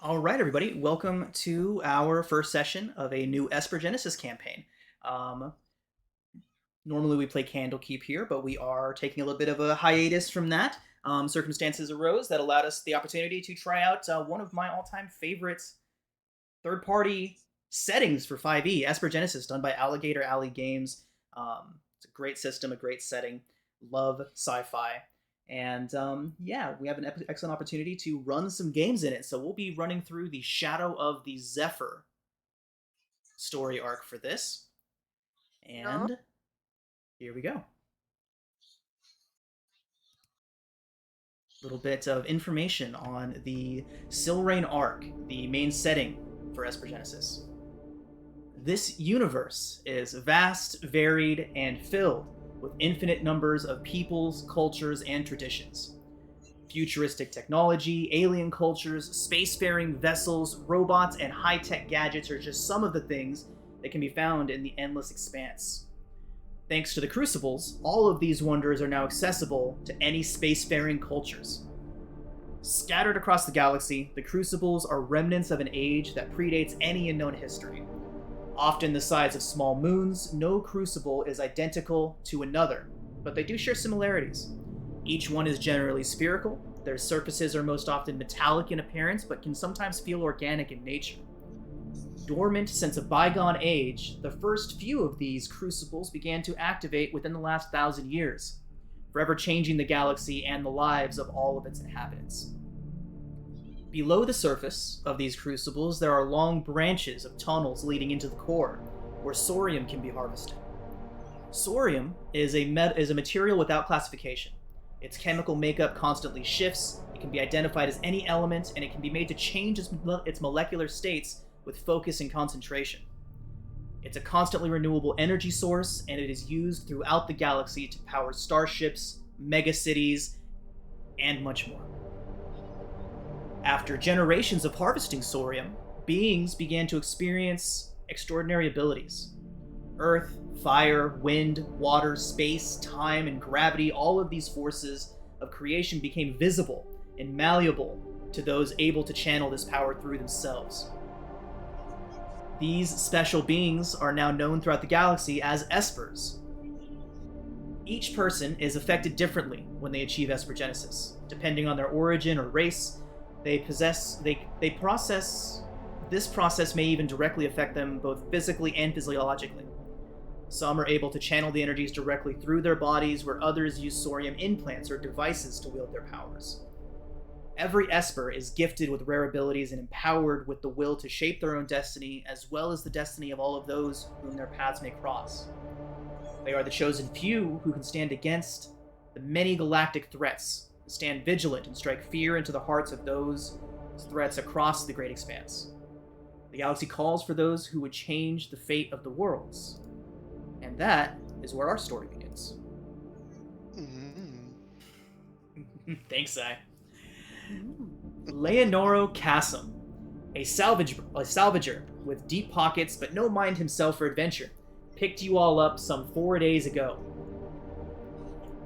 All right, everybody, welcome to our first session of a new Esper Genesis campaign. Um, Normally we play Candlekeep here, but we are taking a little bit of a hiatus from that. Circumstances arose that allowed us the opportunity to try out one of my all-time favorite third-party settings for 5e, Esper Genesis, done by Alligator Alley Games. It's a great system, a great setting. Love sci-fi. And yeah, we have an excellent opportunity to run some games in it. So we'll be running through the Shadow of the Zephyr story arc for this. Yeah. And here we go. A little bit of information on the Silrain arc, the main setting for Esper Genesis. This universe is vast, varied, and filled with infinite numbers of peoples, cultures, and traditions. Futuristic technology, alien cultures, spacefaring vessels, robots, and high tech gadgets are just some of the things that can be found in the endless expanse. Thanks to the Crucibles, all of these wonders are now accessible to any spacefaring cultures. Scattered across the galaxy, the Crucibles are remnants of an age that predates any known history. Often the size of small moons, no Crucible is identical to another, but they do share similarities. Each one is generally spherical. Their surfaces are most often metallic in appearance, but can sometimes feel organic in nature. Dormant since a bygone age, the first few of these crucibles began to activate within the last 1,000 years, forever changing the galaxy and the lives of all of its inhabitants. Below the surface of these crucibles, there are long branches of tunnels leading into the core, where sorium can be harvested. Sorium is a material without classification. Its chemical makeup constantly shifts, it can be identified as any element, and it can be made to change its molecular states with focus and concentration. It's a constantly renewable energy source, and it is used throughout the galaxy to power starships, megacities, and much more. After generations of harvesting sorium, beings began to experience extraordinary abilities. Earth, fire, wind, water, space, time, and gravity, all of these forces of creation became visible and malleable to those able to channel this power through themselves. These special beings are now known throughout the galaxy as Espers. Each person is affected differently when they achieve Esper Genesis. Depending on their origin or race, this process may even directly affect them both physically and physiologically. Some are able to channel the energies directly through their bodies, where others use sorium implants or devices to wield their powers. Every Esper is gifted with rare abilities and empowered with the will to shape their own destiny, as well as the destiny of all of those whom their paths may cross. They are the chosen few who can stand against the many galactic threats, stand vigilant and strike fear into the hearts of those threats across the great expanse. The galaxy calls for those who would change the fate of the worlds. And that is where our story begins. Mm-hmm. Thanks, Zai. Leonoro Cassim, a salvager with deep pockets but no mind himself for adventure, picked you all up some 4 days ago.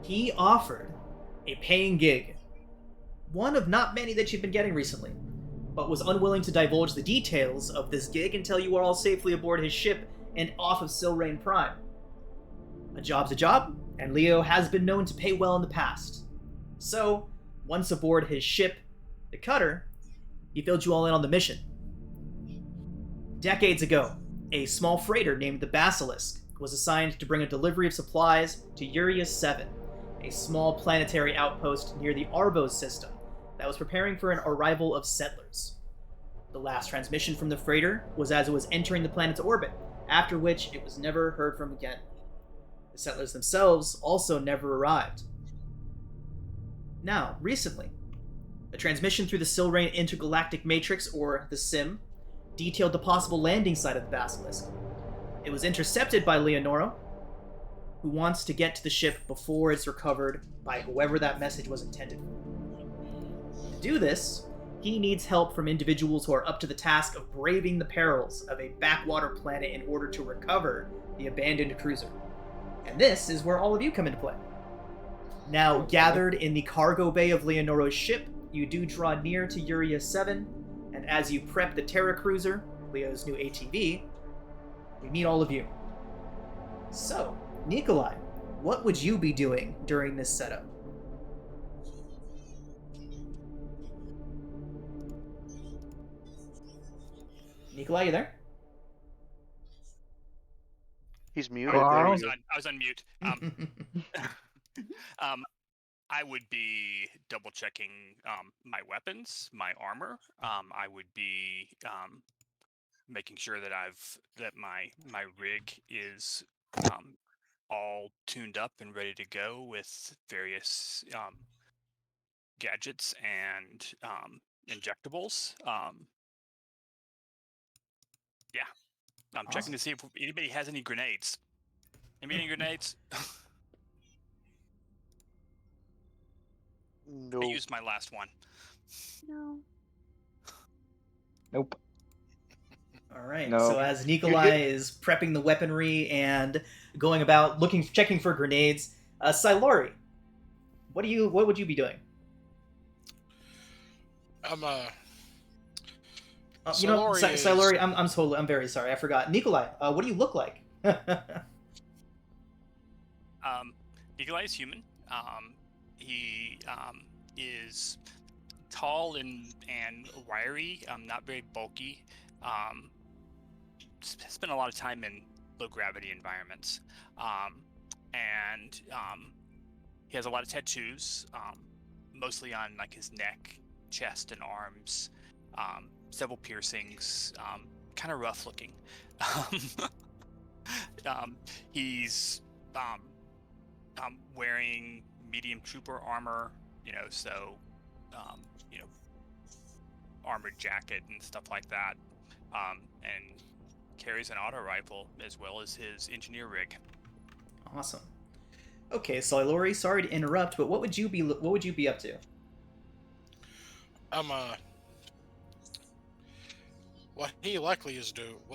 He offered a paying gig, one of not many that you've been getting recently, but was unwilling to divulge the details of this gig until you are all safely aboard his ship and off of Silrain Prime. A job's a job, and Leo has been known to pay well in the past. So, once aboard his ship, the Cutter, he filled you all in on the mission. Decades ago, a small freighter named the Basilisk was assigned to bring a delivery of supplies to Urias 7, a small planetary outpost near the Arbos system that was preparing for an arrival of settlers. The last transmission from the freighter was as it was entering the planet's orbit, after which it was never heard from again. The settlers themselves also never arrived. Now, recently, a transmission through the Silrain Intergalactic Matrix, or the SIM, detailed the possible landing site of the Basilisk. It was intercepted by Leonoro, who wants to get to the ship before it's recovered by whoever that message was intended for. To do this, he needs help from individuals who are up to the task of braving the perils of a backwater planet in order to recover the abandoned cruiser. And this is where all of you come into play. Now, gathered in the cargo bay of Leonoro's ship, you do draw near to Urias 7, And as you prep the Terra Cruiser, Leo's new ATV, we meet all of you. So, Nikolai, what would you be doing during this setup? Nikolai, you there? He's Oh, muted. I There was you go. on. I was on mute. I would be double checking my weapons, my armor. I would be making sure that my rig is all tuned up and ready to go with various gadgets and injectables. Yeah, I'm checking Awesome. to see if anybody has any grenades. Anybody any grenades? I No. used my last one. No. Nope. All right. No. So as Nikolai is prepping the weaponry and going about checking for grenades, Silori, what would you be doing? Silori, I'm very sorry, I forgot. Nikolai, what do you look like? Nikolai is human. He is tall and wiry. Not very bulky. Spent a lot of time in low gravity environments, and he has a lot of tattoos, mostly on like his neck, chest, and arms. Several piercings. Kind of rough looking. He's wearing medium trooper armor, so armored jacket and stuff like that, and carries an auto rifle as well as his engineer rig. Awesome. Okay, Silori, sorry to interrupt, but what would you be up to? What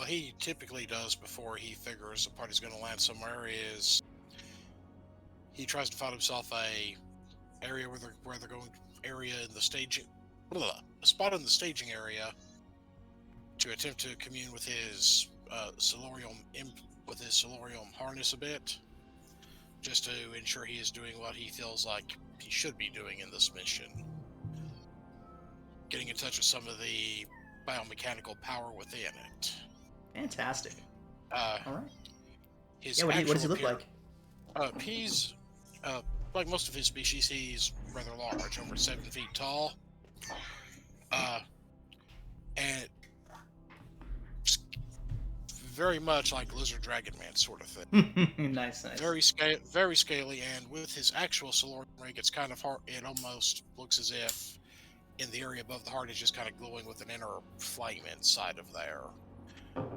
he typically does before he figures the party's going to land somewhere is he tries to find himself a area where they're going in the staging, a spot in the staging area to attempt to commune with his Solarium harness a bit, just to ensure he is doing what he feels like he should be doing in this mission. Getting in touch with some of the biomechanical power within it. Fantastic. All right. What does he look like? He's like most of his species. He's rather large, over 7 feet tall, and very much like lizard dragon man sort of thing. Nice. Very scaly, and with his actual Solarium rig, it's kind of hard. It almost looks as if in the area above the heart is just kind of glowing with an inner flame inside of there,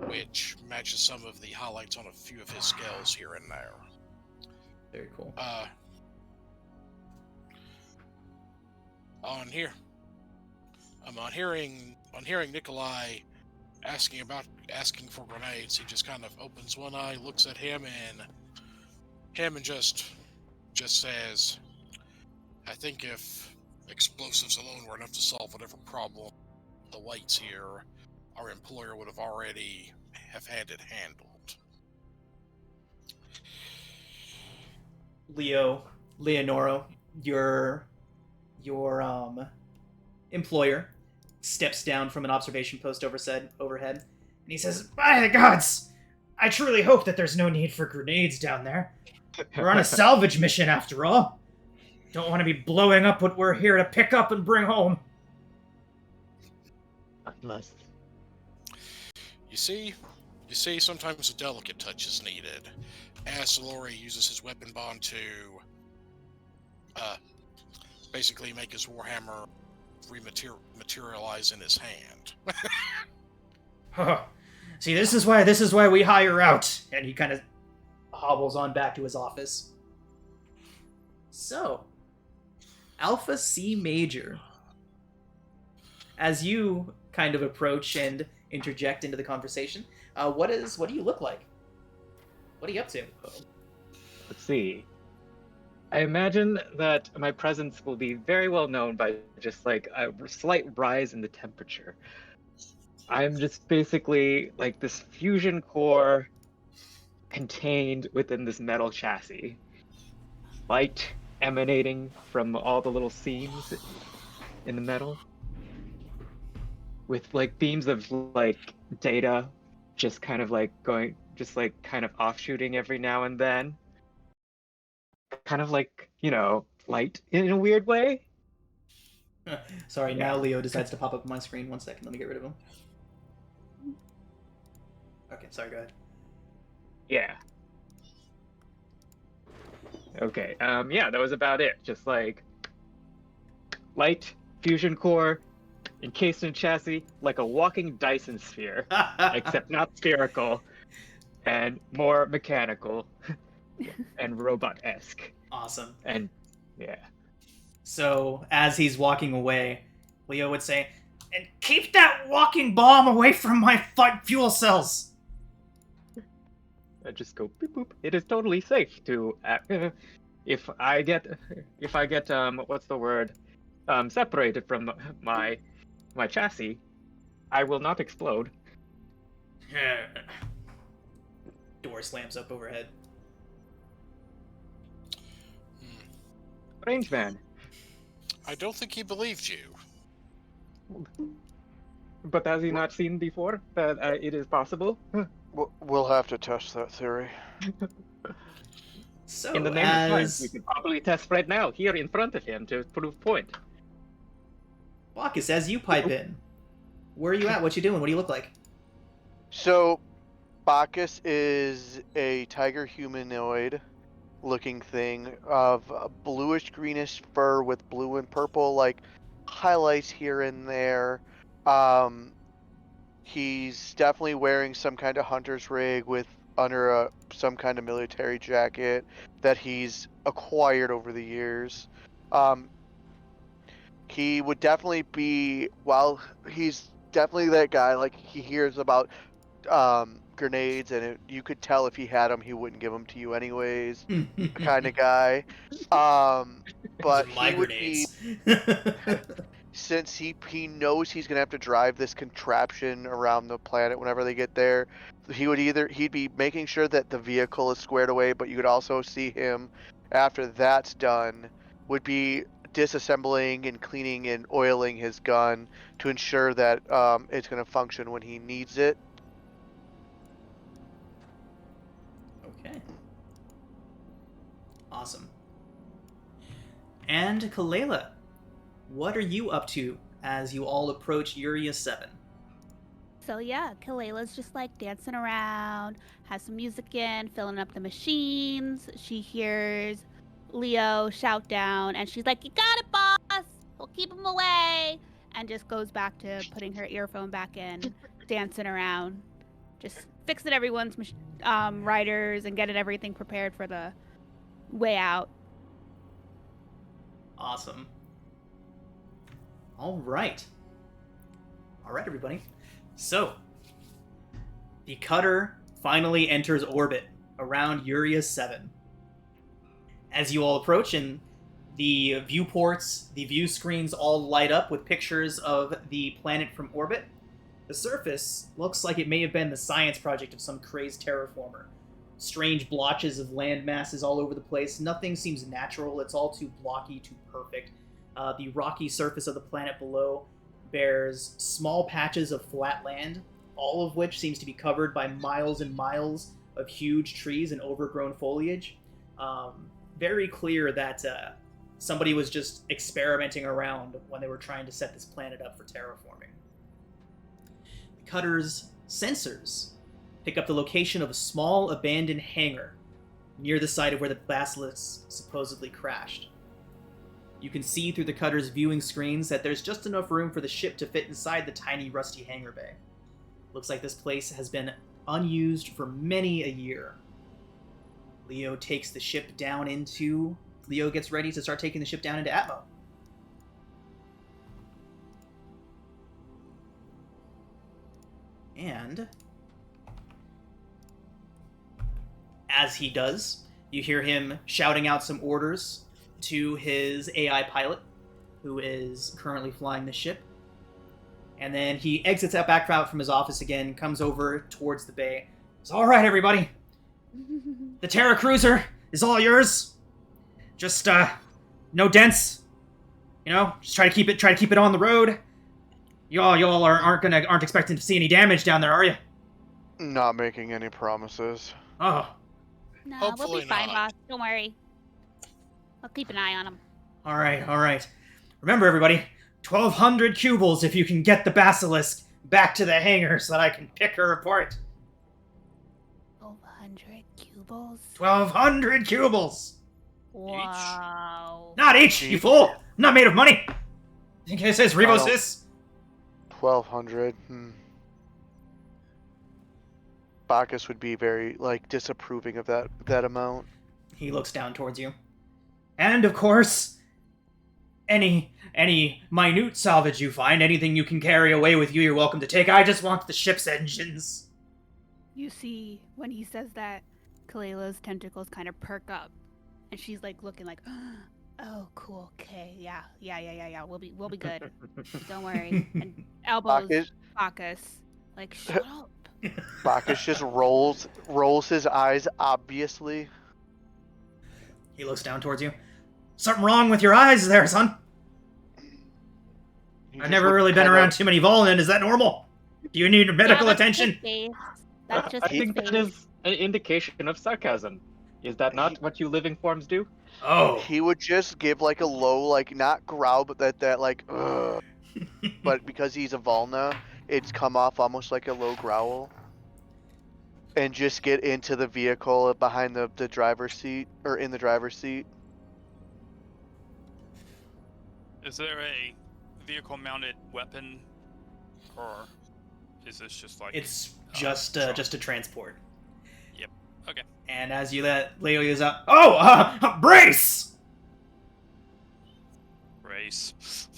which matches some of the highlights on a few of his scales here and there. Very cool. On hearing Nikolai asking for grenades, he just kind of opens one eye, looks at him, and just says, "I think if explosives alone were enough to solve whatever problem awaits here, our employer would have already have had it handled." Leonoro, your employer steps down from an observation post overhead, and he says, "By the gods, I truly hope that there's no need for grenades down there. We're on a salvage mission after all. Don't want to be blowing up what we're here to pick up and bring home." Must. You see, sometimes a delicate touch is needed. As Solori uses his weapon bond to basically make his warhammer materialize in his hand. See, this is why we hire out. And he kind of hobbles on back to his office. So, Alpha C Major, as you kind of approach and interject into the conversation, what do you look like? What are you up to? Let's see. I imagine that my presence will be very well known by just like a slight rise in the temperature. I'm just basically like this fusion core contained within this metal chassis. Light emanating from all the little seams in the metal, with like beams of like data just kind of like going, just like kind of offshooting every now and then. Kind of like, light in a weird way. Sorry, Yeah. now Leo decides to pop up on my screen. 1 second, let me get rid of him. Okay, sorry, go ahead. Yeah. Okay. Yeah, that was about it. Just like light fusion core encased in chassis, like a walking Dyson sphere, except not spherical and more mechanical and robot-esque. Awesome. And yeah. So, as he's walking away, Leo would say, "And keep that walking bomb away from my fuel cells!" I just go boop boop. It is totally safe to if I get what's the word, separated from my chassis, I will not explode. Door slams up overhead. Range man. I don't think he believed you. But has he not seen before that it is possible? We'll have to test that theory. So, In the name of science, we could probably test right now, here in front of him, to prove point. Bacchus, as you pipe in, where are you at? What you doing? What do you look like? So, Bacchus is a tiger humanoid looking thing of a bluish greenish fur with blue and purple like highlights here and there. He's definitely wearing some kind of hunter's rig with under some kind of military jacket that he's acquired over the years. He would definitely be, well, he's definitely that guy, like he hears about grenades, and you could tell if he had them, he wouldn't give them to you anyways. The kind of guy. But my he would be, grenades. since he knows he's gonna have to drive this contraption around the planet whenever they get there, he'd be making sure that the vehicle is squared away, but you could also see him after that's done would be disassembling and cleaning and oiling his gun to ensure that it's going to function when he needs it. Okay. Awesome. And Kalela, what are you up to as you all approach Uria 7? So yeah, Kalela's just like dancing around, has some music in, filling up the machines. She hears Leo shout down, and she's like, "You got it, boss! We'll keep him away!" And just goes back to putting her earphone back in, dancing around, just fixing everyone's riders and getting everything prepared for the way out. Awesome. All right, everybody. So, the cutter finally enters orbit around Uria 7. As you all approach, and the viewports, the view screens all light up with pictures of the planet from orbit, the surface looks like it may have been the science project of some crazed terraformer. Strange blotches of land masses all over the place. Nothing seems natural. It's all too blocky, too perfect. The rocky surface of the planet below bears small patches of flat land, all of which seems to be covered by miles and miles of huge trees and overgrown foliage. Very clear that somebody was just experimenting around when they were trying to set this planet up for terraforming. The cutter's sensors pick up the location of a small abandoned hangar near the site of where the Basilisk supposedly crashed. You can see through the cutter's viewing screens that there's just enough room for the ship to fit inside the tiny rusty hangar bay. Looks like this place has been unused for many a year. Leo gets ready to start taking the ship down into Atmo. And as he does, you hear him shouting out some orders to his AI pilot, who is currently flying the ship. And then he exits that back route from his office again, comes over towards the bay. Says, "All right, everybody, the Terra Cruiser is all yours. Just no dents. You know, just try to keep it on the road. Y'all aren't expecting to see any damage down there, are you?" Not making any promises. Oh, No, we'll Hopefully be fine, not. boss. Don't worry. I'll keep an eye on him. all right. Remember, everybody, 1,200 cubles if you can get the basilisk back to the hangar so that I can pick her apart. 1,200 cubles. 1,200 cubles. Wow. Not each, you fool. I'm not made of money. Think it says Revos is? 1,200. Bacchus would be very disapproving of that amount. He looks down towards you. And of course, any minute salvage you find, anything you can carry away with you, you're welcome to take. I just want the ship's engines. You see, when he says that, Kaleila's tentacles kind of perk up, and she's like looking like, "Oh, cool, okay, yeah. We'll be good. Don't worry." And elbows Bacchus, like, "Shut up." Bacchus just rolls his eyes, obviously. He looks down towards you. Something wrong with your eyes there, son? I've never really been around too many Volin. Is that normal? Do you need medical attention? That's just I his think that face. is an indication of sarcasm. Is that not what you living forms do? Oh. He would just give a low, not growl, but that ugh. But because he's a Volna, it's come off almost like a low growl. And just get into the vehicle behind the driver's seat, or in the driver's seat. Is there a vehicle-mounted weapon, or is this just like? It's just a transport. Yep. Okay. And as you let Leo use up, brace! Race.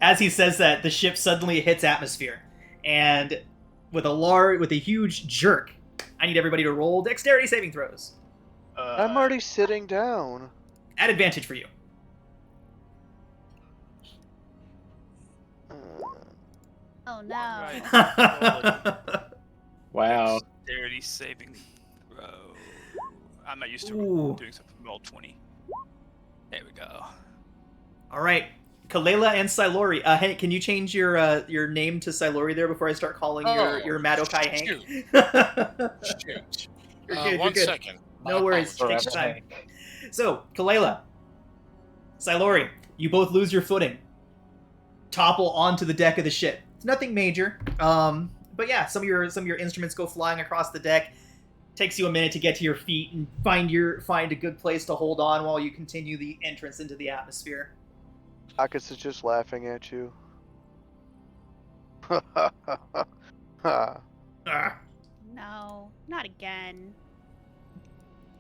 As he says that, the ship suddenly hits atmosphere, and with a huge jerk, I need everybody to roll dexterity saving throws. I'm already sitting down. At advantage for you. Oh no. Wow. Dexterity saving throw. I'm not used to Ooh. doing something. Roll 20. There we go. All right, Kalela and Silori. Hank, can you change your name to Silori there before I start calling your Madokai Hank? Shoot. You're good. One You're good. second. No My worries. apologies. Take your time. So, Kalela, Silori, you both lose your footing. Topple onto the deck of the ship. It's nothing major. But yeah, some of your instruments go flying across the deck. Takes you a minute to get to your feet and find a good place to hold on while you continue the entrance into the atmosphere. Bacchus is just laughing at you. Ah. No, not again.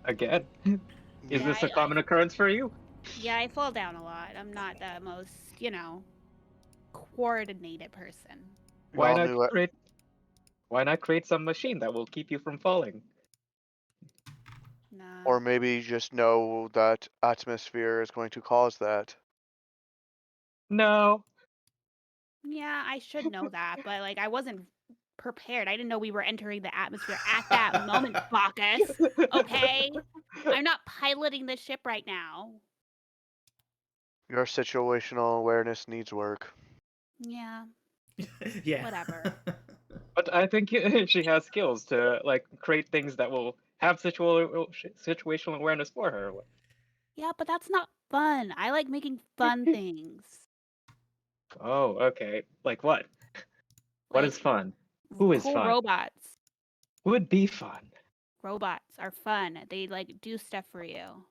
Again? Is Yeah, this a common occurrence for you? Yeah, I fall down a lot. I'm not the most, coordinated person. Why all not knew it. create some machine that will keep you from falling? No. Or maybe just know that atmosphere is going to cause that. No. Yeah, I should know that, but I wasn't prepared. I didn't know we were entering the atmosphere at that moment, Bacchus. Okay? I'm not piloting the ship right now. Your situational awareness needs work. Yeah, Yeah. whatever. But I think she has skills to create things that will have situational awareness for her. Yeah, but that's not fun. I like making fun things. Oh, okay. Like what? What is fun? Who is cool fun? robots. Who would be fun? Robots are fun. They do stuff for you.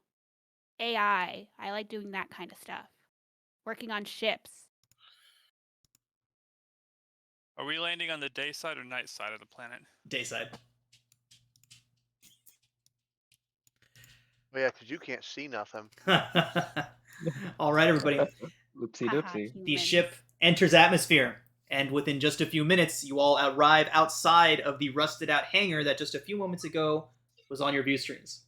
AI. I like doing that kind of stuff. Working on ships. Are we landing on the day side or night side of the planet? Dayside. Oh, yeah, because you can't see nothing. All right, everybody. Oopsie Haha, doopsie. The humans. ship enters atmosphere, and within just a few minutes, you all arrive outside of the rusted-out hangar that just a few moments ago was on your view screens.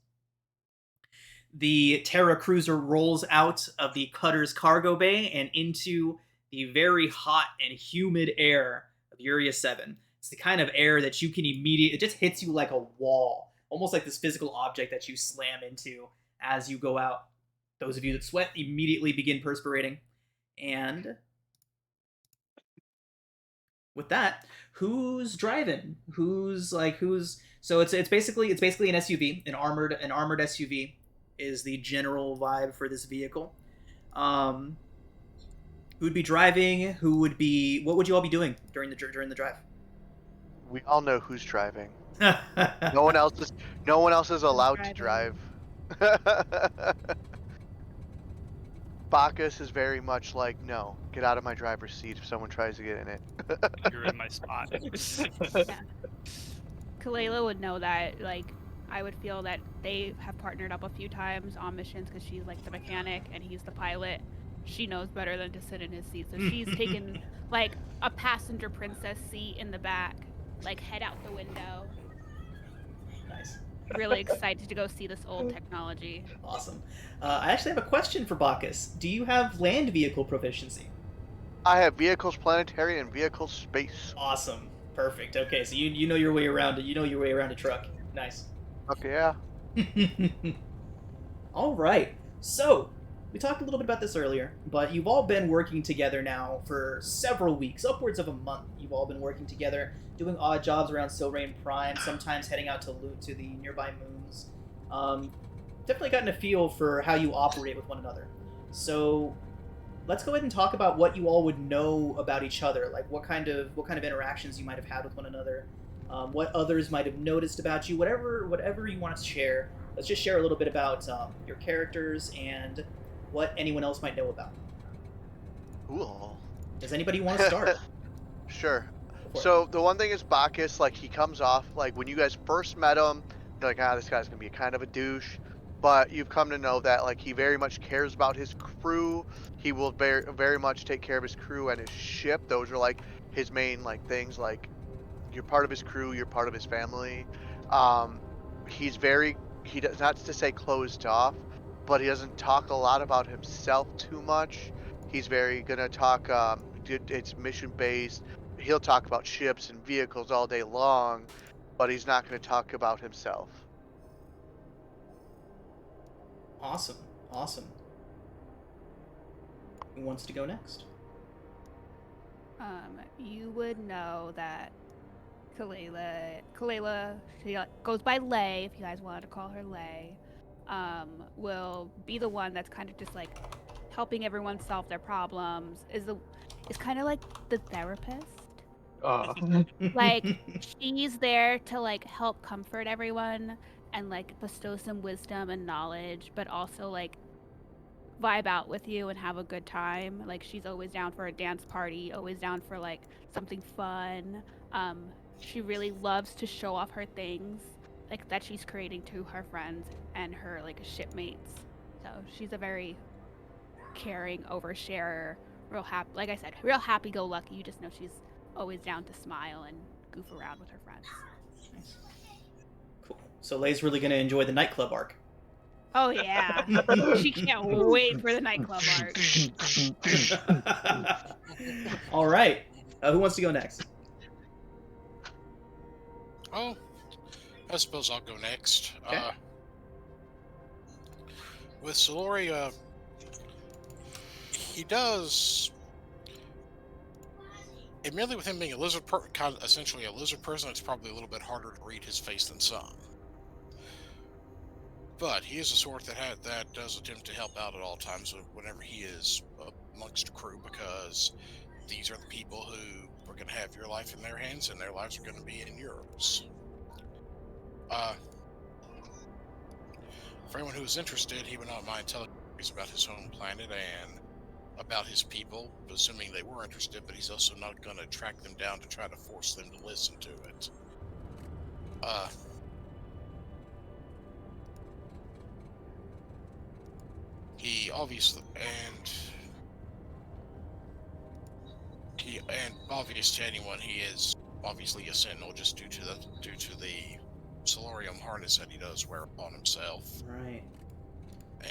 The Terra Cruiser rolls out of the cutter's cargo bay and into the very hot and humid air of Urias 7. It's the kind of air that you can immediately, it just hits you like a wall, almost like this physical object that you slam into as you go out. Those of you that sweat immediately begin perspirating. And with that, who's driving? So it's basically an SUV, an armored SUV is the general vibe for this vehicle. Who would be driving? What would you all be doing during the drive? We all know who's driving. No No one else is allowed to driving? drive. Bacchus is very much like, no, get out of my driver's seat if someone tries to get in it. You're in my spot. Yeah. Kalela would know that. Like, I would feel that they have partnered up a few times on missions because she's like the mechanic and he's the pilot. She knows better than to sit in his seat, so she's taken like a passenger princess seat in the back, like head out the window. Nice. Really excited to go see this old technology. Awesome. I actually have a question for Bacchus. Do you have land vehicle proficiency? I have vehicles planetary and vehicles space. Awesome. Perfect. Okay, so you know your way around it. You know your way around a truck. Nice. Okay, yeah. All right. So, we talked a little bit about this earlier, but you've all been working together now for several weeks, upwards of a month. You've all been working together, doing odd jobs around Silrain Prime, sometimes heading out to the nearby moons. Definitely gotten a feel for how you operate with one another. So, let's go ahead and talk about what you all would know about each other, like what kind of interactions you might have had with one another, what others might have noticed about you, whatever you want to share. Let's just share a little bit about your characters and what anyone else might know about. Cool. Does anybody want to start? Sure. So the one thing is Bacchus, like he comes off like when you guys first met him, you're like, this guy's gonna be kind of a douche. But you've come to know that like he very much cares about his crew. He will very very much take care of his crew and his ship. Those are like his main like things. Like you're part of his crew, you're part of his family. He does not to say closed off, but he doesn't talk a lot about himself too much. He's very gonna talk. It's mission based. He'll talk about ships and vehicles all day long, but he's not going to talk about himself. Awesome. Who wants to go next? You would know that Kalela, she goes by Lay, if you guys wanted to call her Lay, will be the one that's kind of just like helping everyone solve their problems. Is kind of like the therapist. Oh. Like she's there to like help comfort everyone and like bestow some wisdom and knowledge, but also like vibe out with you and have a good time. Like she's always down for a dance party, always down for like something fun. She really loves to show off her things like that she's creating to her friends and her like shipmates. So she's a very caring oversharer, real happy, like I said, real happy-go-lucky. You just know she's always down to smile and goof around with her friends. Nice. Cool. So Lay's really going to enjoy the nightclub arc. Oh yeah, she can't wait for the nightclub arc. All right, who wants to go next? Oh, I suppose I'll go next. Okay. With Solori, he does. Admittedly, with him being essentially a lizard person, it's probably a little bit harder to read his face than some. But he is a sort that does attempt to help out at all times whenever he is amongst a crew, because these are the people who are going to have your life in their hands, and their lives are going to be in yours. For anyone who is interested, he would not mind telling stories about his home planet and about his people, assuming they were interested, but he's also not going to track them down to try to force them to listen to it. He obviously, and obvious to anyone, he is obviously a sentinel just due to the solarium harness that he does wear upon himself. Right.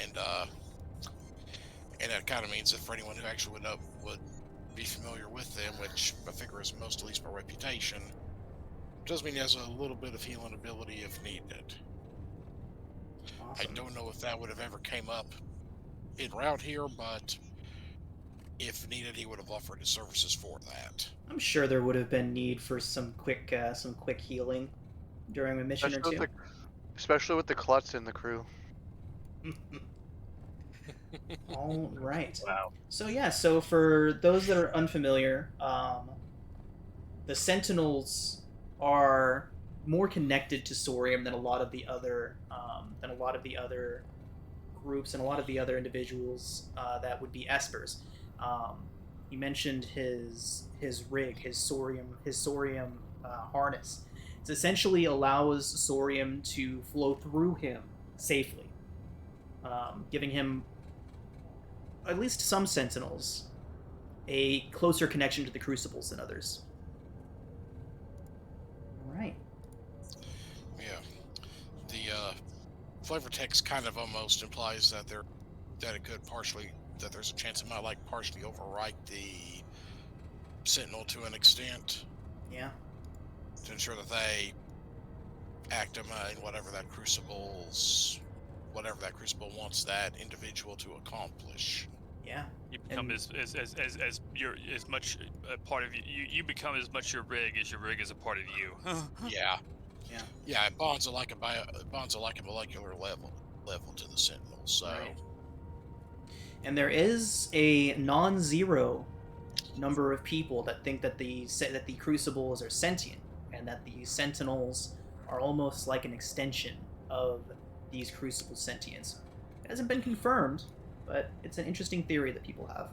And that kind of means that for anyone who actually would be familiar with them, which I figure is most, at least by reputation. Does mean he has a little bit of healing ability if needed. Awesome. I don't know if that would have ever came up en route here, but if needed, he would have offered his services for that. I'm sure there would have been need for some quick healing during a mission or two. Especially with the klutz in the crew. All right. Wow. So yeah, so for those that are unfamiliar, the Sentinels are more connected to Sorium than a lot of the other groups and a lot of the other individuals that would be Espers. He mentioned his rig, his Sorium harness. It essentially allows Sorium to flow through him safely, giving him, at least some Sentinels, a closer connection to the Crucibles than others. All right. Yeah. The flavor text kind of almost implies that there's a chance it might partially overwrite the Sentinel to an extent. Yeah. To ensure that they act in whatever that crucible wants that individual to accomplish. Yeah. You become as you're as much a part of you. You become as much your rig as a part of you. Yeah. Yeah. Yeah, it bonds at like a molecular level to the Sentinel. So. Right. And there is a non-zero number of people that think that the Crucibles are sentient, and that the Sentinels are almost like an extension of these Crucible sentience. It hasn't been confirmed, but it's an interesting theory that people have.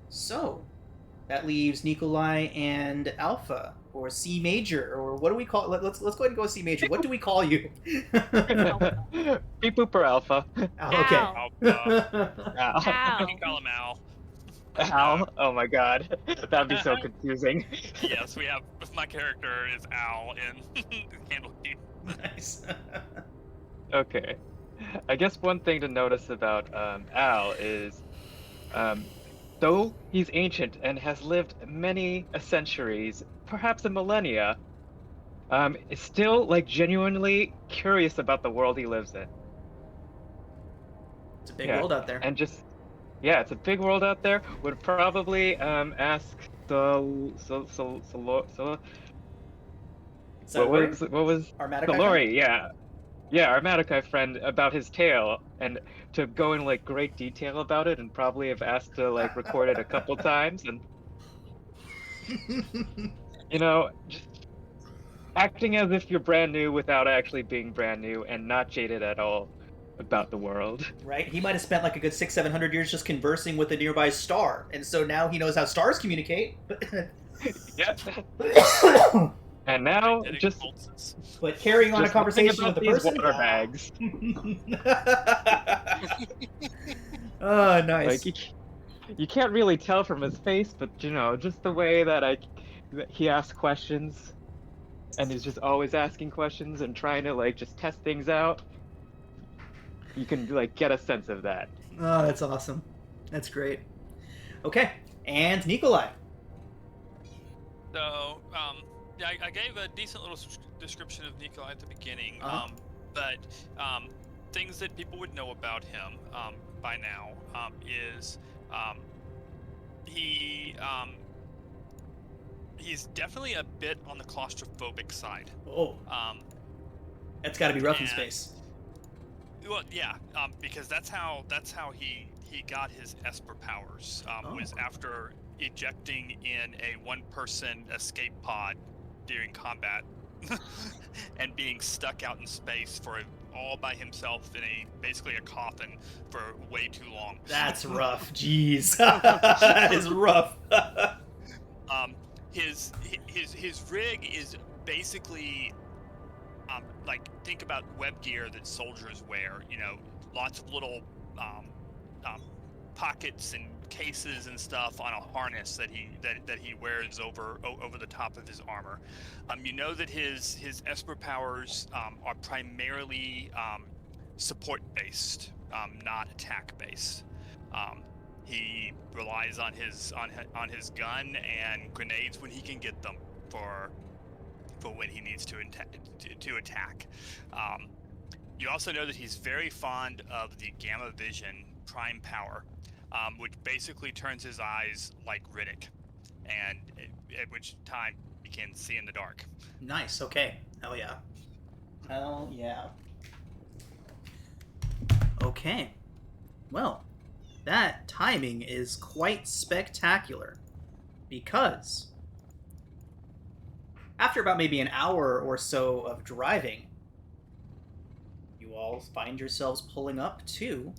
So, that leaves Nikolai and Alpha, or C Major, or what do we call? Let's go ahead and go C Major. What do we call you? Beep Booper Alpha. Okay. Ow. Ow. We can call him Al. Al? Oh my god. That'd be so confusing. Yes, we have. My character is Al in Candlekeep. Nice. Okay. I guess one thing to notice about Al is, though he's ancient and has lived many centuries, perhaps a millennia, is still like genuinely curious about the world he lives in. It's a big world out there. And just, yeah, it's a big world out there. Would probably ask the what was Armadic? the Lori? Yeah, our Madakai friend about his tale, and to go in like great detail about it, and probably have asked to like record it a couple times, and just acting as if you're brand new without actually being brand new and not jaded at all about the world. Right? He might have spent like a good 600-700 years just conversing with a nearby star, and so now he knows how stars communicate. Yeah. And now, but carrying on a conversation with the person. Water bags. Oh, nice. Like you can't really tell from his face, but just the way that he asks questions, and he's just always asking questions and trying to like just test things out. You can like get a sense of that. Oh, that's awesome. That's great. Okay, and Nikolai. So, yeah, I gave a decent little description of Nikolai at the beginning, but things that people would know about him by now is he's definitely a bit on the claustrophobic side. Oh. That's got to be rough in space. Well, yeah, because that's how he got his Esper powers. Was after ejecting in a one-person escape pod during combat and being stuck out in space for all by himself in basically a coffin for way too long. That's rough. Jeez. That is rough. His rig is basically like, think about web gear that soldiers wear, lots of little pockets and cases and stuff on a harness that he wears over the top of his armor. You know that his Esper powers are primarily support based, not attack based. He relies on his gun and grenades when he can get them for when he needs to attack. You also know that he's very fond of the gamma vision prime power, which basically turns his eyes like Riddick, and at which time he can see in the dark. Nice. Okay. Hell yeah. Hell yeah. Okay. Well, that timing is quite spectacular because after about maybe an hour or so of driving, you all find yourselves pulling up to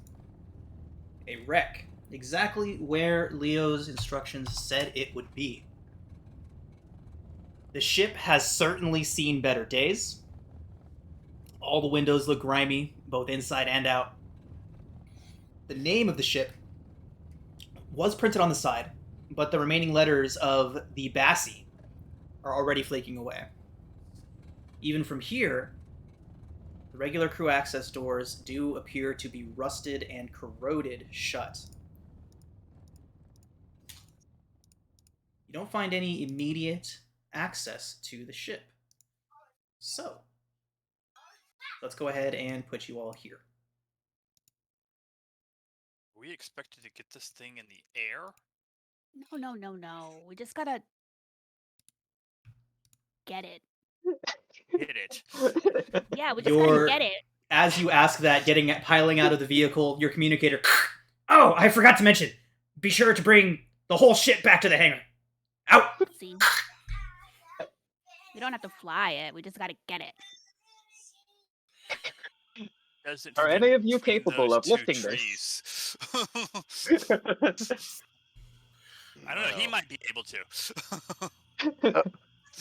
a wreck, exactly where Leo's instructions said it would be. The ship has certainly seen better days. All the windows look grimy, both inside and out. The name of the ship was printed on the side, but the remaining letters of the Bassi are already flaking away. Even from here, the regular crew access doors do appear to be rusted and corroded shut. You don't find any immediate access to the ship. So, let's go ahead and put you all here. Are we expected to get this thing in the air? No. We just gotta get it. Hit it. Yeah, we just gotta get it. As you ask that, piling out of the vehicle, your communicator. Oh, I forgot to mention. Be sure to bring the whole ship back to the hangar. Out. See, we don't have to fly it. We just gotta get it. Doesn't Are fit any of you between capable those of two lifting trees. I don't know. He No. might be able to.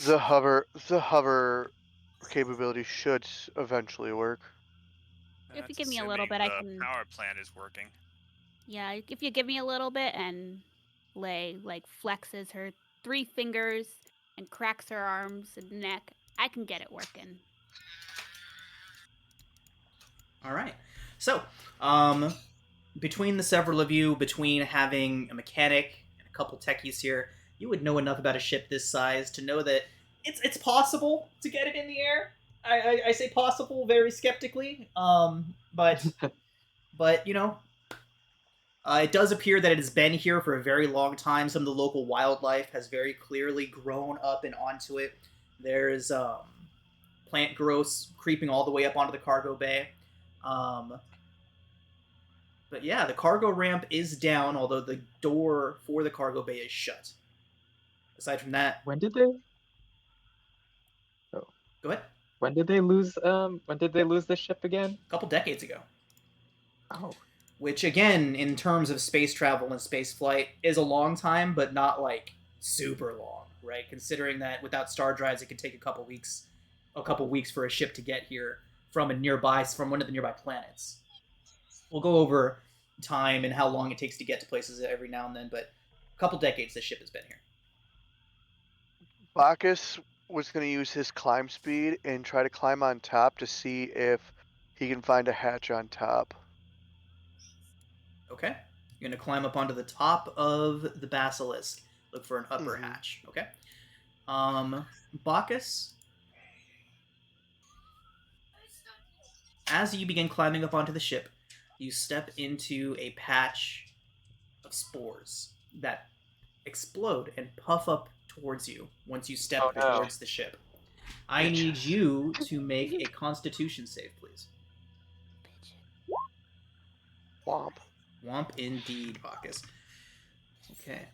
The hover capability should eventually work. If you That's give me a little bit, assuming I the can. power plant is working. Yeah, if you give me a little bit, and Lay flexes her 3 fingers and cracks her arms and neck, I can get it working. All right. So, between the several of you, between having a mechanic and a couple techies here, you would know enough about a ship this size to know that it's possible to get it in the air. I say possible very skeptically, but you know, it does appear that it has been here for a very long time. Some of the local wildlife has very clearly grown up and onto it. There's plant growths creeping all the way up onto the cargo bay. But yeah, the cargo ramp is down, although the door for the cargo bay is shut. Aside from that, When did they? Oh, go ahead. when did they lose? When did they lose the ship again? A couple decades ago. Oh, Which, again, in terms of space travel and space flight, is a long time, but not super long, right? Considering that without star drives, it could take a couple weeks for a ship to get here from one of the nearby planets. We'll go over time and how long it takes to get to places every now and then, but a couple decades this ship has been here. Bacchus was going to use his climb speed and try to climb on top to see if he can find a hatch on top. Okay. You're going to climb up onto the top of the basilisk. Look for an upper Mhm. hatch. Okay. Bacchus, as you begin climbing up onto the ship, you step into a patch of spores that explode and puff up towards you once you step Oh, no. towards the ship. I need Bitches. you to make a constitution save, please. Womp. Womp indeed, Bacchus. Okay.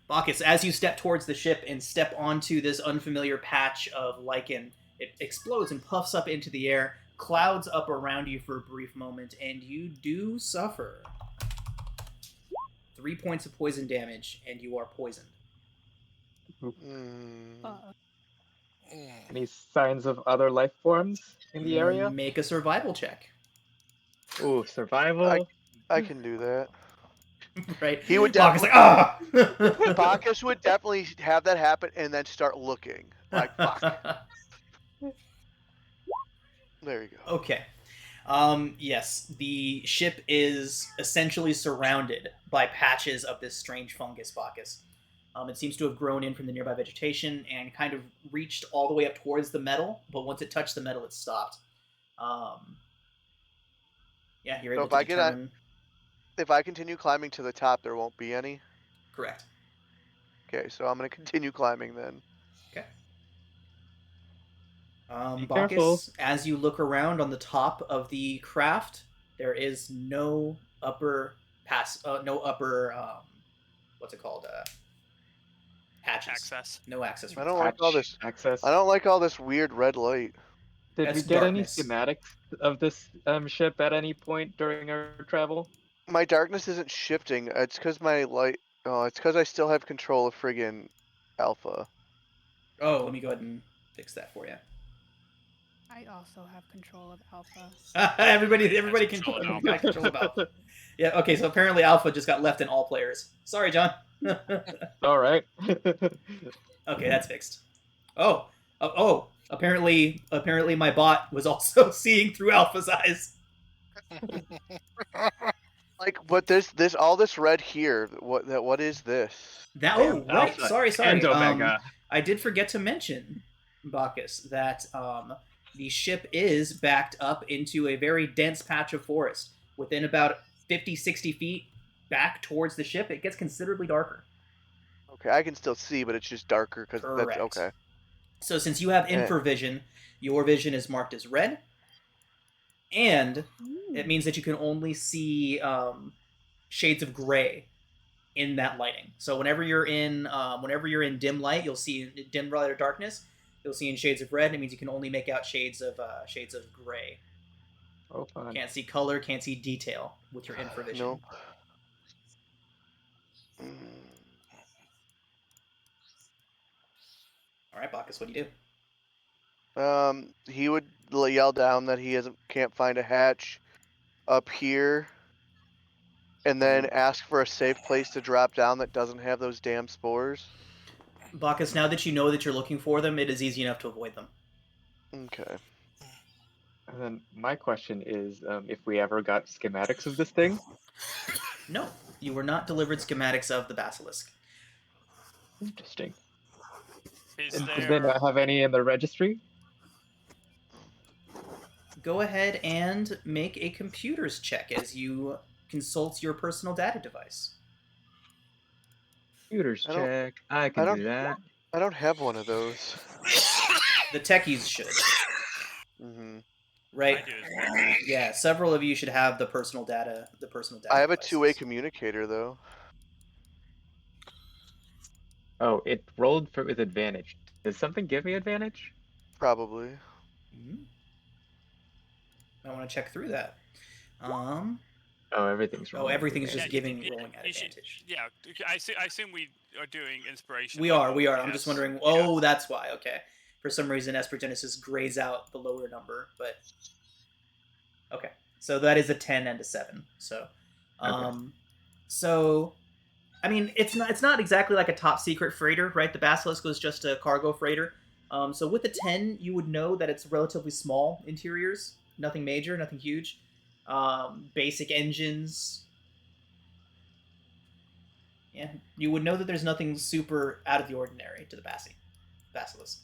Bacchus, as you step towards the ship and step onto this unfamiliar patch of lichen, it explodes and puffs up into the air, clouds up around you for a brief moment, and you do suffer 3 points of poison damage, and you are poisoned. Any signs of other life forms in the area? Make a survival check. Ooh, survival. I can do that. Right? He would Bacchus definitely. Bacchus would definitely have that happen and then start looking. Like, fuck. There you go. Okay. Yes, the ship is essentially surrounded by patches of this strange fungus, Bacchus. It seems to have grown in from the nearby vegetation and kind of reached all the way up towards the metal, but once it touched the metal, it stopped. Um, yeah, you're So able if to I get on, determine. if I continue climbing to the top, there won't be any. Correct. Okay, so I'm gonna continue climbing then. Okay. Be careful. Bacchus, as you look around on the top of the craft, there is no upper no upper, what's it called? Hatches. Access. No access I from the don't top. like all Hatch this. I access. don't like all this weird red light. Did we That's get any darkness. schematics of this ship at any point during our travel? My darkness isn't shifting. It's because my light. Oh, it's because I still have control of friggin' alpha. Oh, let me go ahead and fix that for you. I also have control of Alpha. everybody Has can control of got Alpha. control of Alpha. Yeah. Okay. So apparently Alpha just got left in all players. Sorry, John. All right. Okay, that's fixed. Oh. Oh. Apparently, my bot was also seeing through Alpha's eyes. Like, but this all this red here. What is this? That. Oh, right. Alpha Sorry. and Omega. I did forget to mention, Bacchus, that the ship is backed up into a very dense patch of forest. Within about 50, 60 feet back towards the ship, it gets considerably darker. Okay, I can still see, but it's just darker because that's Correct. okay. So since you have Eh, infravision, your vision is marked as red, and it Ooh. means that you can only see shades of gray in that lighting. So whenever you're in dim light, you'll see dim light or darkness. You'll see in shades of red. It means you can only make out shades of gray. Oh, fun. Can't see color, can't see detail with your infravision. nope. Mm, All right, Bacchus, what do you do? he would yell down that he can't find a hatch up here, and then ask for a safe place to drop down that doesn't have those damn spores. Bacchus, now that you know that you're looking for them, it is easy enough to avoid them. Okay. And then my question is, if we ever got schematics of this thing? No, you were not delivered schematics of the basilisk. Interesting. Is And did they there? not have any in the registry? Go ahead and make a computers check as you consult your personal data device. Computers I don't. check. I I can don't. do that. I don't have one of those. The techies should, Hmm. right? I do as well. Yeah, several of you should have the personal data. The personal data. I have a devices. two-way communicator though. Oh, it rolled for with advantage. Does something give me advantage? Probably. Mhm. I want to check through that. Um. Oh, everything's Oh, rolling with everything's just advantage. giving rolling at You should, advantage. yeah, I assume we are doing inspiration. We like are. We are. normally, I'm just yes. wondering. Yeah. Oh, that's why. Okay. For some reason, Esper Genesis grays out the lower number, but okay. So that is a 10 and a 7. So, Okay. so I mean, it's not exactly like a top secret freighter, right? The Basilisk was just a cargo freighter. So with the 10, you would know that it's relatively small interiors, nothing major, nothing huge. Basic engines. Yeah, you would know that there's nothing super out of the ordinary to the Basilisk.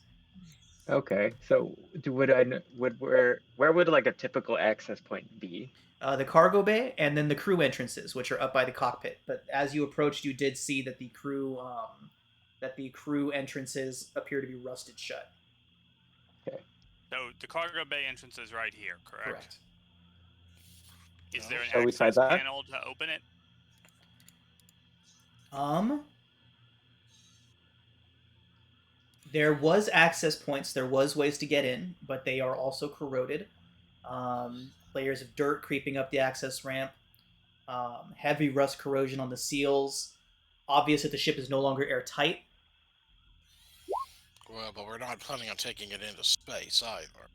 Okay. So, would I would where would like a typical access point be? The cargo bay, and then the crew entrances, which are up by the cockpit. But as you approached, you did see that the crew entrances appear to be rusted shut. Okay. So the cargo bay entrance is right here, correct? Correct. Is No. there an Shall we try access that? panel to open it? There was access points. There was ways to get in, but they are also corroded. Layers of dirt creeping up the access ramp. Heavy rust corrosion on the seals. Obvious that the ship is no longer airtight. Well, but we're not planning on taking it into space either.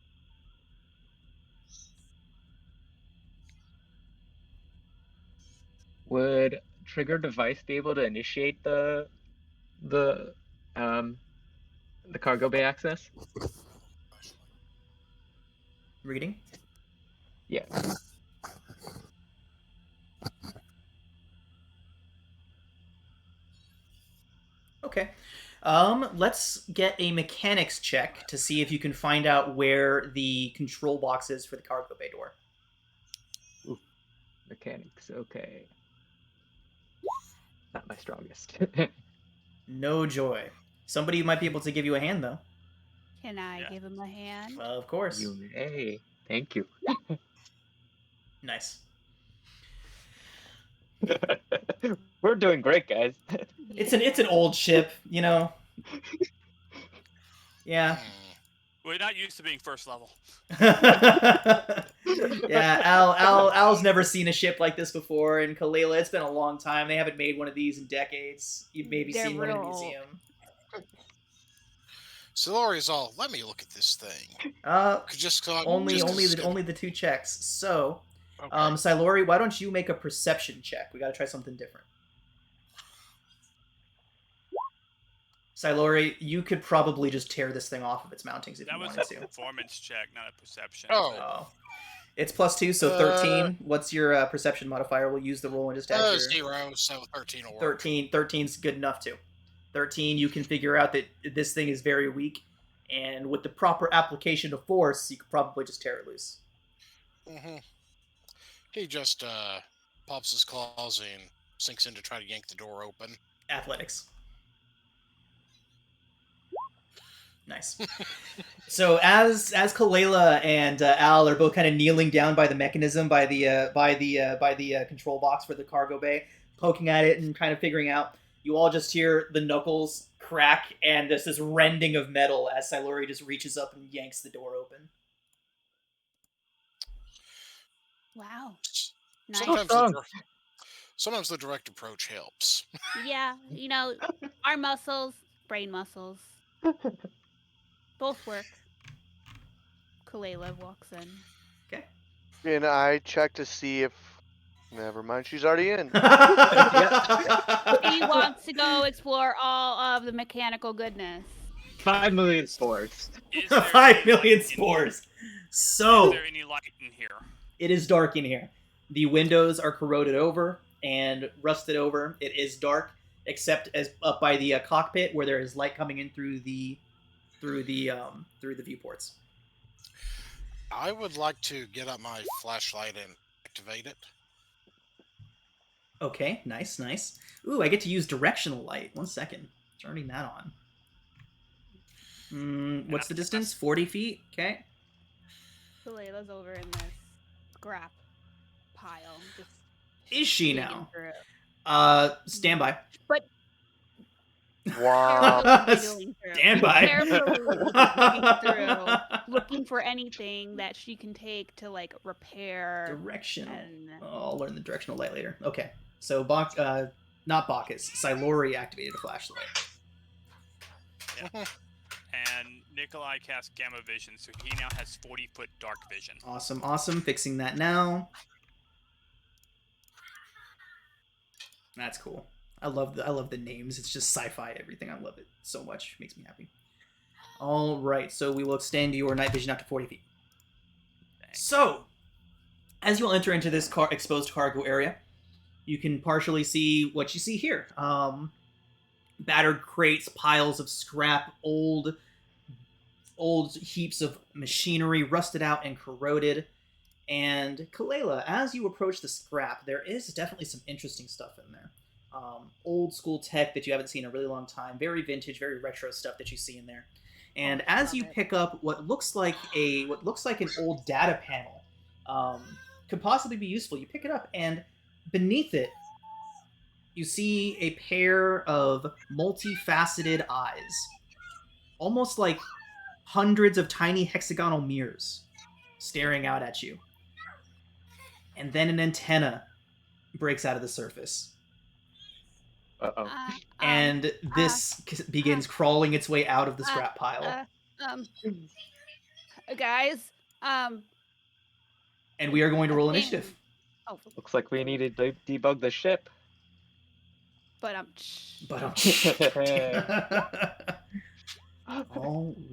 Would trigger device be able to initiate the um the cargo bay access? Reading. Yes. Okay. Let's get a mechanics check to see if you can find out where the control box is for the cargo bay door. Ooh, mechanics. Okay. Not my strongest. No joy. Somebody might be able to give you a hand, though. Can I Yeah. give him a hand? Of course. You may. Thank you. Nice. We're doing great, guys. It's an old ship, you know. Yeah. Hmm. We're not used to being first level. Yeah, Al's never seen a ship like this before, and Kalela, it's been a long time. They haven't made one of these in decades. You've maybe They're seen one in a real old. museum. Silori's all, let me look at this thing. Only just only the two checks. So, Okay. Silori, why don't you make a perception check? We got to try something different. Silori, you could probably just tear this thing off of its mountings if That you was wanted a to. performance check, not a perception. Oh. Oh. It's +2, so 13. What's your perception modifier? We'll use the roll and just add your... 0, so 13 will work. 13's good enough too. 13, you can figure out that this thing is very weak, and with the proper application of force, you could probably just tear it loose. Mm-hmm. He just pops his claws and sinks in to try to yank the door open. Athletics. Nice. So as Kalela and Al are both kind of kneeling down by the mechanism, by the control box for the cargo bay, poking at it and kind of figuring out, you all just hear the knuckles crack and there's this rending of metal as Silori just reaches up and yanks the door open. Wow. Nice. Sometimes the direct approach helps. Yeah, you know, our muscles, brain muscles, both work. Kalela walks in. Okay. And I check to see if. Never mind, she's already in. He wants to go explore all of the mechanical goodness. 5 million spores. Is there 5 any million light in spores. here? So Is there any light in here? it is dark in here. The windows are corroded over and rusted over. It is dark, except as up by the cockpit where there is light coming in through the viewports. I would like to get up my flashlight and activate it. Okay, nice. Ooh, I get to use directional light. 1 second. Turning that on. What's the distance? 40 feet? Okay. Kalela's over in this scrap pile. Just Is she digging now? through. Stand by. But Wow. digging through. Stand by. Carefully digging through, looking for anything that she can take to like repair. Directional. And I'll learn the directional light later. Okay. So not Bacchus. Silori activated a flashlight. Yeah. And Nikolai cast Gamma Vision, so he now has 40-foot dark vision. Awesome. Fixing that now. That's cool. I love the names. It's just sci-fi everything. I love it so much. Makes me happy. All right, so we will extend your night vision out to 40 feet. Thanks. So, as you'll enter into this exposed cargo area, you can partially see what you see here. Battered crates, piles of scrap, old heaps of machinery, rusted out and corroded. And Kalela, as you approach the scrap, there is definitely some interesting stuff in there. Old school tech that you haven't seen in a really long time, very vintage, very retro stuff that you see in there. And as you pick up what looks like an old data panel, could possibly be useful. You pick it up, and beneath it, you see a pair of multifaceted eyes, almost like hundreds of tiny hexagonal mirrors staring out at you. And then an antenna breaks out of the surface. Uh-oh. And this begins crawling its way out of the scrap pile. Guys, and we are going to roll initiative. Oh, Looks like we need to debug the ship. but All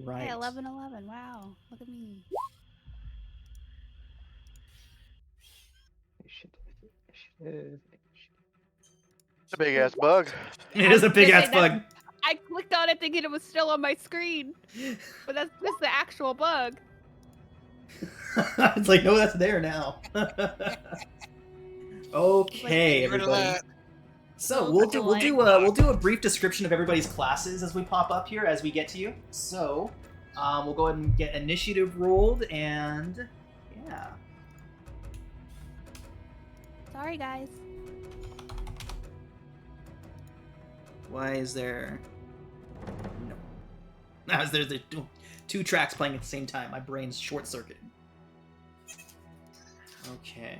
right. Hey, 11. Wow, look at me. It's a big ass bug. It is a big ass bug. I clicked on it thinking it was still on my screen, but that's the actual bug. It's like, no, that's there now. Okay, Get rid of everybody. that. So Oh, we'll do boy. a brief description of everybody's classes as we pop up here as we get to you. So we'll go ahead and get initiative rolled, and yeah. Sorry, guys. Why is there no? Now there's two tracks playing at the same time. My brain's short circuited. Okay.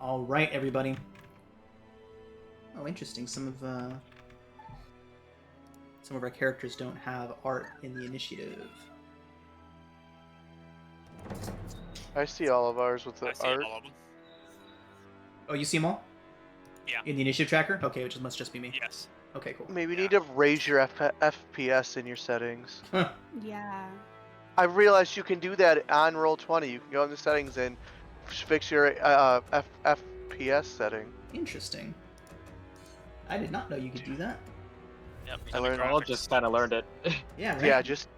All right, everybody. Oh, interesting. Some of our characters don't have art in the initiative. I see all of ours with the I see art. all of them. Oh, you see them all? Yeah. In the initiative tracker? Okay, which must just be me. Yes. Okay, cool. Maybe you need to raise your FPS in your settings. Yeah. I realized you can do that on Roll20. You can go into settings and fix your FPS setting. Interesting. I did not know you could do that. Yep. I learned All just kind of learned it. Yeah, right? Yeah, just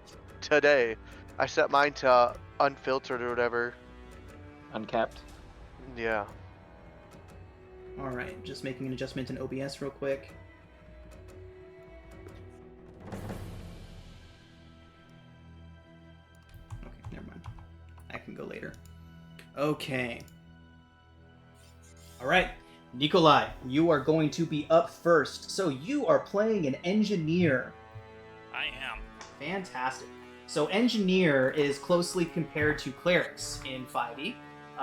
today. I set mine to unfiltered or whatever. Uncapped. Yeah. Alright, just making an adjustment in OBS real quick. Okay, never mind. I can go later. Okay. Alright, Nikolai, you are going to be up first. So you are playing an engineer. I am. Fantastic. So engineer is closely compared to clerics in 5e.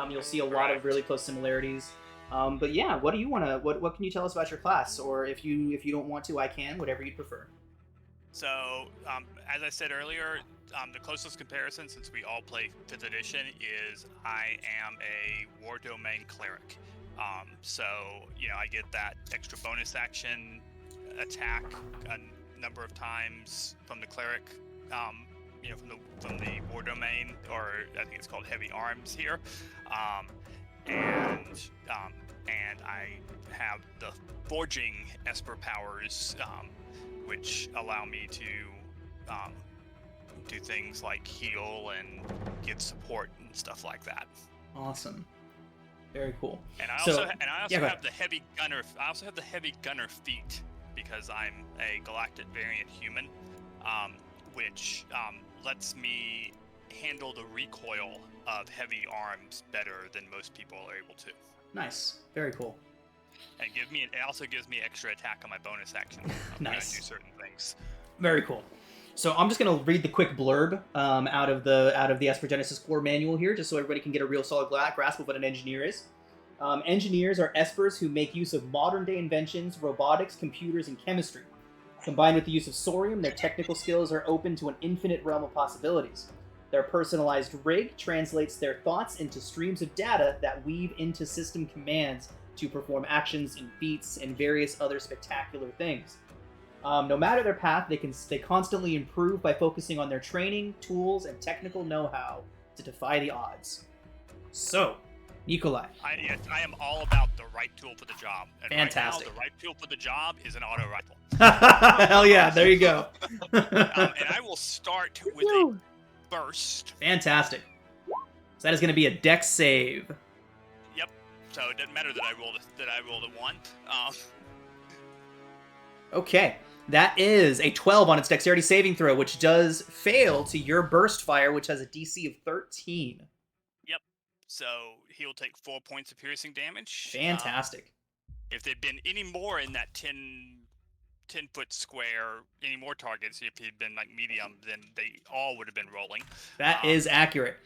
You'll see a lot of really close similarities. But yeah, what do you want to? What can you tell us about your class? Or if you don't want to, I can. Whatever you prefer. So, as I said earlier, the closest comparison, since we all play 5th edition, is I am a war domain cleric. So, I get that extra bonus action attack a number of times from the cleric, from the war domain, or I think it's called heavy arms here. And I have the forging Esper powers, which allow me to do things like heal and give support and stuff like that. Awesome. Very cool. And I So- also yeah, go have the heavy gunner. I also have the heavy gunner feat because I'm a galactic variant human, which lets me handle the recoil of heavy arms better than most people are able to. Nice. Very cool. And it also gives me extra attack on my bonus action when Nice. I do certain things. Very cool. So I'm just gonna read the quick blurb out of the Esper Genesis core manual here, just so everybody can get a real solid grasp of what an engineer is. Engineers are espers who make use of modern-day inventions, robotics, computers, and chemistry. Combined with the use of Sorium, their technical skills are open to an infinite realm of possibilities. Their personalized rig translates their thoughts into streams of data that weave into system commands to perform actions and feats and various other spectacular things. No matter their path, they constantly improve by focusing on their training, tools, and technical know-how to defy the odds. So, Nikolai. I am all about the right tool for the job. And Fantastic. Right now, the right tool for the job is an auto rifle. Hell yeah, there you go. And I will start with a burst. Fantastic. So that is going to be a dex save. Yep. So it doesn't matter that I rolled a 1. Okay. That is a 12 on its dexterity saving throw, which does fail to your burst fire, which has a DC of 13. Yep. So he'll take 4 points of piercing damage. Fantastic. If there'd been any more in that 10-foot square, any more targets, if he'd been like medium, then they all would have been rolling. That is accurate.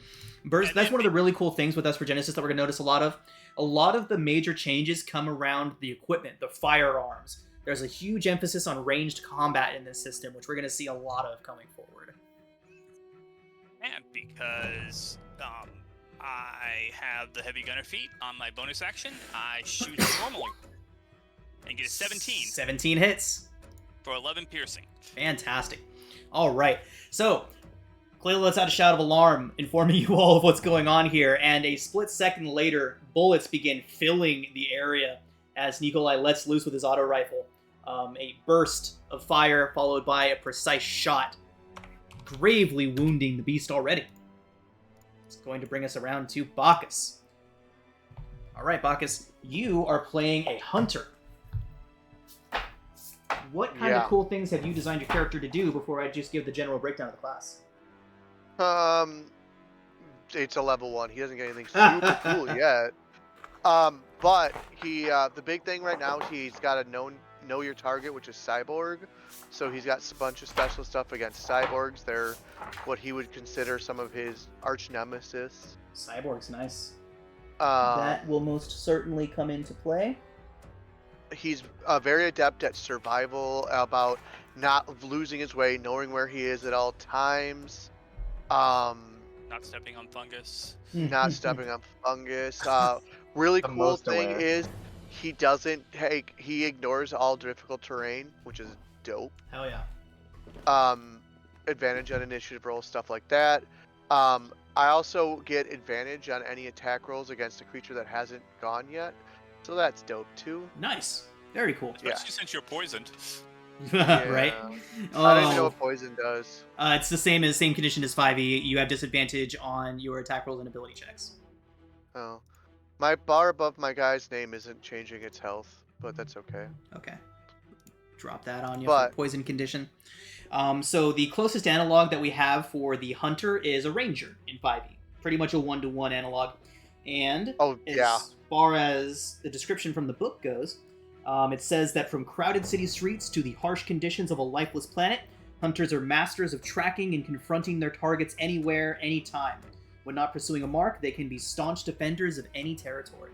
Burst, that's one of the really cool things with Esper Genesis that we're going to notice a lot of. A lot of the major changes come around the equipment, the firearms. There's a huge emphasis on ranged combat in this system, which we're going to see a lot of coming forward. And because I have the heavy gunner feat on my bonus action, I shoot normally and get a 17 17 hits. for 11 piercing. Fantastic. All right. So, Kalela lets out a shout of alarm, informing you all of what's going on here, and a split second later, bullets begin filling the area as Nikolai lets loose with his auto rifle. A burst of fire followed by a precise shot, gravely wounding the beast already. It's going to bring us around to Bacchus. All right, Bacchus, you are playing a hunter. What kind of cool things have you designed your character to do before I just give the general breakdown of the class? It's a level 1. He doesn't get anything super cool yet. But he, the big thing right now is he's got a know your target, which is cyborg. So he's got a bunch of special stuff against cyborgs. They're what he would consider some of his arch nemesis. Cyborg's nice. That will most certainly come into play. He's very adept at survival, about not losing his way, knowing where he is at all times. Not stepping on fungus. Not stepping on fungus. Really cool thing is he doesn't he ignores all difficult terrain, which is dope. Hell yeah. Advantage on initiative rolls, stuff like that. I also get advantage on any attack rolls against a creature that hasn't gone yet, so that's dope too. Nice. Very cool. Especially since you're poisoned. Right? I don't even know what poison does. It's the same condition as 5e. You have disadvantage on your attack rolls and ability checks. Oh. My bar above my guy's name isn't changing its health, but that's okay. Okay. Drop that on you for poison condition. So the closest analog that we have for the hunter is a ranger in 5e. Pretty much a 1-to-1 analog. And as far as the description from the book goes, it says that from crowded city streets to the harsh conditions of a lifeless planet, hunters are masters of tracking and confronting their targets anywhere, anytime. When not pursuing a mark, they can be staunch defenders of any territory.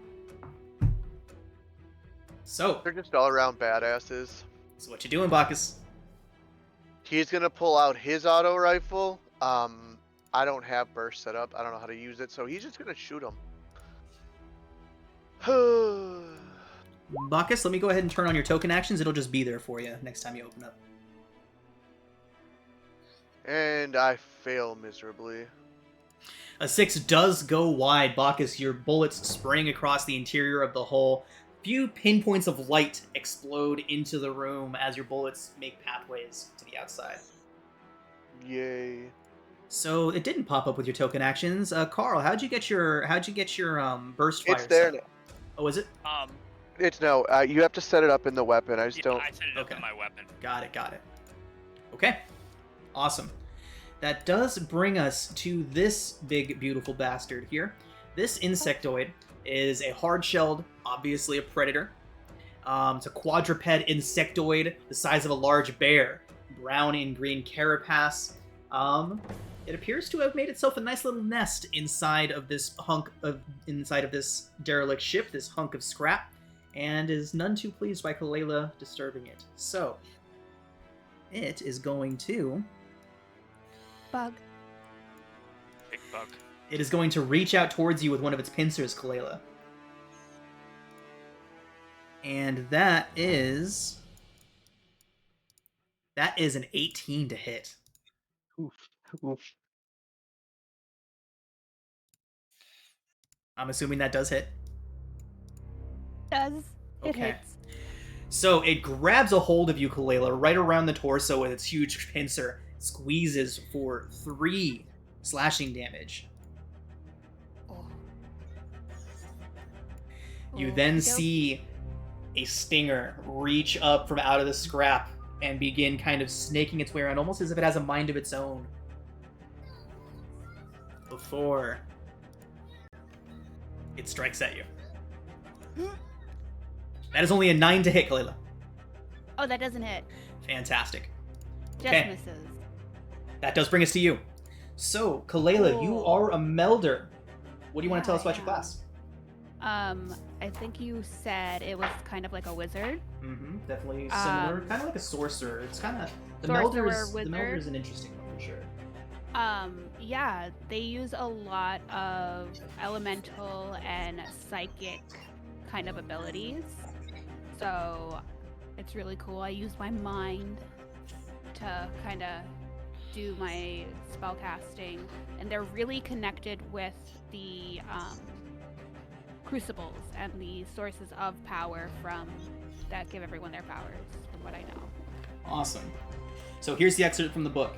So they're just all around badasses. So what you doing, Bacchus? He's gonna pull out his auto rifle. I don't have burst set up. I don't know how to use it, so he's just gonna shoot him. Bacchus, let me go ahead and turn on your token actions. It'll just be there for you next time you open up. And I fail miserably. A 6 does go wide, Bacchus. Your bullets spraying across the interior of the hull. Few pinpoints of light explode into the room as your bullets make pathways to the outside. Yay. So it didn't pop up with your token actions. Carl, how'd you get your burst fire? It's there now. Oh, is it? It's no. You have to set it up in the weapon. I just don't. I set it up in my weapon. Got it. Okay. Awesome. That does bring us to this big, beautiful bastard here. This insectoid is a hard-shelled, obviously a predator. It's a quadruped insectoid the size of a large bear. Brown and green carapace. It appears to have made itself a nice little nest inside of this derelict ship, this hunk of scrap, and is none too pleased by Kalela disturbing it. So, it is going to... Bug. Big bug. It is going to reach out towards you with one of its pincers, Kalela. And that is an 18 to hit. Oof. I'm assuming that does hit. It Okay. hits. So it grabs a hold of you, Kalela, right around the torso with its huge pincer, squeezes for 3 slashing damage. You then see a stinger reach up from out of the scrap and begin kind of snaking its way around, almost as if it has a mind of its own. Before it strikes at you. That is only a 9 to hit, Kalela. Oh, that doesn't hit. Fantastic. Just Okay. misses. That does bring us to you. So, Kalela, you are a melder. What do you want to tell us about your class? I think you said it was kind of like a wizard. Mm-hmm. Definitely similar. Kind of like a sorcerer. It's kind of... The Sorcerer, melder is wizard. an interesting one, for sure. Yeah, they use a lot of elemental and psychic kind of abilities. So it's really cool. I use my mind to kind of do my spell casting, and they're really connected with the crucibles and the sources of power that give everyone their powers, from what I know. Awesome. So here's the excerpt from the book.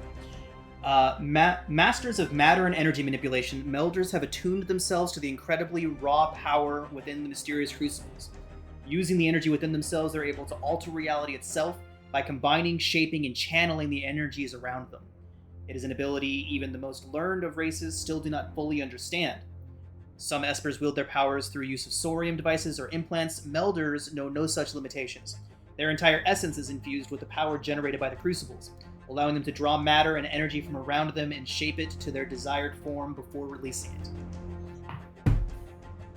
Masters of matter and energy manipulation, melders have attuned themselves to the incredibly raw power within the mysterious crucibles. Using the energy within themselves, they're able to alter reality itself by combining, shaping, and channeling the energies around them. It is an ability even the most learned of races still do not fully understand. Some Espers wield their powers through use of sorium devices or implants. Melders know no such limitations. Their entire essence is infused with the power generated by the crucibles, allowing them to draw matter and energy from around them and shape it to their desired form before releasing it.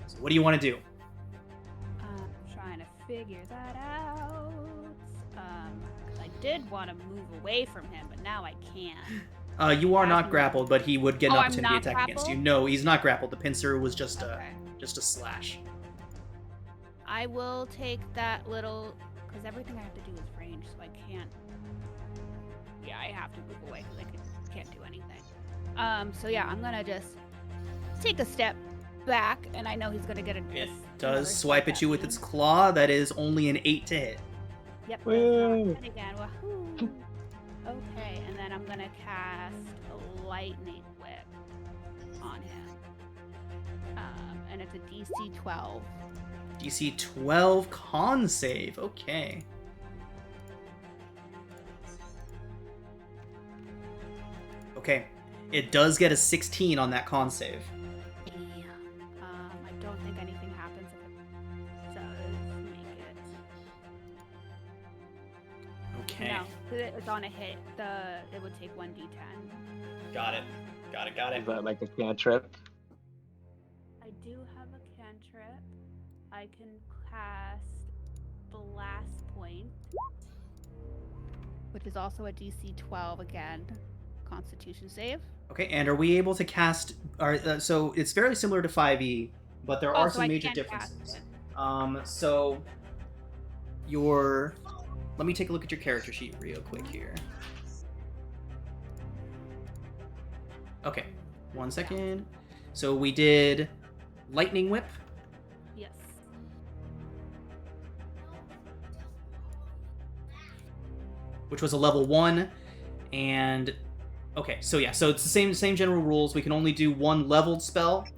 So what do you want to do? I'm trying to figure that out. 'Cause I did want to move away from him, but now I can't. You are not grappled, but he would get an Oh, I'm opportunity not attack against you. grappled? No, he's not grappled. The pincer was just Okay. a slash. I will take that little, because everything I have to do is range, so I can't. Yeah, I have to move away because I can't do anything. So yeah, I'm gonna just take a step back, and I know he's gonna get a. It another does swipe step at you with me. its claw. That is only an 8 to hit. Yep. Woo. That's not again. Wahoo. Okay, and then I'm gonna cast a lightning whip on him. And it's a DC 12. DC 12 con save. Okay. Okay. It does get a 16 on that con save. Yeah. I don't think anything happens if it does make it. Okay. No, 'cause it's on a hit. It would take 1d10. Got it. Is that like a cantrip? I do have a cantrip. I can cast Blast Point, which is also a DC 12 again. Constitution save. Okay, and are we able to cast... so it's fairly similar to 5e, but there are So some I major can't cast differences. it. So your... Let me take a look at your character sheet real quick here. Okay, 1 second. So we did Lightning Whip. Yes. Which was a level 1, and okay, so yeah, so it's the same general rules. We can only do one leveled spell,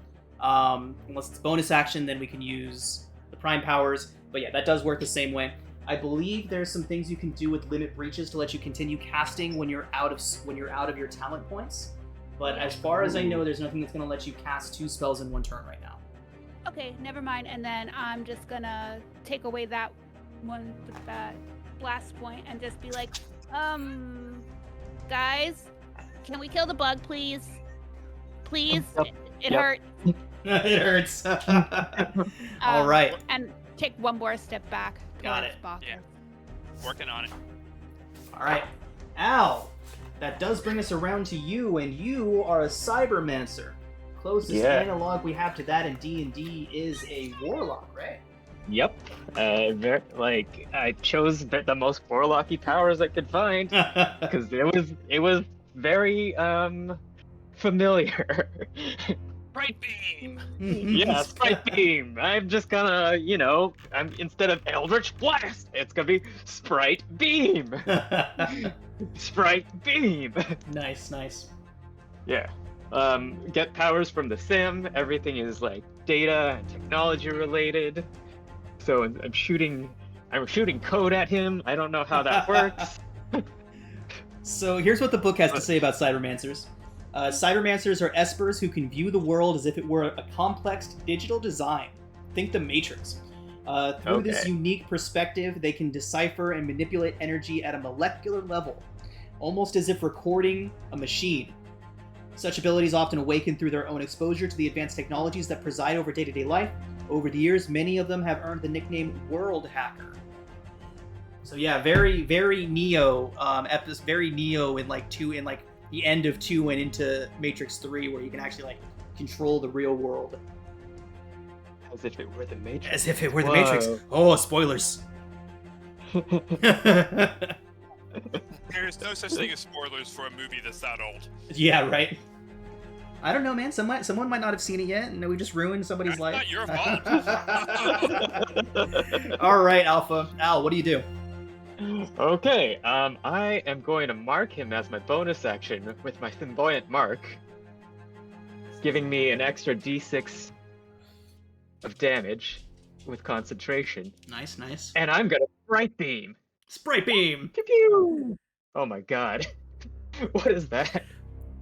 unless it's bonus action. Then we can use the prime powers. But yeah, that does work the same way. I believe there's some things you can do with limit breaches to let you continue casting when you're out of your talent points. But as far as I know, there's nothing that's going to let you cast 2 spells in 1 turn right now. Okay, never mind. And then I'm just gonna take away that one with that blast point and just be like, guys, can we kill the bug, please? Please, Yep. it Yep. hurts. It hurts. All right. And take one more step back. Got towards it. Bacchus. Yeah. Working on it. All right, Al. That does bring us around to you, and you are a cybermancer. Closest Yeah. analog we have to that in D&D is a warlock, right? Yep. I chose the most warlocky powers I could find because it was very familiar. Bright beam. Yeah, Sprite Beam. I'm just gonna, I'm instead of Eldritch Blast, it's gonna be Sprite Beam. Sprite Beam. Nice. Yeah. Get powers from the sim. Everything is like data and technology related. So I'm shooting code at him. I don't know how that works. So here's what the book has to say about cybermancers. Cybermancers are espers who can view the world as if it were a complex digital design. Think the Matrix. Through this Okay. unique perspective, they can decipher and manipulate energy at a molecular level, almost as if recording a machine. Such abilities often awaken through their own exposure to the advanced technologies that preside over day-to-day life. Over the years, many of them have earned the nickname World Hacker. So yeah, very, very Neo. Very Neo in the end of 2 and into Matrix 3, where you can actually control the real world. As if it were the Matrix. As if it were the Whoa. Matrix. Oh, spoilers. There's no such thing as spoilers for a movie that's that old. Yeah, right. I don't know, man. Someone might not have seen it yet, and we just ruined somebody's That's life. not your fault. All right, Alpha. Al, what do you do? Okay, I am going to mark him as my bonus action with my flamboyant mark, giving me an extra d6 of damage with concentration. Nice, nice. And I'm gonna Bright Beam. Sprite beam. Pew pew! Oh my god. What is that?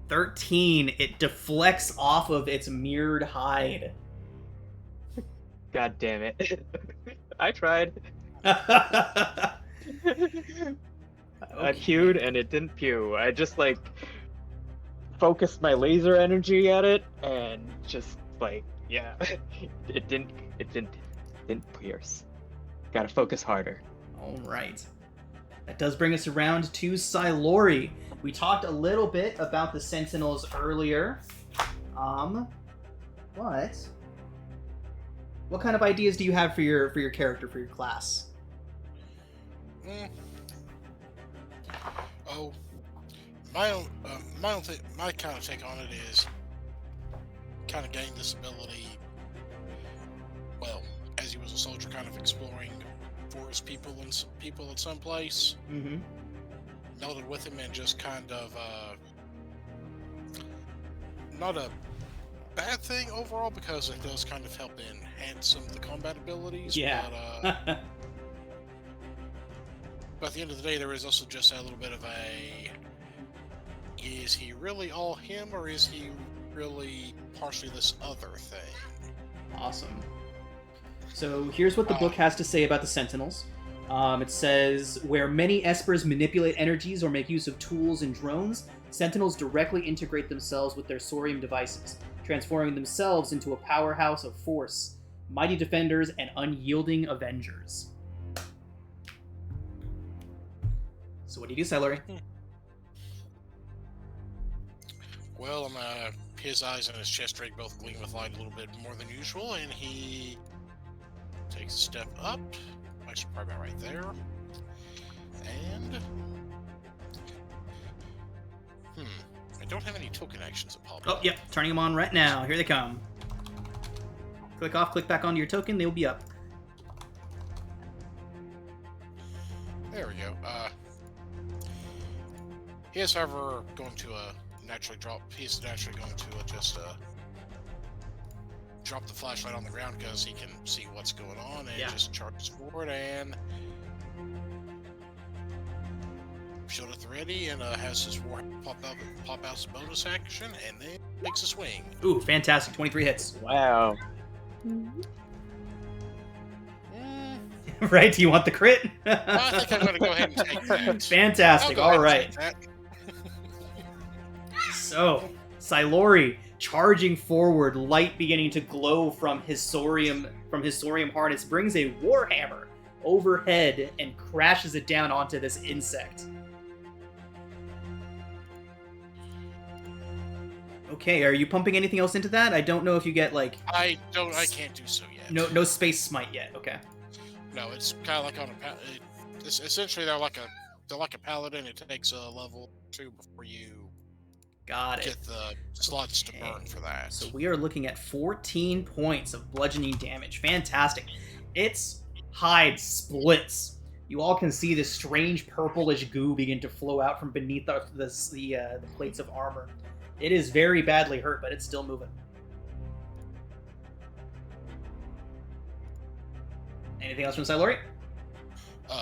13. It deflects off of its mirrored hide. God damn it. I tried. I pewed and it didn't pew. I just like focused my laser energy at it and just like, yeah. It didn't pierce. Gotta focus harder. All right. That does bring us around to Silori. We talked a little bit about the Sentinels earlier. What kind of ideas do you have for your character, for your class? Oh, my kind of take on it is kind of gained this ability. Well, as he was a soldier, kind of exploring forest people at some place. Mm-hmm. Melded with him and just kind of not a bad thing overall because it does kind of help enhance some of the combat abilities. Yeah. But at the end of the day, there is also just a little bit of is he really all him or is he really partially this other thing? Awesome. So here's what the book has to say about the Sentinels. It says, where many Espers manipulate energies or make use of tools and drones, Sentinels directly integrate themselves with their Saurium devices, transforming themselves into a powerhouse of force, mighty defenders, and unyielding avengers. So what do you do, Silori? Well, his eyes and his chest rig both gleam with light a little bit more than usual, and he takes a step up. Actually, probably about right there. And I don't have any token actions that pop up. Oh, yep. Turning them on right now. Here they come. Click off, click back onto your token. They will be up. There we go. He is, however, going to naturally drop. He's naturally going to just drop the flashlight on the ground because he can see what's going on and just charges forward and shield at the ready and has his war pop out as a bonus action and then makes a swing. Ooh, fantastic. 23 hits. Wow. Right? Do you want the crit? I think I'm going to go ahead and take that. Fantastic. All right. So, Silori charging forward, light beginning to glow from his Saurium harness, brings a warhammer overhead and crashes it down onto this insect. Okay, are you pumping anything else into that? I don't know if you get like. I can't do so yet. No space smite yet. Okay. No, it's kind of like on a. It's essentially they're like a paladin. It takes a level 2 before you Got it. get the slots to burn for that. So we are looking at 14 points of bludgeoning damage. Fantastic. Its hide splits. You all can see this strange purplish goo begin to flow out from beneath the plates of armor. It is very badly hurt, but it's still moving. Anything else from Silori?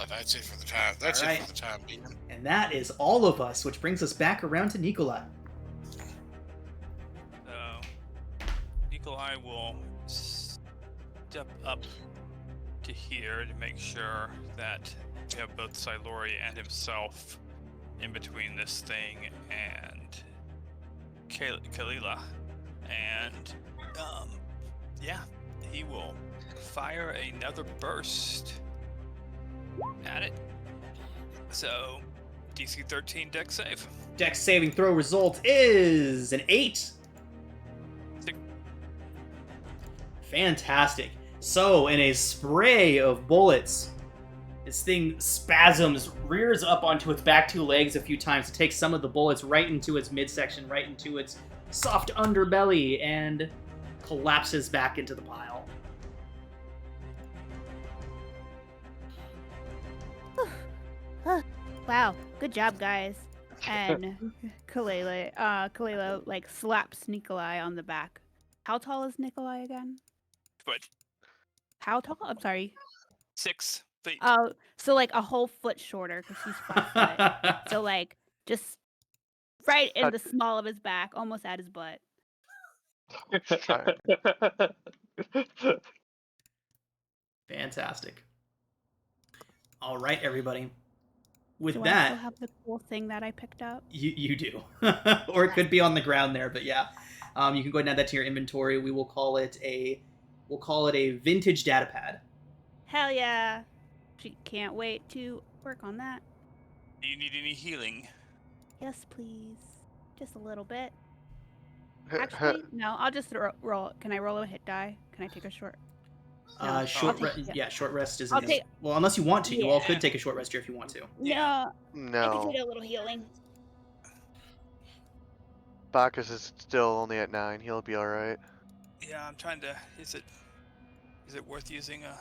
That's it for the time. That's All it right. for the time being. And that is all of us, which brings us back around to Nikolai. Nikolai will step up to here to make sure that we have both Silori and himself in between this thing and Kalila. And, he will fire another burst at it. So, DC 13 dex save. Dex saving throw result is an 8. Fantastic. So, in a spray of bullets, This thing spasms, rears up onto its back two legs a few times to take some of the bullets right into its midsection, right into its soft underbelly, and collapses back into the pile. Wow, good job, guys. And Kalela like slaps Nikolai on the back. How tall is Nikolai again? Foot. How tall? I'm sorry. 6 feet. Oh, so like a whole foot shorter because he's 5 foot. So like just right in the small of his back, almost at his butt. Fantastic. All right, everybody. With Do I that, still have the cool thing that I picked up? you do. Or it could be on the ground there, but yeah. You can go ahead and add that to your inventory. We'll call it a vintage data pad. Hell yeah. She can't wait to work on that. Do you need any healing? Yes, please. Just a little bit. Actually, no, I'll just roll. Can I roll a hit die? Can I take a short? No, Short I'll take rest. it. Yeah, short rest is. I'll take- Well, unless you want to, you all Yeah. could take a short rest here if you want to. No, I No. can take a little healing. Bacchus is still only at 9. He'll be alright. Yeah, I'm trying to. Is it worth using a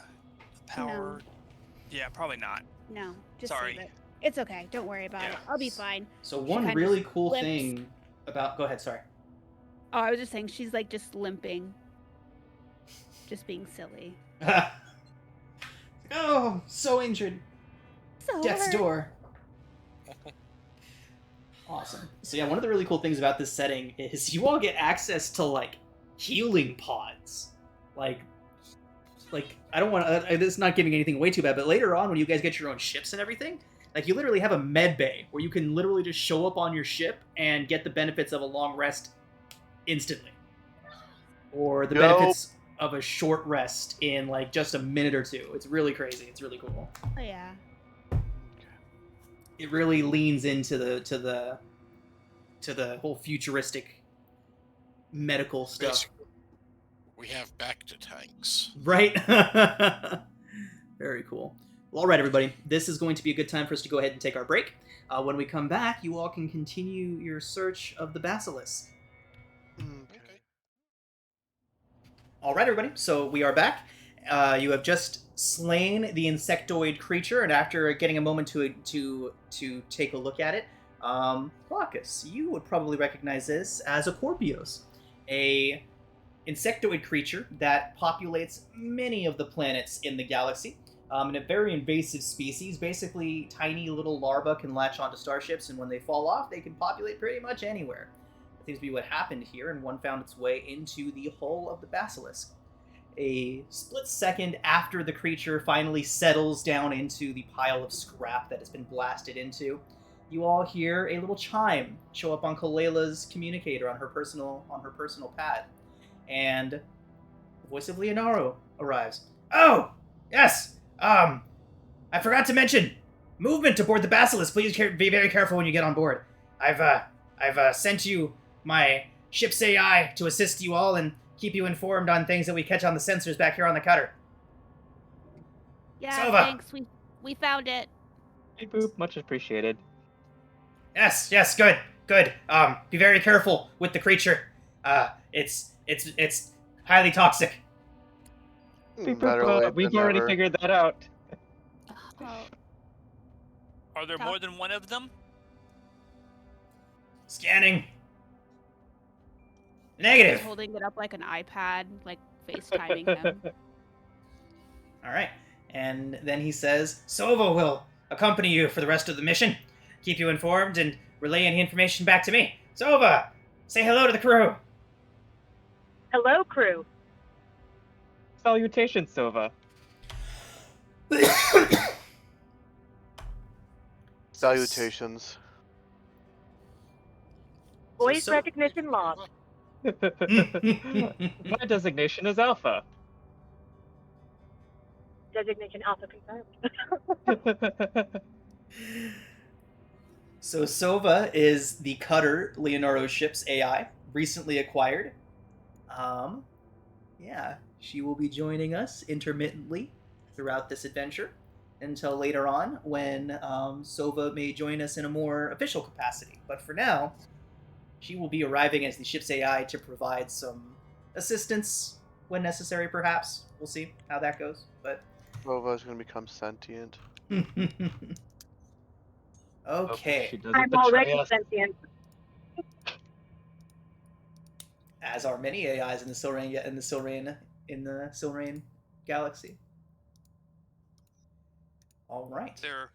power? No. Yeah, probably not. No, just Sorry. save it. It's okay. Don't worry about it. I'll be fine. So She one kinda really cool limps. thing about. Go ahead. Sorry. Oh, I was just saying she's like just limping. Just being silly. Oh, so injured. So Death's hurt. door. Awesome. So yeah, one of the really cool things about this setting is you all get access to like healing pods. Like I don't want to. This is not giving anything away too bad, but later on when you guys get your own ships and everything, like you literally have a med bay where you can literally just show up on your ship and get the benefits of a long rest instantly, or the benefits of a short rest in like just a minute or two. It's really crazy. It's really cool. Oh yeah. It really leans into the whole futuristic medical stuff. Basically, we have back to tanks. Right? Very cool. Well, all right, everybody. This is going to be a good time for us to go ahead and take our break. When we come back, you all can continue your search of the basilisk. Okay. All right, everybody. So we are back. You have just slain the insectoid creature, and after getting a moment to take a look at it, Bacchus, you would probably recognize this as a Corpios, a insectoid creature that populates many of the planets in the galaxy. And a very invasive species. Basically, tiny little larvae can latch onto starships, and when they fall off, they can populate pretty much anywhere. That seems to be what happened here, and one found its way into the hull of the basilisk. A split second after the creature finally settles down into the pile of scrap that it's been blasted into, you all hear a little chime show up on Kalela's communicator on her personal pad, and the voice of Leonardo arrives. Oh, yes. I forgot to mention movement aboard the basilisk. Please be very careful when you get on board. I've sent you my ship's AI to assist you all and keep you informed on things that we catch on the sensors back here on the cutter. Yeah, Sova. thanks. We found it. Hey, boop. Much appreciated. Yes, good. Be very careful with the creature. It's highly toxic. Beep, Better boop, late we've than already never. figured that out. Oh, Are there more than one of them? Scanning. she's Negative. holding it up like an iPad, like FaceTiming him. All right. And then he says, Sova will accompany you for the rest of the mission, keep you informed, and relay any information back to me. Sova, say hello to the crew. Hello, crew. Salutations, Sova. Salutations. Voice So- recognition lost. My designation is Alpha. Designation alpha confirmed. So Sova is the cutter Leonardo's ship's AI, recently acquired. Yeah, she will be joining us intermittently throughout this adventure. until later on when Sova may join us in a more official capacity. But for now, she will be arriving as the ship's AI to provide some assistance when necessary, perhaps. We'll see how that goes. But Rova's gonna become sentient. Hope okay, she doesn't I'm betray already us. sentient. as are many AIs in the Silrain galaxy. All right. Is there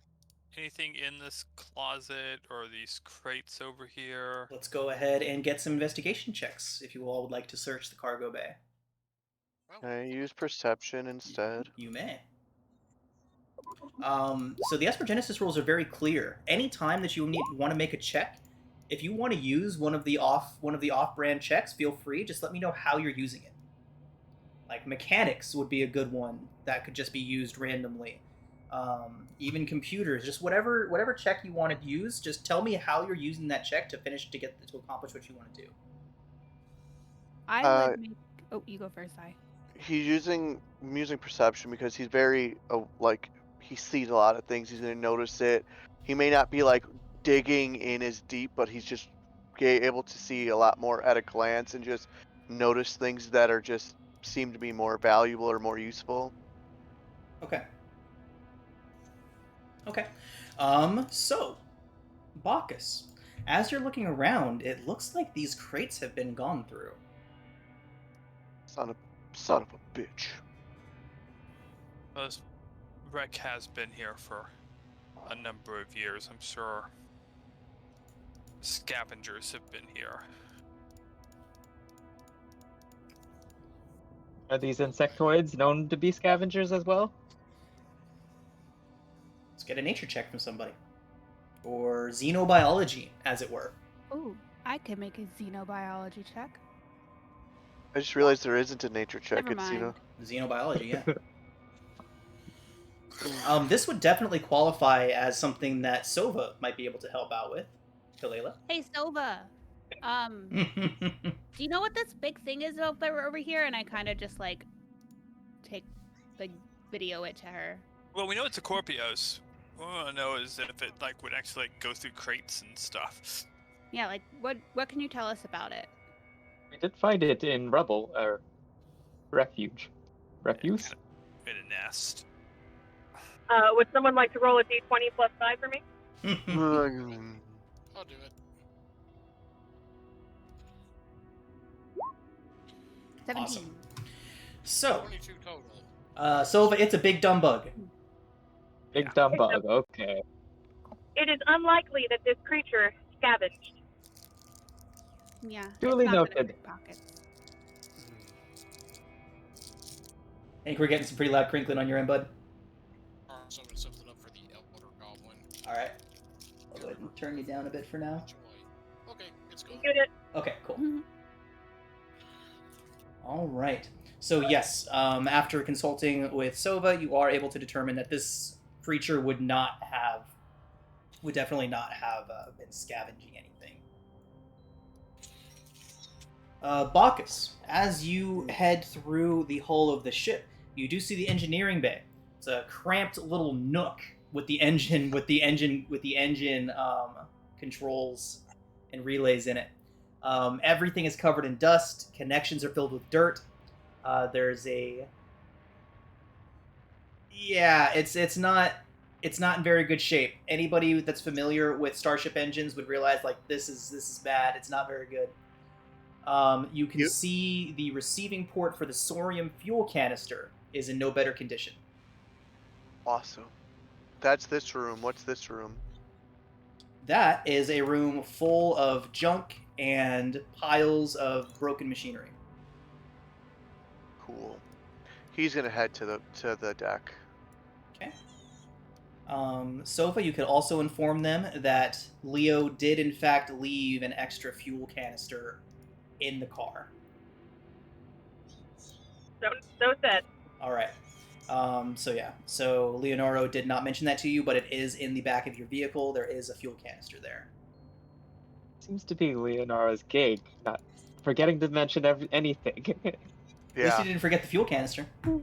anything in this closet or these crates over here? Let's go ahead and get some investigation checks if you all would like to search the cargo bay. Can I use perception instead? You may. So the Esper Genesis rules are very clear. Anytime that you want to make a check, if you want to use one of the off-brand checks, feel free. Just let me know how you're using it. Like mechanics would be a good one that could just be used randomly. Even computers, just whatever check you want to use. Just tell me how you're using that check to accomplish what you want to do. I would make. Oh, you go first, I. I'm using perception because he's very like he sees a lot of things. He's gonna notice it. He may not be like digging in as deep, but he's just able to see a lot more at a glance and just notice things that are just seem to be more valuable or more useful. Okay. Okay. So, Bacchus, as you're looking around, it looks like these crates have been gone through. Son of a bitch. Well, this wreck has been here for a number of years. I'm sure scavengers have been here. Are these insectoids known to be scavengers as well? Let's get a nature check from somebody. Or xenobiology, as it were. Ooh, I could make a xenobiology check. I just realized there isn't a nature check. Never It's mind. Xenobiology, yeah. This would definitely qualify as something that Sova might be able to help out with. Kalela? Hey, Sova. Do you know what this big thing is over here? And I kind of just like take the video it to her. Well, we know it's a Corpios. What I want to know is if it like would actually like, go through crates and stuff. Yeah, like what can you tell us about it? We did find it in rubble, or refuge. Refuse? In a nest. Would someone like to roll a d20 plus 5 for me? I'll do it. 17. Awesome. So, 22 total. Sova, it's a big dumb bug. Big dumb bug, okay. It is unlikely that this creature scavenged. Yeah. Duly it's not gonna noted. pick pockets. I think we're getting some pretty loud crinkling on your end, bud. Summon something up for the Elder Goblin. Alright. I'll go ahead and turn you down a bit for now. Enjoy. Okay, it's good. Get it? Okay, cool. Alright. So yes, after consulting with Sova, you are able to determine that this creature would definitely not have been scavenging anything. Bacchus, as you head through the hull of the ship, you do see the engineering bay. It's a cramped little nook with the engine controls and relays in it. Everything is covered in dust. Connections are filled with dirt. It's not in very good shape. Anybody that's familiar with Starship engines would realize like this is bad. It's not very good. You can see the receiving port for the Sorium fuel canister is in no better condition. Awesome. That's this room. What's this room? That is a room full of junk and piles of broken machinery. Cool. He's gonna head to the deck. Okay. Sova, you could also inform them that Leo did in fact leave an extra fuel canister in the car. So said. All right. So Leonoro did not mention that to you, but it is in the back of your vehicle. There is a fuel canister there. Seems to be Leonora's gig, not forgetting to mention anything. At least you didn't forget the fuel canister. Mm.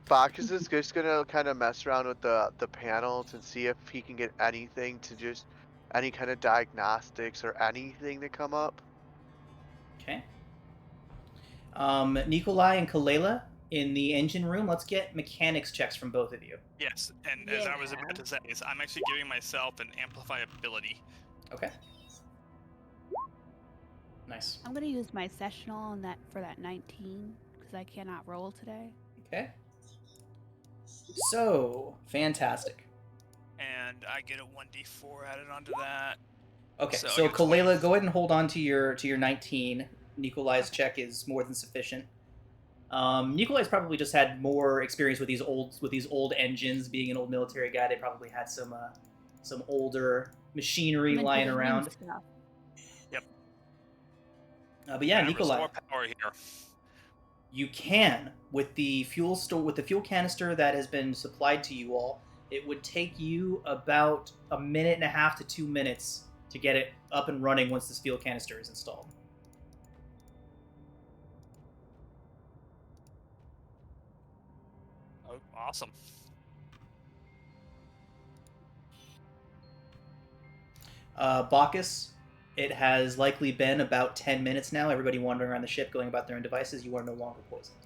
Bacchus is just gonna kind of mess around with the panels and see if he can get anything to just any kind of diagnostics or anything to come up. Okay. Nikolai and Kalela in the engine room. Let's get mechanics checks from both of you. Yes, and as I was about to say, is I'm actually giving myself an amplify ability. Okay. Nice. I'm gonna use my sessional on that for that 19 because I cannot roll today. Okay. So fantastic. And I get a 1d4 added onto that. Okay, So I so get 20. Kalela, go ahead and hold on to your 19. Nikolai's check is more than sufficient. Nikolai's probably just had more experience with these old engines. Being an old military guy, they probably had some older machinery I'm into lying the new around. stuff. Yep. But yeah, Remember, Nikolai, more power here. you can with the fuel canister that has been supplied to you all. It would take you about a minute and a half to 2 minutes to get it up and running once this fuel canister is installed. Oh, awesome. Bacchus, it has likely been about 10 minutes now. Everybody wandering around the ship, going about their own devices. You are no longer poisoned.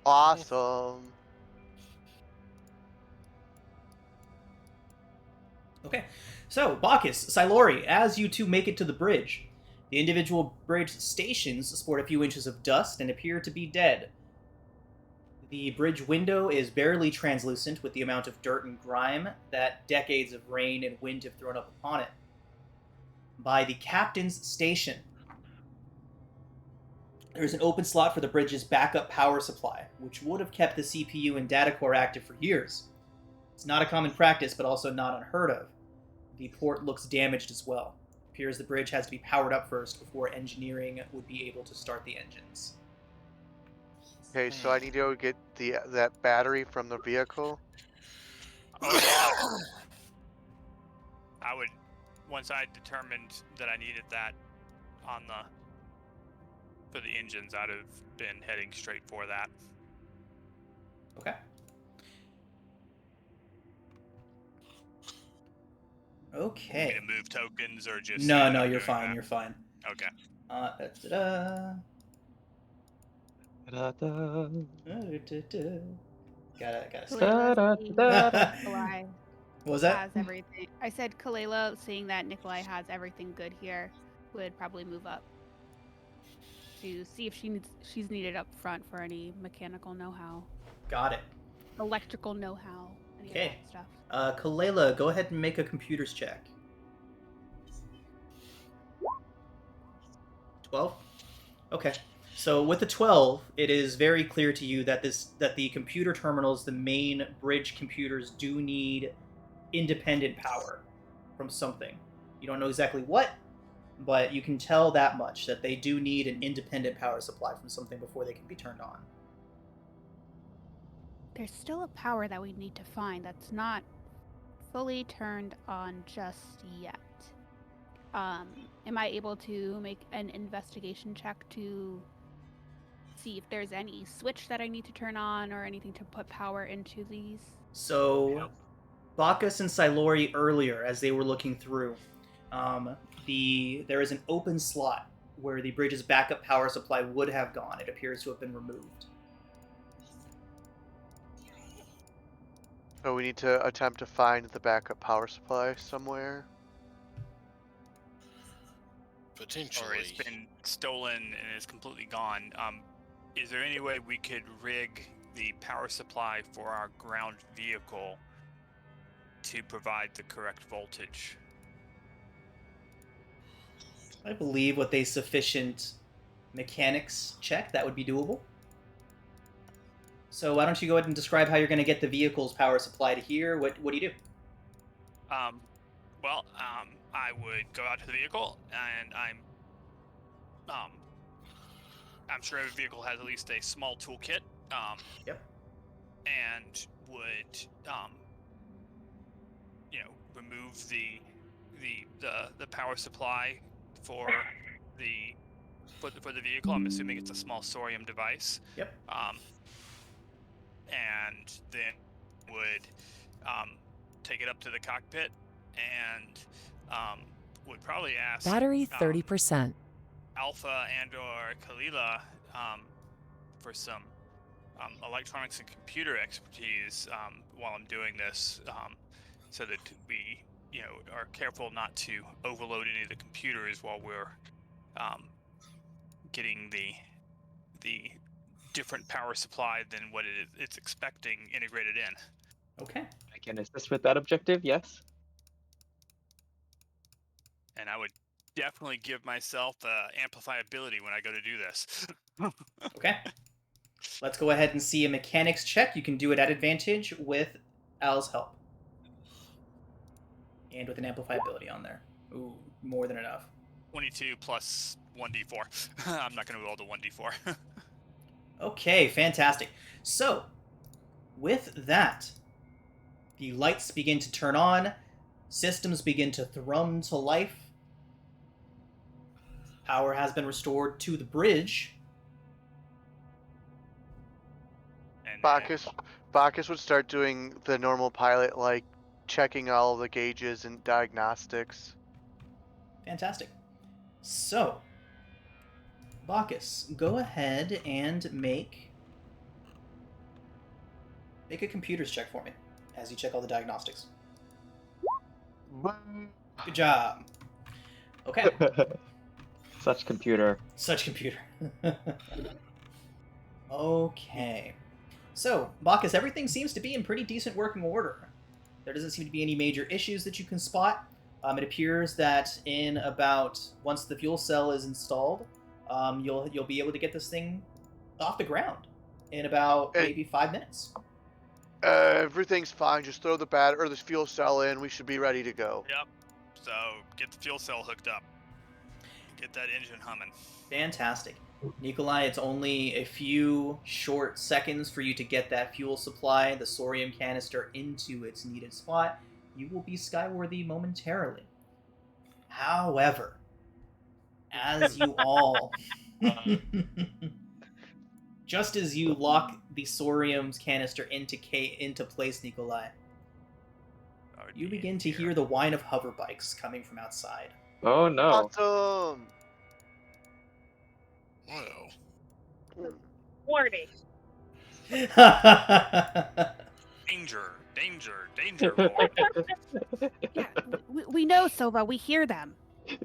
Awesome. Okay, so Bacchus, Silori, as you two make it to the bridge, the individual bridge stations sport a few inches of dust and appear to be dead. The bridge window is barely translucent with the amount of dirt and grime that decades of rain and wind have thrown up upon it. By the captain's station, there is an open slot for the bridge's backup power supply, which would have kept the CPU and data core active for years. It's not a common practice, but also not unheard of. The port looks damaged as well. It appears the bridge has to be powered up first before engineering would be able to start the engines. Okay, so I need to go get that battery from the vehicle. Oh yeah. I would, once I determined that I needed that for the engines, I'd have been heading straight for that. Okay. Okay. Want me to move tokens or just? No, you're fine. That? You're fine. Okay. Gotta stop. Kalela seeing that Nikolai What was that? has everything. I said Kalela seeing that Nikolai has everything good here would probably move up to see if she's needed up front for any mechanical know-how, Got it. electrical know-how, any Okay. of that stuff. Kalela, go ahead and make a computers check. 12? Okay. So with the 12, it is very clear to you that the computer terminals, the main bridge computers, do need independent power from something. You don't know exactly what, but you can tell that much, that they do need an independent power supply from something before they can be turned on. There's still a power that we need to find that's not fully turned on just yet. Am I able to make an investigation check to see if there's any switch that I need to turn on or anything to put power into these? So, Bacchus and Silori earlier, as they were looking through, there is an open slot where the bridge's backup power supply would have gone. It appears to have been removed. So we need to attempt to find the backup power supply somewhere. Potentially. Or it's been stolen and is completely gone. Is there any way we could rig the power supply for our ground vehicle to provide the correct voltage? I believe with a sufficient mechanics check, that would be doable. So why don't you go ahead and describe how you're going to get the vehicle's power supply to here? What do you do? I would go out to the vehicle, and I'm sure every vehicle has at least a small toolkit. Yep. And would remove the power supply for the vehicle. I'm assuming it's a small thorium device. Yep. and then would take it up to the cockpit and would probably ask Battery 30%. Alpha and or Kalila for some electronics and computer expertise while I'm doing this, so that we, are careful not to overload any of the computers while we're getting the different power supply than what it's expecting integrated in. Okay. I can assist with that objective, yes. And I would definitely give myself amplifiability when I go to do this. Okay. Let's go ahead and see a mechanics check. You can do it at advantage with Al's help. And with an amplifiability on there. Ooh, more than enough. 22 plus 1d4. I'm not going to roll the 1d4. Okay, fantastic. So, with that, the lights begin to turn on, systems begin to thrum to life, power has been restored to the bridge. And Bacchus would start doing the normal pilot, like checking all the gauges and diagnostics. Fantastic. So, Bacchus, go ahead and make a computers check for me as you check all the diagnostics. Good job. Okay. Such computer. Such computer. Okay. So, Bacchus, everything seems to be in pretty decent working order. There doesn't seem to be any major issues that you can spot. It appears that in about, once the fuel cell is installed, you'll be able to get this thing off the ground in about maybe 5 minutes. Everything's fine. Just throw the the fuel cell in. We should be ready to go. Yep. So get the fuel cell hooked up. Get that engine humming. Fantastic. Nikolai, it's only a few short seconds for you to get that fuel supply, the sorium canister, into its needed spot. You will be skyworthy momentarily. However, as you all... just as you lock the sorium canister into place, Nikolai, you begin to hear the whine of hover bikes coming from outside. Oh no. Awesome. Uh-oh. Warning. Danger, danger, danger. Lord. Yeah, we know, Sova. We hear them. You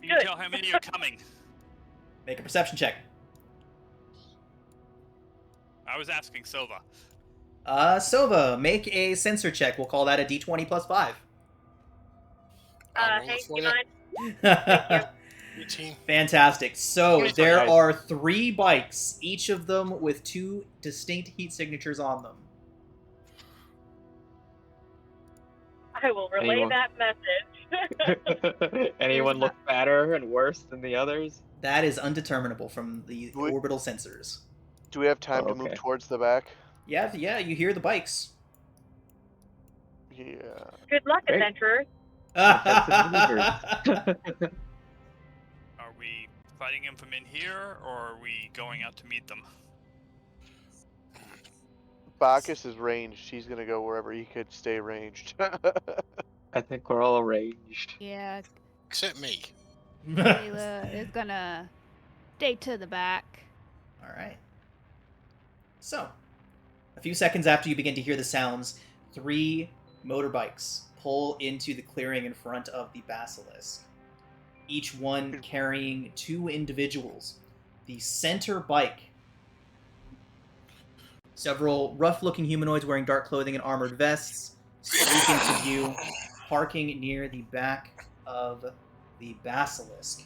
can tell how many are coming. Make a perception check. I was asking Sova. Sova, make a sensor check. We'll call that a d20 plus 5. I'll roll Hey, it for you you. mind? 18. Fantastic. So 25. there are 3 bikes, each of them with 2 distinct heat signatures on them. I will relay Anyone? that message. Anyone look fatter and worse than the others? That is undeterminable from the Would- orbital sensors. Do we have time to Okay. move towards the back? Yeah, you hear the bikes. Yeah. Good luck, Great. adventurers. Are we fighting them from in here, or are we going out to meet them? Bacchus is ranged. He's gonna go wherever he could stay ranged. I think we're all arranged. Yeah, Except me. Kayla is gonna stay to the back. All right. So, a few seconds after you begin to hear the sounds, 3 motorbikes pull into the clearing in front of the basilisk. Each one carrying 2 individuals. The center bike. Several rough-looking humanoids wearing dark clothing and armored vests sneak into view, parking near the back of the basilisk.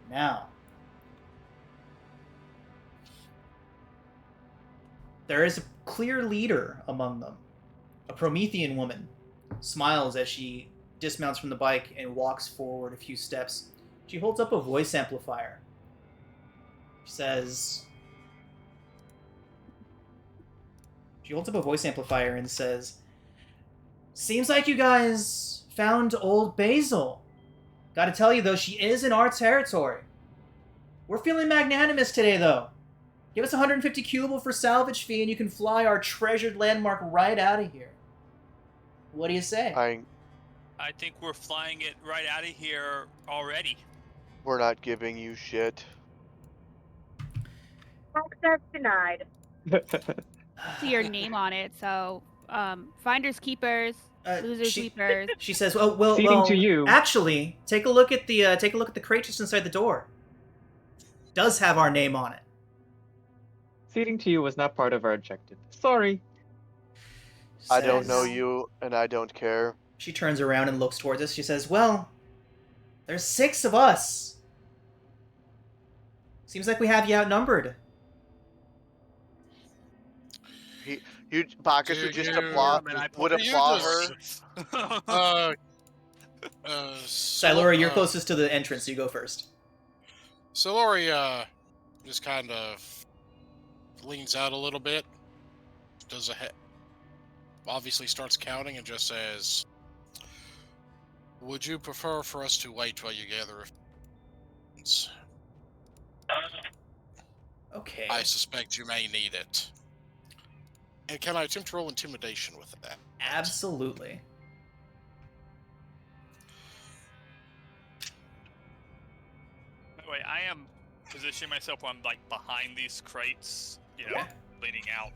Now, there is a clear leader among them. A Promethean woman smiles as she dismounts from the bike and walks forward a few steps. She holds up a voice amplifier. She says... She holds up a voice amplifier and says, "Seems like you guys found old Basil. Gotta tell you, though, she is in our territory. We're feeling magnanimous today, though. Give us 150 cubable for salvage fee, and you can fly our treasured landmark right out of here. What do you say? I think we're flying it right out of here already. We're not giving you shit. Access denied. See your name on it, so finders keepers, losers weepers. She says, "Well, Ceding to you. Actually, take a look at the crate just inside the door. Does have our name on it." Ceding to you was not part of our objective. Sorry. I don't Says- know you, and I don't care. She turns around and looks towards us. She says, "Well, there's 6 of us. Seems like we have you outnumbered." Bacchus would just applaud. Would applaud her. Silora, you're closest to the entrance, so you go first. Silori just kind of leans out a little bit, does obviously starts counting and just says, "Would you prefer for us to wait while you gather evidence? Okay. I suspect you may need it." And can I attempt to roll intimidation with that? Absolutely. By the way, I am positioning myself where I'm like behind these crates, Okay. leaning out,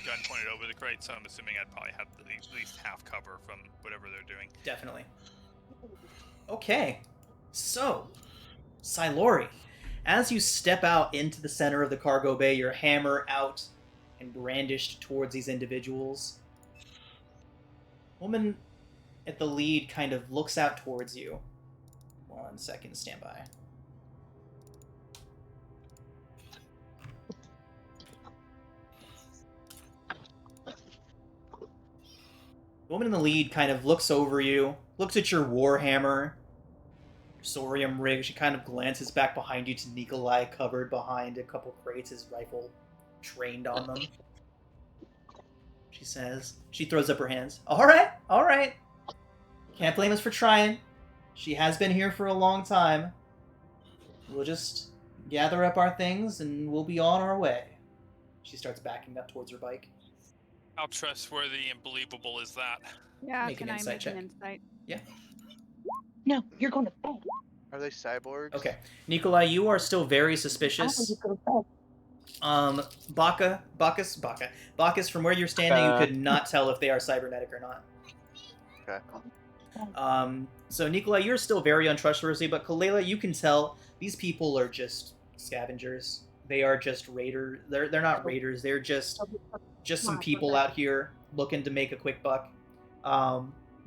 gun pointed over the crates. So I'm assuming I'd probably have at least half cover from whatever they're doing. Definitely. Okay. So, Silori, as you step out into the center of the cargo bay, your hammer out and brandished towards these individuals, woman at the lead kind of looks out towards you. 1 second, stand by. The woman in the lead kind of looks over you, looks at your warhammer, your Sorium rig. She kind of glances back behind you to Nikolai, covered behind a couple crates, his rifle trained on them. She says, she throws up her hands. All right. Can't blame us for trying. She has been here for a long time. We'll just gather up our things and we'll be on our way. She starts backing up towards her bike. How trustworthy and believable is that? Yeah, Make an can I insight make check. an insight? Yeah. No, you're going to bed. Are they cyborgs? Okay. Nikolai, you are still very suspicious. Bacchus, from where you're standing, you could not tell if they are cybernetic or not. Okay. So Nikolai, you're still very untrustworthy, but Kalela, you can tell these people are just scavengers. They are just raiders. They're not raiders. They're just some people out here looking to make a quick buck.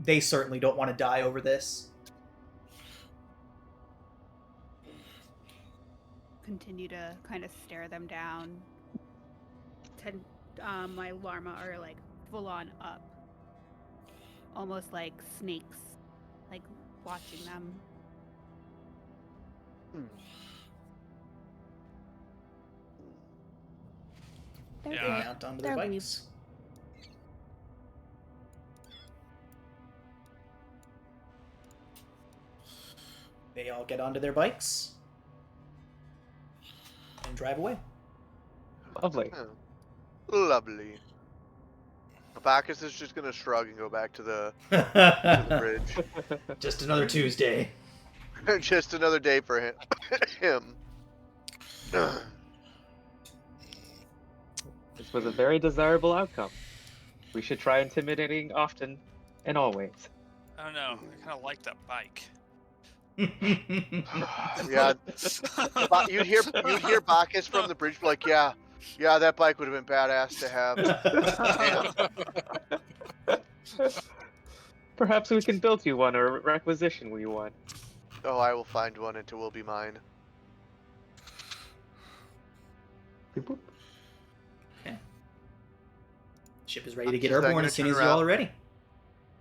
They certainly don't want to die over this. Continue to kind of stare them down. My Larma are like full on up. Almost like snakes. Like watching them. They're Yeah. They mount onto their They're bikes. They all get onto their bikes and drive away. Lovely. Oh. Lovely. Bacchus is just gonna shrug and go back to the bridge. Just another Tuesday. Just another day for him. This was a very desirable outcome. We should try intimidating often and always. I don't know. I kind of like that bike. Yeah. You'd hear Bacchus from the bridge be like, yeah, that bike would have been badass to have. Perhaps we can build you one or requisition you one. Oh, I will find one and it will be mine. Boop, boop. Okay. Ship is ready to I'm get just not airborne gonna as soon turn as you're around. all ready.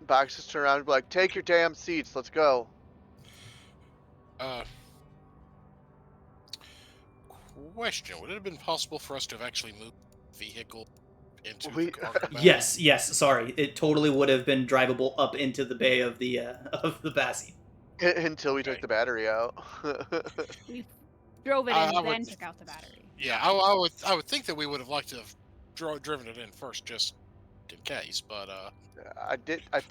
Bacchus turn around and be like, take your damn seats, let's go. Question: would it have been possible for us to have actually moved the vehicle into We- the cargo bay? Yes, sorry. It totally would have been drivable up into the bay of the Bassi. Until we took Okay. the battery out. We drove it I in, would- then took out the battery. Yeah, I would think that we would have liked to have driven it in first, just in case. But I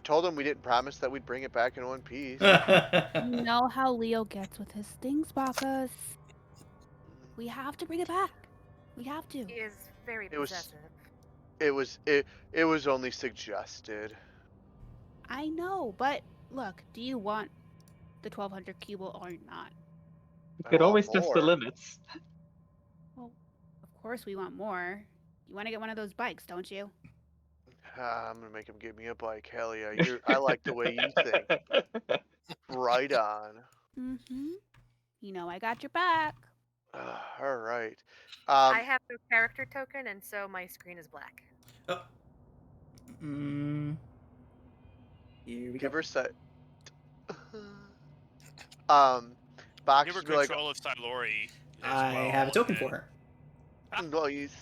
told him we didn't promise that we'd bring it back in one piece. You know how Leo gets with his things, Bacchus. We have to bring it back. We have to. He is very It was possessive. it was only suggested. I know, but look, do you want the 1200 cubal or not? You I could want always test the more. limits. Well, of course we want more. You want to get one of those bikes, don't you? I'm gonna make him give me a bike. Hell yeah! I like the way you think. Right on. Mm-hmm. You know I got your back. All right. I have no character token, and so my screen is black. Oh. Here we go. Give her set. Box Give her would be like, control of Silori as I well. have a token and- for her. nice.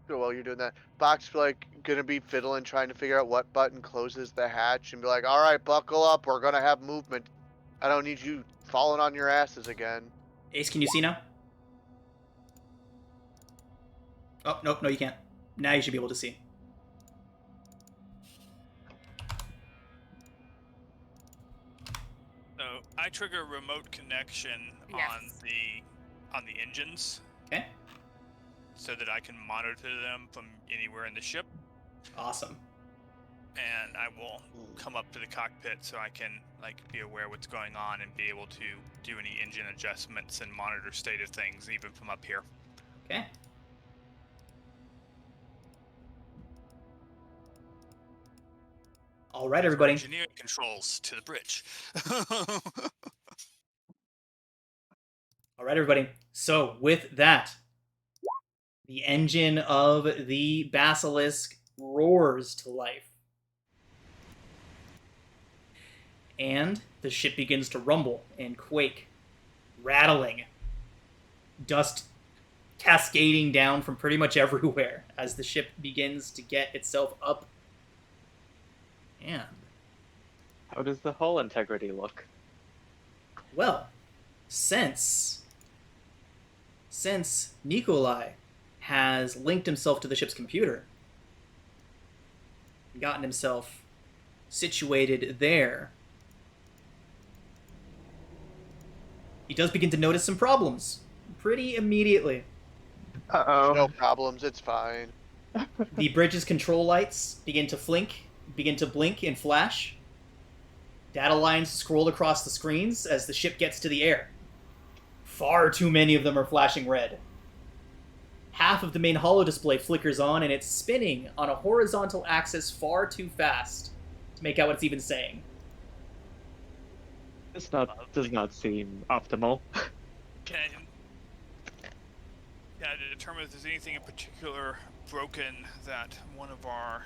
So while you're doing that, Box like gonna be fiddling, trying to figure out what button closes the hatch, and be like, "All right, buckle up. We're gonna have movement. I don't need you falling on your asses again." Ace, can you see now? Oh, nope, no, you can't. Now you should be able to see. So I trigger remote connection Yes. on the engines Okay, so that I can monitor them from anywhere in the ship, awesome. and I will come up to the cockpit so I can be aware what's going on and be able to do any engine adjustments and monitor state of things even from up here. Okay. All right, everybody. Engineering controls to the bridge. All right, everybody. So with that, the engine of the Basilisk roars to life. And the ship begins to rumble and quake, rattling, dust cascading down from pretty much everywhere as the ship begins to get itself up. And, How does the hull integrity look? well, since Nikolai has linked himself to the ship's computer, gotten himself situated there, he does begin to notice some problems pretty immediately. Uh-oh. No problems. It's fine. The bridge's control lights begin to blink and flash. Data lines scroll across the screens as the ship gets to the air. Far too many of them are flashing red. Half of the main holodisplay flickers on, and it's spinning on a horizontal axis far too fast to make out what it's even saying. This does not seem optimal. Can to determine if there's anything in particular broken that one of our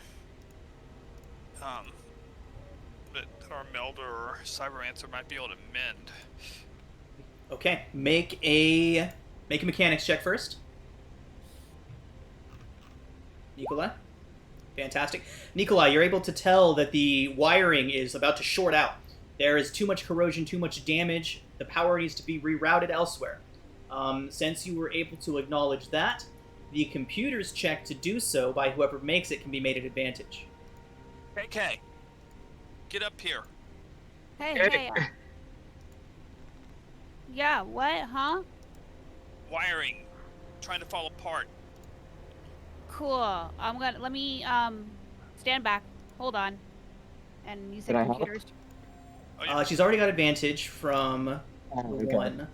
that our melder or cyber answer might be able to mend. Okay, make a mechanics check first. Nikolai? Fantastic. Nikolai, you're able to tell that the wiring is about to short out. There is too much corrosion, too much damage. The power needs to be rerouted elsewhere. Since you were able to acknowledge that, the computer's check to do so by whoever makes it can be made an advantage. KK, get up here. Hey. Yeah, what, huh? Wiring, trying to fall apart. Cool. Let me stand back. Hold on. And you said Can I help? computers. Oh, yeah. She's already got advantage from Okay. one.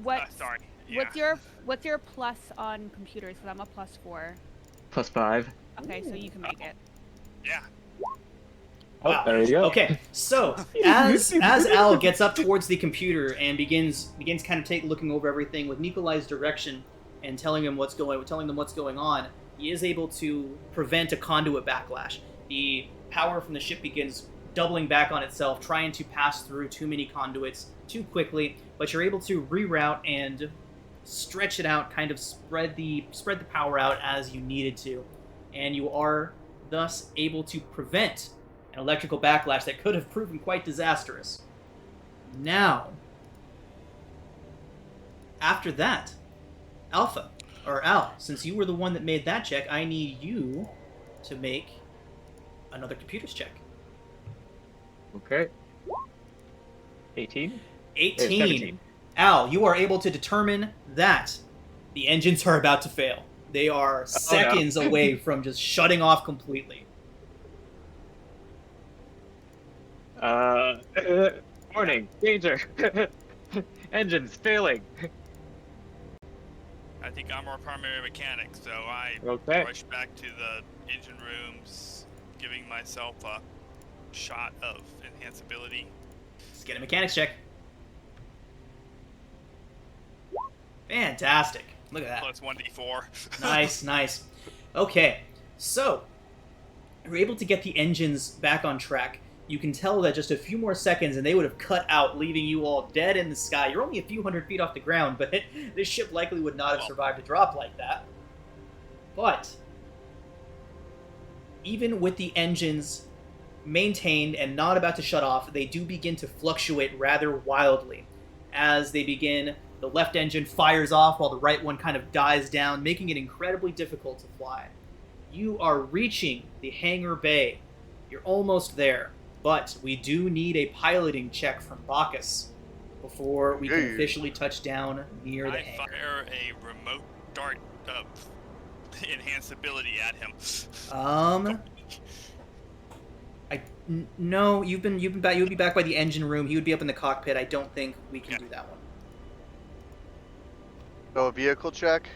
What? Sorry. Yeah. What's your plus on computers? Because I'm a +4. +5. Okay, so you can make it. Yeah. Oh, Wow. there you go. Okay, so as Al gets up towards the computer and begins kind of looking over everything with Nikolai's direction and telling them what's going on, he is able to prevent a conduit backlash. The power from the ship begins doubling back on itself, trying to pass through too many conduits too quickly, but you're able to reroute and stretch it out, kind of spread the power out as you needed to, and you are thus able to prevent an electrical backlash that could have proven quite disastrous. Now, After that, Alpha, or Al, since you were the one that made that check, I need you to make another computer's check. Okay. 18? 18. 17. Al, you are able to determine that the engines are about to fail. They are seconds away from just shutting off completely. Warning, danger. Engines failing. I think I'm our primary mechanic, so I Okay. rush back to the engine rooms, giving myself a shot of enhanceability. Let's get a mechanics check. Fantastic. Look at that. Plus 1d4. Nice, nice. Okay, so you're able to get the engines back on track. You can tell that just a few more seconds and they would have cut out, leaving you all dead in the sky. You're only a few hundred feet off the ground, but this ship likely would not have survived a drop like that. But even with the engines maintained and not about to shut off, they do begin to fluctuate rather wildly. As they begin, the left engine fires off while the right one kind of dies down, making it incredibly difficult to fly. You are reaching the hangar bay. You're almost there, but we do need a piloting check from Bacchus before we can officially touch down near the I hangar. fire a remote dart of enhanceability at him. No, you've been back. You would be back by the engine room. He would be up in the cockpit. I don't think we can do that one. So a vehicle check.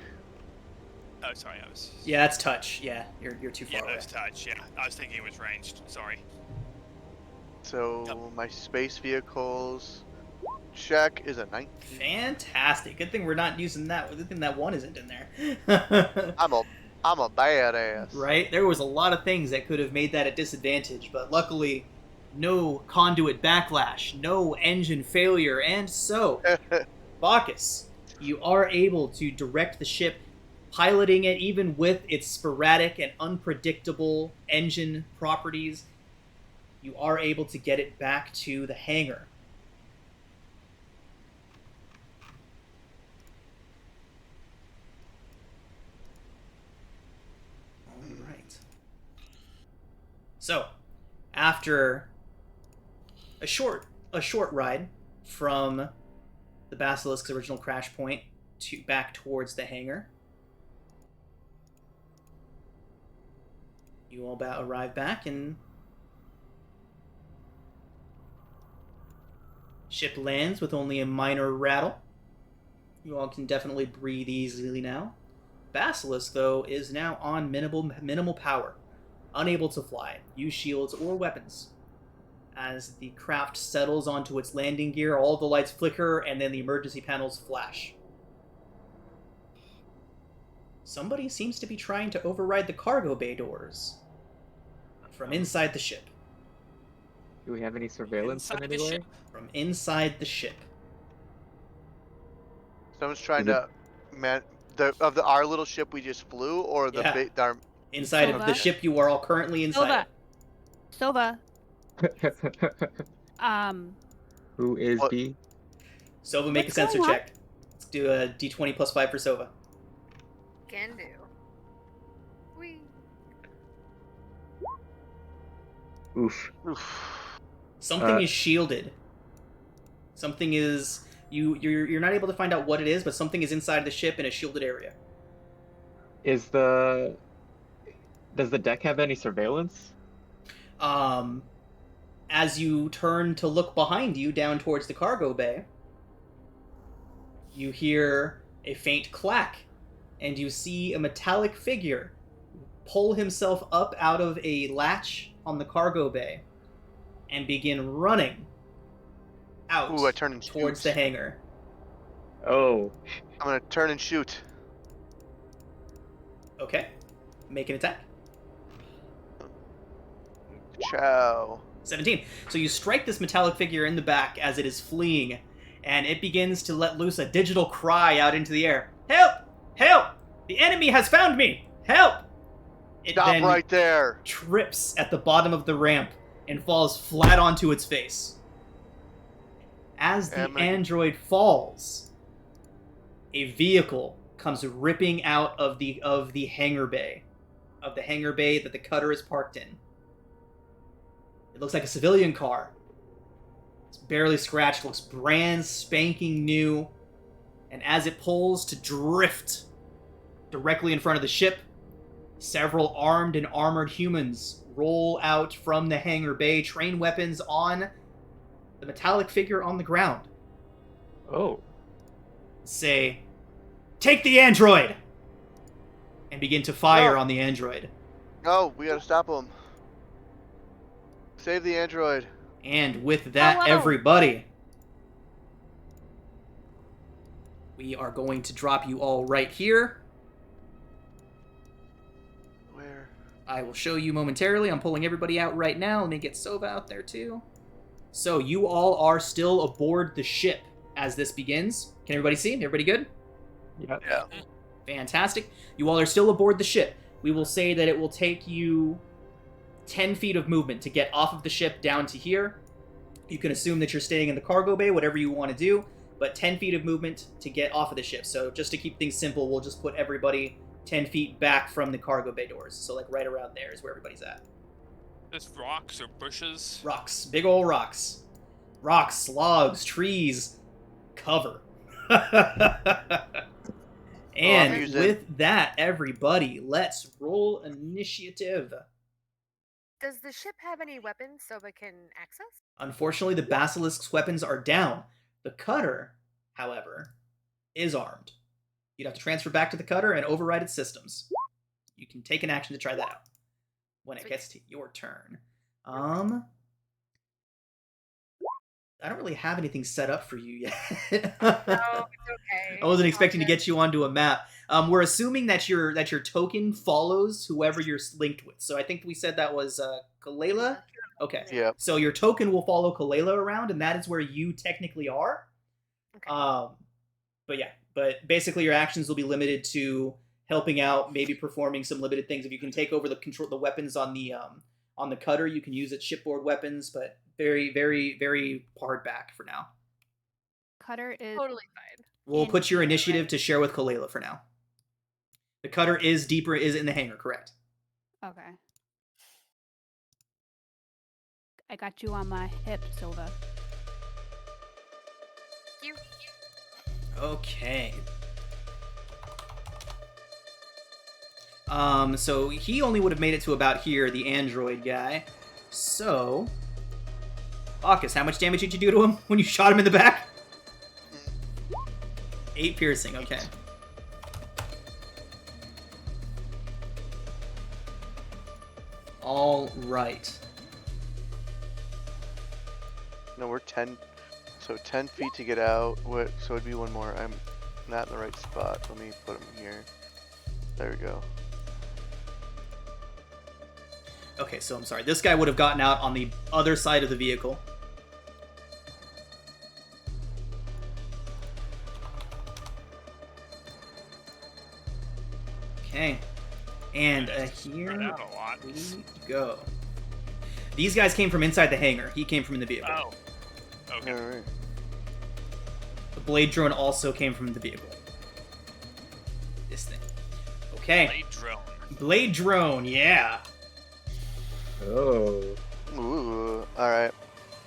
Oh, sorry, I was. Yeah, that's touch. Yeah, you're too far Yeah, away. that was touch. Yeah, I was thinking it was ranged. Sorry. So my space vehicles check is a 19. Fantastic. Good thing we're not using that. Good thing that one isn't in there. I'm a badass. Right? There was a lot of things that could have made that a disadvantage, but luckily, no conduit backlash, no engine failure, and so, Bacchus, you are able to direct the ship, piloting it even with its sporadic and unpredictable engine properties. You are able to get it back to the hangar. Alright. So, after a short ride from the Basilisk's original crash point back towards the hangar, you all arrive back and ship lands with only a minor rattle. You all can definitely breathe easily now. Basilisk, though, is now on minimal power, unable to fly, use shields, or weapons. As the craft settles onto its landing gear, all the lights flicker, and then the emergency panels flash. Somebody seems to be trying to override the cargo bay doors from inside the ship. Do we have any surveillance from anywhere? From inside the ship. Someone's trying to our little ship we just flew, or the our inside of the ship you are all currently inside. Sova. Who is B? Sova, make a sensor check. Let's do a d20 plus 5 for Sova. Can do. Whee. Oof. Something is shielded. Something is you're not able to find out what it is, but something is inside the ship in a shielded area. Does the deck have any surveillance? As you turn to look behind you down towards the cargo bay, you hear a faint clack, and you see a metallic figure pull himself up out of a latch on the cargo bay and begin running out towards the hangar. Oh. I'm gonna turn and shoot. Okay. Make an attack. Ciao. 17. So you strike this metallic figure in the back as it is fleeing, and it begins to let loose a digital cry out into the air. Help! Help! The enemy has found me! Help! It Stop then right there. trips at the bottom of the ramp and falls flat onto its face. As the android falls, a vehicle comes ripping out of the hangar bay, that the cutter is parked in. It looks like a civilian car. It's barely scratched, looks brand spanking new, and as it pulls to drift directly in front of the ship, several armed and armored humans roll out from the hangar bay, train weapons on the metallic figure on the ground. Oh. Say, "Take the android!" and begin to fire No. on the android. No, we gotta stop him. Save the android. And with that, Hello. everybody, we are going to drop you all right here. Where? I will show you momentarily. I'm pulling everybody out right now. Let me get Sova out there too. So you all are still aboard the ship as this begins. Can everybody see? Everybody good? Yep. Yeah. Fantastic. You all are still aboard the ship. We will say that it will take you 10 feet of movement to get off of the ship down to here. You can assume that you're staying in the cargo bay, whatever you want to do, but 10 feet of movement to get off of the ship. So just to keep things simple, we'll just put everybody 10 feet back from the cargo bay doors. So like right around there is where everybody's at. Just rocks or bushes. Rocks. Big ol' rocks. Rocks, logs, trees, cover. And using- with that, everybody, let's roll initiative. Does the ship have any weapons Sova can access? Unfortunately, the Basilisk's weapons are down. The cutter, however, is armed. You'd have to transfer back to the cutter and override its systems. You can take an action to try that out when it Sweet. gets to your turn. I don't really have anything set up for you yet. No, it's okay. I wasn't expecting to Okay. get you onto a map. We're assuming that your token follows whoever you're linked with. So I think we said that was Kalela. Okay. Yeah. So your token will follow Kalela around, and that is where you technically are. Okay. But basically your actions will be limited to helping out, maybe performing some limited things. If you can take over the weapons on the cutter, you can use its shipboard weapons, but very, very, very hard back for now. Cutter is Totally fine. We'll In put your here, initiative right? to share with Kalela for now. The cutter is in the hangar, correct? okay. I got you on my hip, Silva. You. Okay. So he only would have made it to about here, the android guy. So, Bacchus, how much damage did you do to him when you shot him in the back? 8 piercing, okay. All right. No, we're 10. So 10 feet to get out. What? So it'd be one more. I'm not in the right spot. Let me put him here. There we go. Okay, so I'm sorry. This guy would have gotten out on the other side of the vehicle. Okay. And here Spread out a lot. we go. These guys came from inside the hangar. He came from the vehicle. Oh. Okay. All right. The blade drone also came from the vehicle. This thing. Okay. Blade drone. Blade drone, yeah. Oh, Ooh. All right.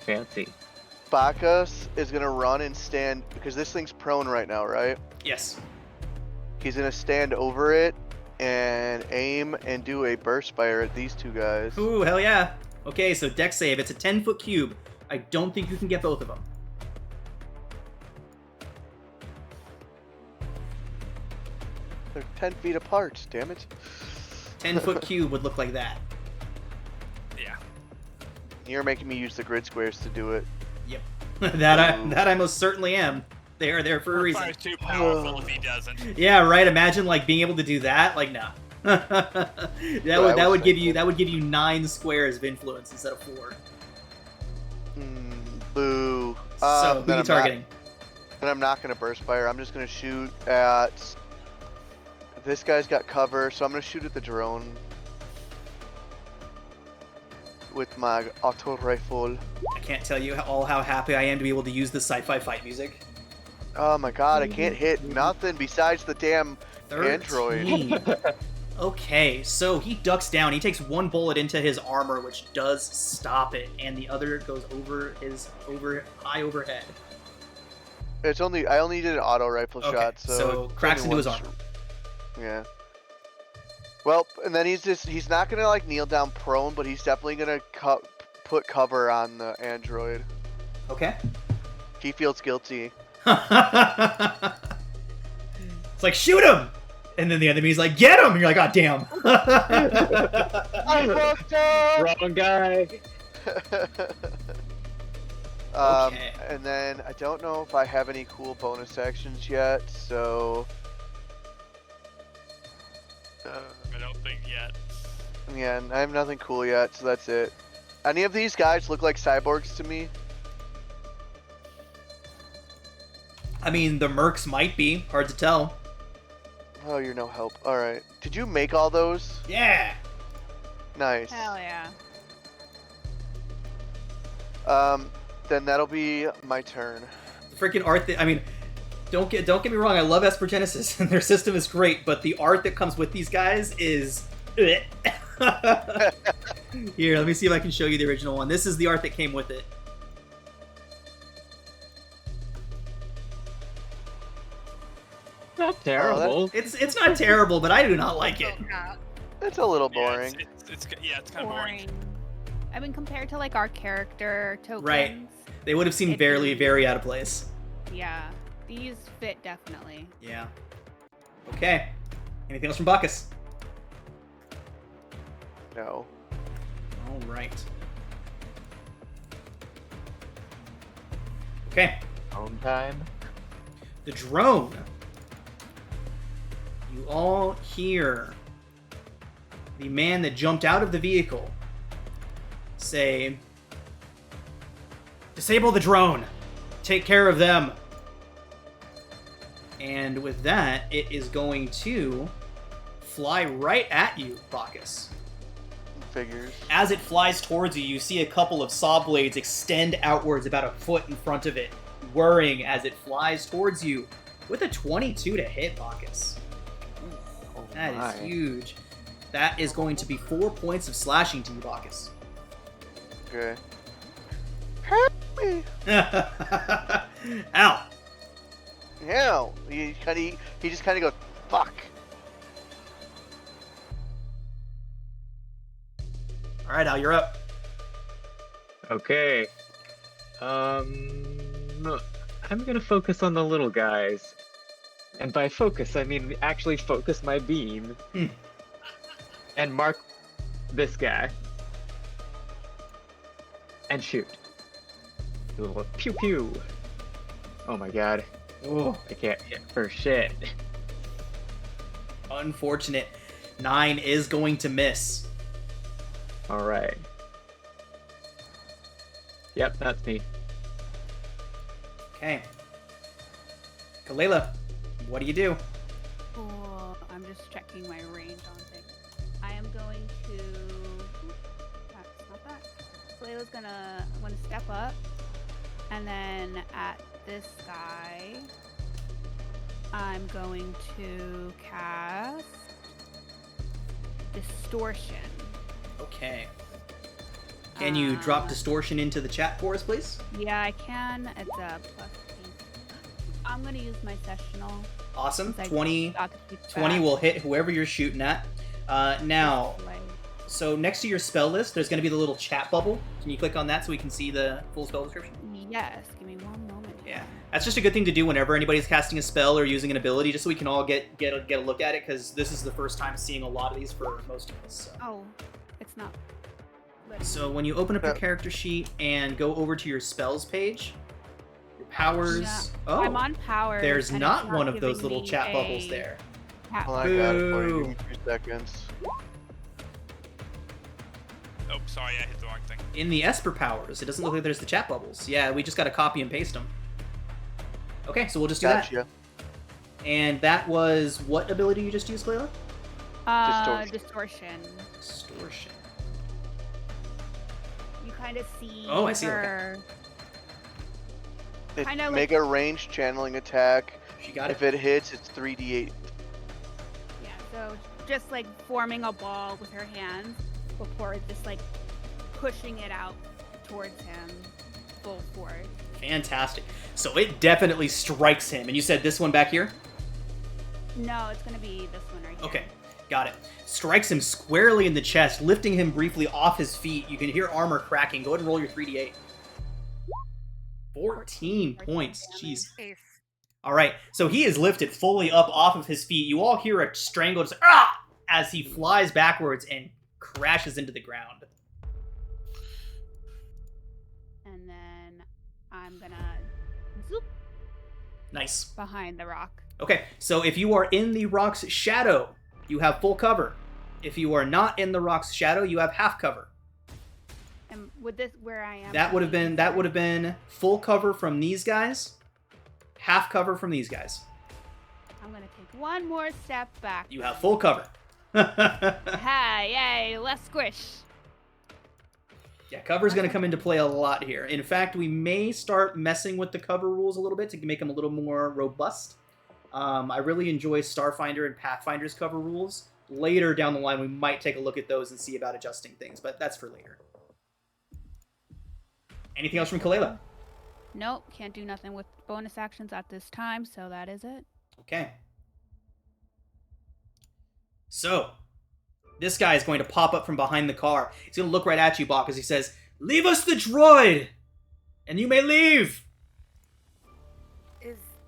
fancy. Bacchus is gonna run and stand because this thing's prone right now, right? Yes. He's gonna stand over it and aim and do a burst fire at these two guys. Ooh, hell yeah. Okay, so deck save. It's a 10-foot cube. I don't think you can get both of them. They're 10 feet apart. Damn it. 10-foot cube would look like that. Yeah. You're making me use the grid squares to do it. Yep. that I most certainly am. They are there for a reason. Probably too powerful if he doesn't. Yeah, right. Imagine like being able to do that. Like, nah. that would give you 9 squares of influence instead of 4. Boo. So who then are you targeting? Then I'm not gonna burst fire. I'm just gonna shoot at. This guy's got cover, so I'm gonna shoot at the drone with my auto rifle. I can't tell you how happy I am to be able to use the sci-fi fight music. Oh my god, I can't hit nothing besides the damn 13. android. Okay, so he ducks down. He takes one bullet into his armor, which does stop it, and the other goes high overhead. I only did an auto rifle Okay, shot, so it's cracks only into his one armor. Yeah. Well, and then he's not gonna like kneel down prone, but he's definitely gonna put cover on the android. Okay. He feels guilty. It's like, shoot him! And then the enemy's like, get him! And you're like, oh, damn. I fucked up! Wrong guy. Okay. And then I don't know if I have any cool bonus actions yet, so... I don't think yet. Yeah, I have nothing cool yet, so that's it. Any of these guys look like cyborgs to me? I mean, the mercs might be. Hard to tell. Oh, you're no help. Alright. Did you make all those? Yeah! Nice. Hell yeah. Then that'll be my turn. The freaking art that, I mean, don't get me wrong, I love Esper Genesis, and their system is great, but the art that comes with these guys is... Here, let me see if I can show you the original one. This is the art that came with it. Not terrible. It's not terrible, but I do not like it. It's a little Yeah, boring. it's kind of boring. I mean, compared to like our character tokens. Right. They would have seemed It very, is. very out of place. Yeah. These fit definitely. Yeah. Okay. Anything else from Bacchus? No. All right. Okay. Home time. The drone. You all hear the man that jumped out of the vehicle say, "Disable the drone. Take care of them." And with that, it is going to fly right at you, Bacchus. Figures. As it flies towards you, you see a couple of saw blades extend outwards about a foot in front of it, whirring as it flies towards you with a 22 to hit, Bacchus. Oh That my. is huge. That is going to be 4 points of slashing to you, Bacchus. Okay. Help me! Ow! Yeah. He just kind of goes, fuck. All right, Al, you're up. Okay. I'm gonna focus on the little guys. And by focus, I mean actually focus my beam. And mark this guy. And shoot. Do a little pew pew. Oh my god. Oh, I can't hit for shit. unfortunate. 9 is going to miss. Alright. Yep, that's me. Okay. Kalela, what do you do? Oh, I'm just checking my range on things. I am going to. That's not that. Layla's gonna. I'm gonna step up, and then at this guy, I'm going to cast Distortion. Okay. Can you drop distortion into the chat for us, please? Yeah, I can. It's a plus. I'm gonna use my sessional. Awesome. since I 20 got to keep 20 track. will hit whoever you're shooting at. Now, Like, so next to your spell list, there's going to be the little chat bubble. Can you click on that so we can see the full spell description? yes, give me one moment. Yeah, that's just a good thing to do whenever anybody's casting a spell or using an ability, just so we can all get a look at it, because this is the first time seeing a lot of these for most of us. So. Oh, it's not. So when you open up your character sheet and go over to your spells page, your powers. Yeah, Oh, I'm on powers. there's and not it's one of those giving little me chat bubbles a there. chat Oh, I bubble. got it for you. Boo. Give me 3 seconds. Oh, sorry, I hit the wrong thing. In the Esper powers, it doesn't look like there's the chat bubbles. Yeah, we just got to copy and paste them. Okay, so we'll just do that. Gotcha. And that was what ability you just used, Layla? Distortion. Distortion. You kind of see Oh, I see, okay. her kind of Make like a ranged channeling attack. She got If it. it hits, it's 3d8. yeah, so just like forming a ball with her hands before just like pushing it out towards him full force. Fantastic. So it definitely strikes him. And you said this one back here? No, it's gonna be this one right here. Okay, got it. Strikes him squarely in the chest, lifting him briefly off his feet. You can hear armor cracking. Go ahead and roll your 3d8. 14 points. damage. Jeez. Ace. All right, so he is lifted fully up off of his feet. You all hear a strangled ah! As he flies backwards and crashes into the ground. And then I'm gonna zoop Nice. behind the rock. Okay, so if you are in the rock's shadow, you have full cover. If you are not in the rock's shadow, you have half cover. And with this where I am, That would have been full cover from these guys, half cover from these guys. I'm gonna take one more step back. You have full cover. Ha! Yay! Less squish. Yeah, cover's going to come into play a lot here. In fact, we may start messing with the cover rules a little bit to make them a little more robust. I really enjoy Starfinder and Pathfinder's cover rules. Later down the line, we might take a look at those and see about adjusting things, but that's for later. Anything else from Kalela? Nope, can't do nothing with bonus actions at this time, so that is it. Okay. So, this guy is going to pop up from behind the car. He's going to look right at you, Bach, as he says, "Leave us the droid! And you may leave!"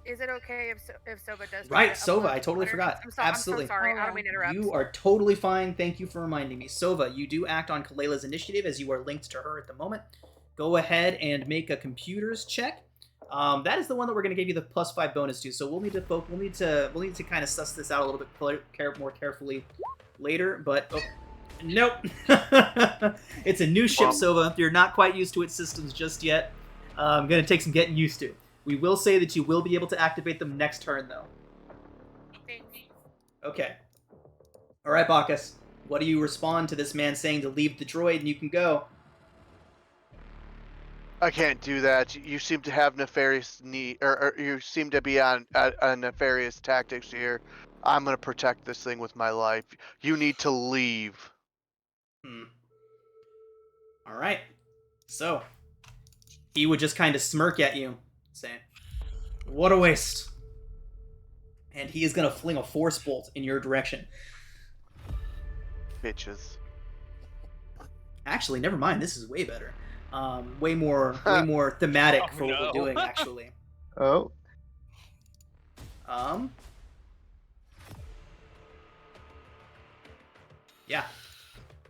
Is it okay if Sova does? Right, try to Sova, upload I totally Twitter? forgot. Absolutely. I'm so sorry. I Alright. don't mean to interrupt. You are totally fine. Thank you for reminding me. Sova, you do act on Kalela's initiative as you are linked to her at the moment. Go ahead and make a computers check. That is the one that we're going to give you the +5 bonus to. So we'll need to kind of suss this out a little bit more carefully later. But nope, it's a new ship, Sova. You're not quite used to its systems just yet. I'm going to take some getting used to. We will say that you will be able to activate them next turn, though. Okay. All right, Bacchus. What do you respond to this man saying to leave the droid and you can go? I can't do that. You seem to have nefarious or you seem to be on nefarious tactics here. I'm gonna protect this thing with my life. You need to leave. All right. So he would just kind of smirk at you, saying, "What a waste." And he is gonna fling a force bolt in your direction. Bitches. Actually, never mind. This is way better. Way more thematic for what we're doing. Actually. Oh. Yeah.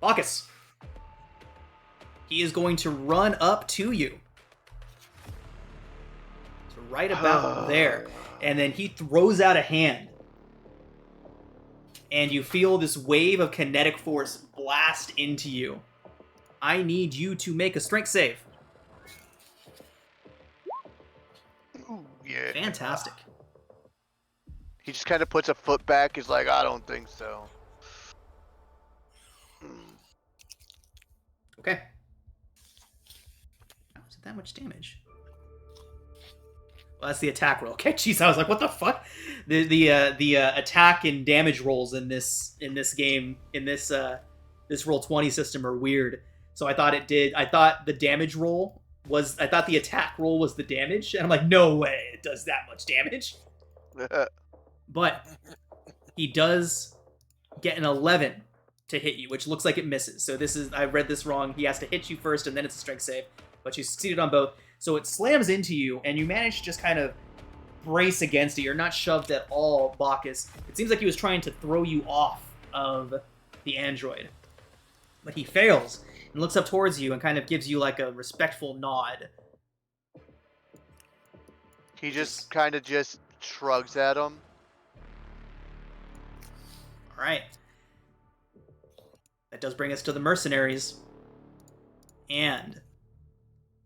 Bacchus. He is going to run up to you. So right about there. And then he throws out a hand. And you feel this wave of kinetic force blast into you. I need you to make a strength save. Ooh, yeah. Fantastic. He just kind of puts a foot back. He's like, I don't think so. Okay. How is it that much damage? Well, that's the attack roll. Okay, jeez, I was like, what the fuck? The attack and damage rolls in this game, in this Roll20 system are weird. So I thought the damage roll was, I thought the attack roll was the damage, and I'm like, no way, it does that much damage. But he does get an 11 to hit you, which looks like it misses. So I read this wrong. He has to hit you first, and then it's a strength save. But you succeeded on both. So it slams into you, and you manage to just kind of brace against it. You're not shoved at all, Bacchus. It seems like he was trying to throw you off of the android. But he fails, and looks up towards you, and kind of gives you like a respectful nod. He just kind of just shrugs at him. Alright. That does bring us to the mercenaries. And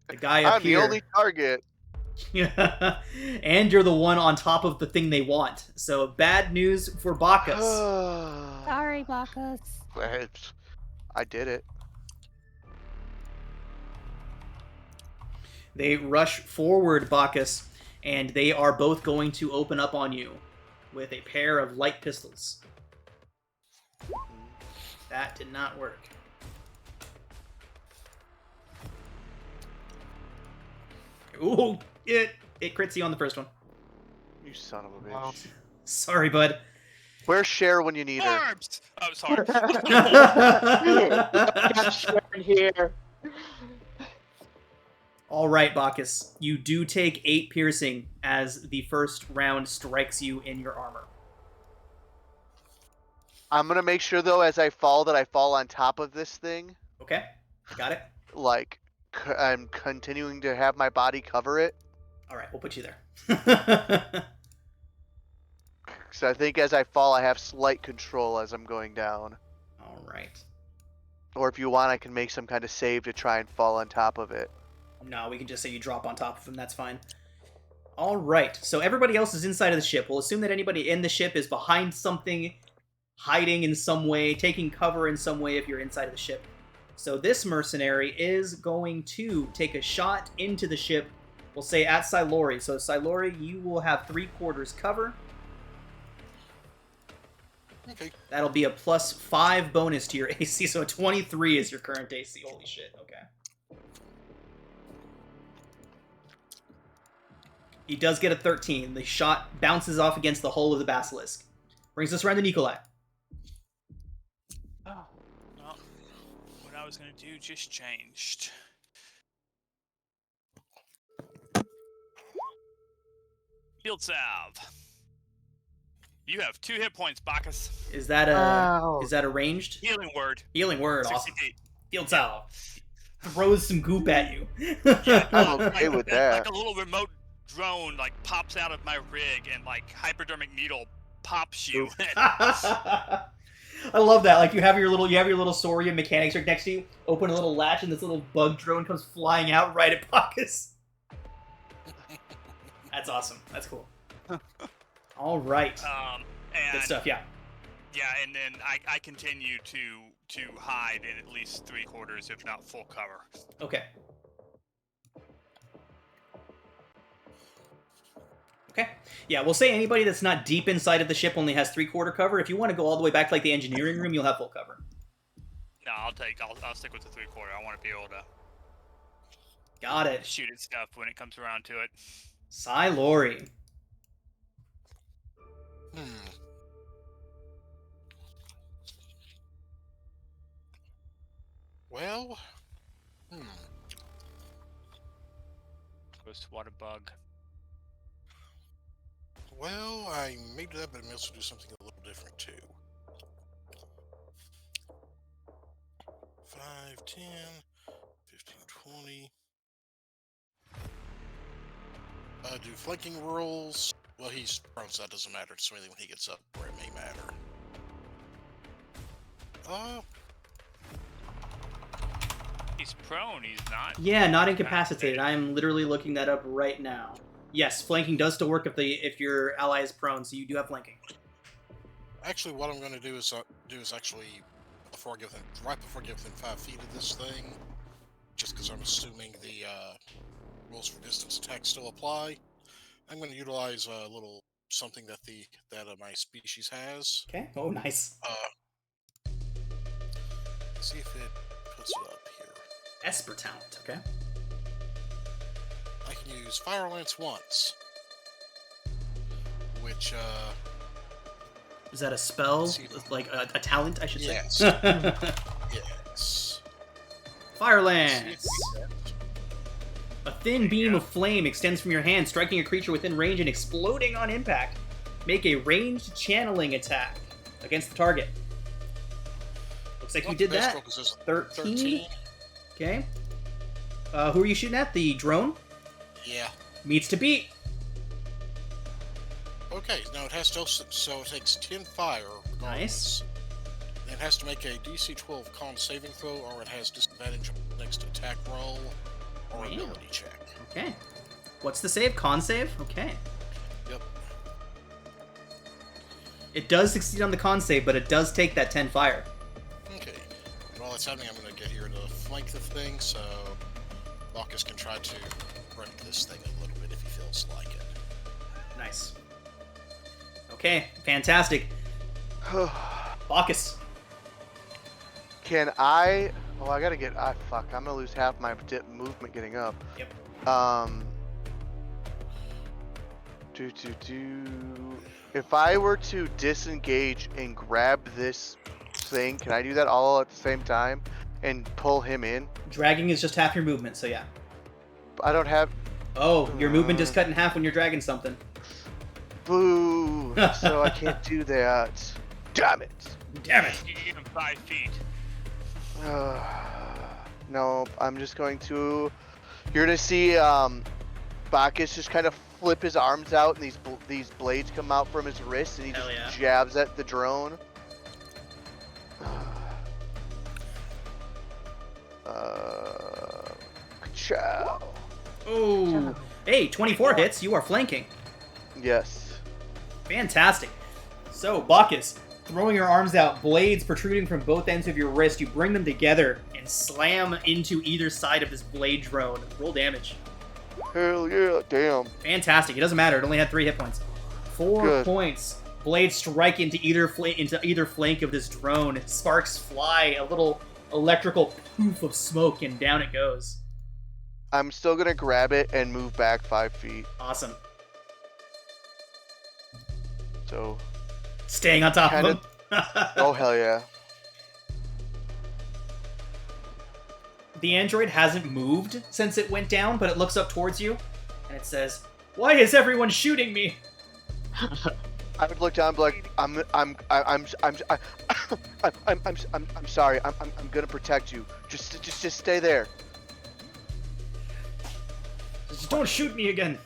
the guy up here. I'm the only target. And you're the one on top of the thing they want. So bad news for Bacchus. Sorry, Bacchus. I did it. They rush forward, Bacchus, and they are both going to open up on you with a pair of light pistols. That did not work. Ooh, it crits you on the first one. You son of a bitch. Wow. Sorry, bud. Where's Cher when you need her? Arms! Oh, sorry. Got Sharon here. All right, Bacchus. You do take 8 piercing as the first round strikes you in your armor. I'm gonna make sure though, as I fall, that I fall on top of this thing. Okay, I got it. Like, I'm continuing to have my body cover it. All right, we'll put you there. So I think as I fall, I have slight control as I'm going down. All right. Or if you want, I can make some kind of save to try and fall on top of it. No, we can just say you drop on top of him. That's fine. All right. So everybody else is inside of the ship. We'll assume that anybody in the ship is behind something, hiding in some way, taking cover in some way if you're inside of the ship. So this mercenary is going to take a shot into the ship. We'll say at Silori. So Silori, you will have 3/4 cover. Okay. That'll be a +5 bonus to your AC. So 23 is your current AC. Holy shit. Okay. He does get a 13. The shot bounces off against the hull of the basilisk. Brings us around to Nikolai. Oh, well, what I was going to do just changed. Field salve. You have 2 hit points, Bacchus. Is that a ranged? Healing word. Healing word. 60 Awesome. feet. Field salve. Throws some goop at you. I'm okay with that. Like a little remote drone like pops out of my rig and like hypodermic needle pops you. I love that. Like you have your little Soria mechanics rig next to you. Open a little latch and this little bug drone comes flying out right at Bacchus. That's awesome. That's cool. All right. And Good stuff. Yeah. Yeah, and then I continue to hide in at least 3/4, if not full cover. Okay. Okay. Yeah, we'll say anybody that's not deep inside of the ship only has 3/4 cover. If you want to go all the way back to like the engineering room, you'll have full cover. No, I'll stick with the 3/4. I want to be able to Got it. shoot at stuff when it comes around to it. Silori. Well, Ghost water bug. Well, I may do that, but I may also do something a little different too. 5, 10, 15, 20. Do flanking rolls. Well, he's prone, so that doesn't matter. It's only when he gets up where it may matter. He's prone, he's not. Yeah, not incapacitated. I am literally looking that up right now. Yes, flanking does still work if your ally is prone, so you do have flanking. Actually, what I'm going to do is actually right before I get within 5 feet of this thing, just because I'm assuming the rules for distance attack still apply. I'm going to utilize a little something that my species has. Okay. Oh, nice. See if it puts it up here. Esper talent. Okay. I can use Fire Lance once, which Is that a spell? See. Like a talent, I should say? Yes. Yes. Fire See Lance. if it- A thin beam of flame extends from your hand, striking a creature within range and exploding on impact. Make a ranged channeling attack against the target. Looks like you did base that. focus is 13. Okay. Who are you shooting at? The drone? Yeah. Meets to beat. Okay, now it has to, so it takes 10 fire. Nice. It has to make a DC 12 con saving throw, or it has disadvantage on the next attack roll or Wow. ability check. Okay. What's the save? Con save? Okay. Yep. It does succeed on the con save, but it does take that 10 fire. Okay. And while that's happening, I'm going to get here to flank the thing, so Bacchus can try to break this thing a little bit if he feels like it. Nice. Okay, fantastic. Bacchus. Can I? Oh, I gotta get. Ah, fuck! I'm gonna lose half my movement getting up. Yep. If I were to disengage and grab this thing, can I do that all at the same time and pull him in? Dragging is just half your movement, so yeah. I don't have. Oh, your movement is cut in half when you're dragging something. Boo! So I can't do that. Damn it! Damn it! You give him 5 feet. No, I'm just going to. You're gonna see Bacchus just kind of flip his arms out, and these blades come out from his wrist, and he Hell just yeah. jabs at the drone. Ciao. Oh, hey, 24 hits. You are flanking. Yes. Fantastic. So, Bacchus, throwing your arms out, blades protruding from both ends of your wrist, you bring them together and slam into either side of this blade drone. Roll damage. Hell yeah! Damn. Fantastic. It doesn't matter. It only had 3 hit points. 4 Good. points. Blades strike into either flank of this drone. Sparks fly. A little electrical poof of smoke, and down it goes. I'm still gonna grab it and move back 5 feet. Awesome. So. Staying on top of him. Oh hell yeah. The android hasn't moved since it went down, but it looks up towards you, and it says, "Why is everyone shooting me?" I would look down and be like, I'm sorry. I'm gonna protect you. Just stay there. Just don't shoot me again.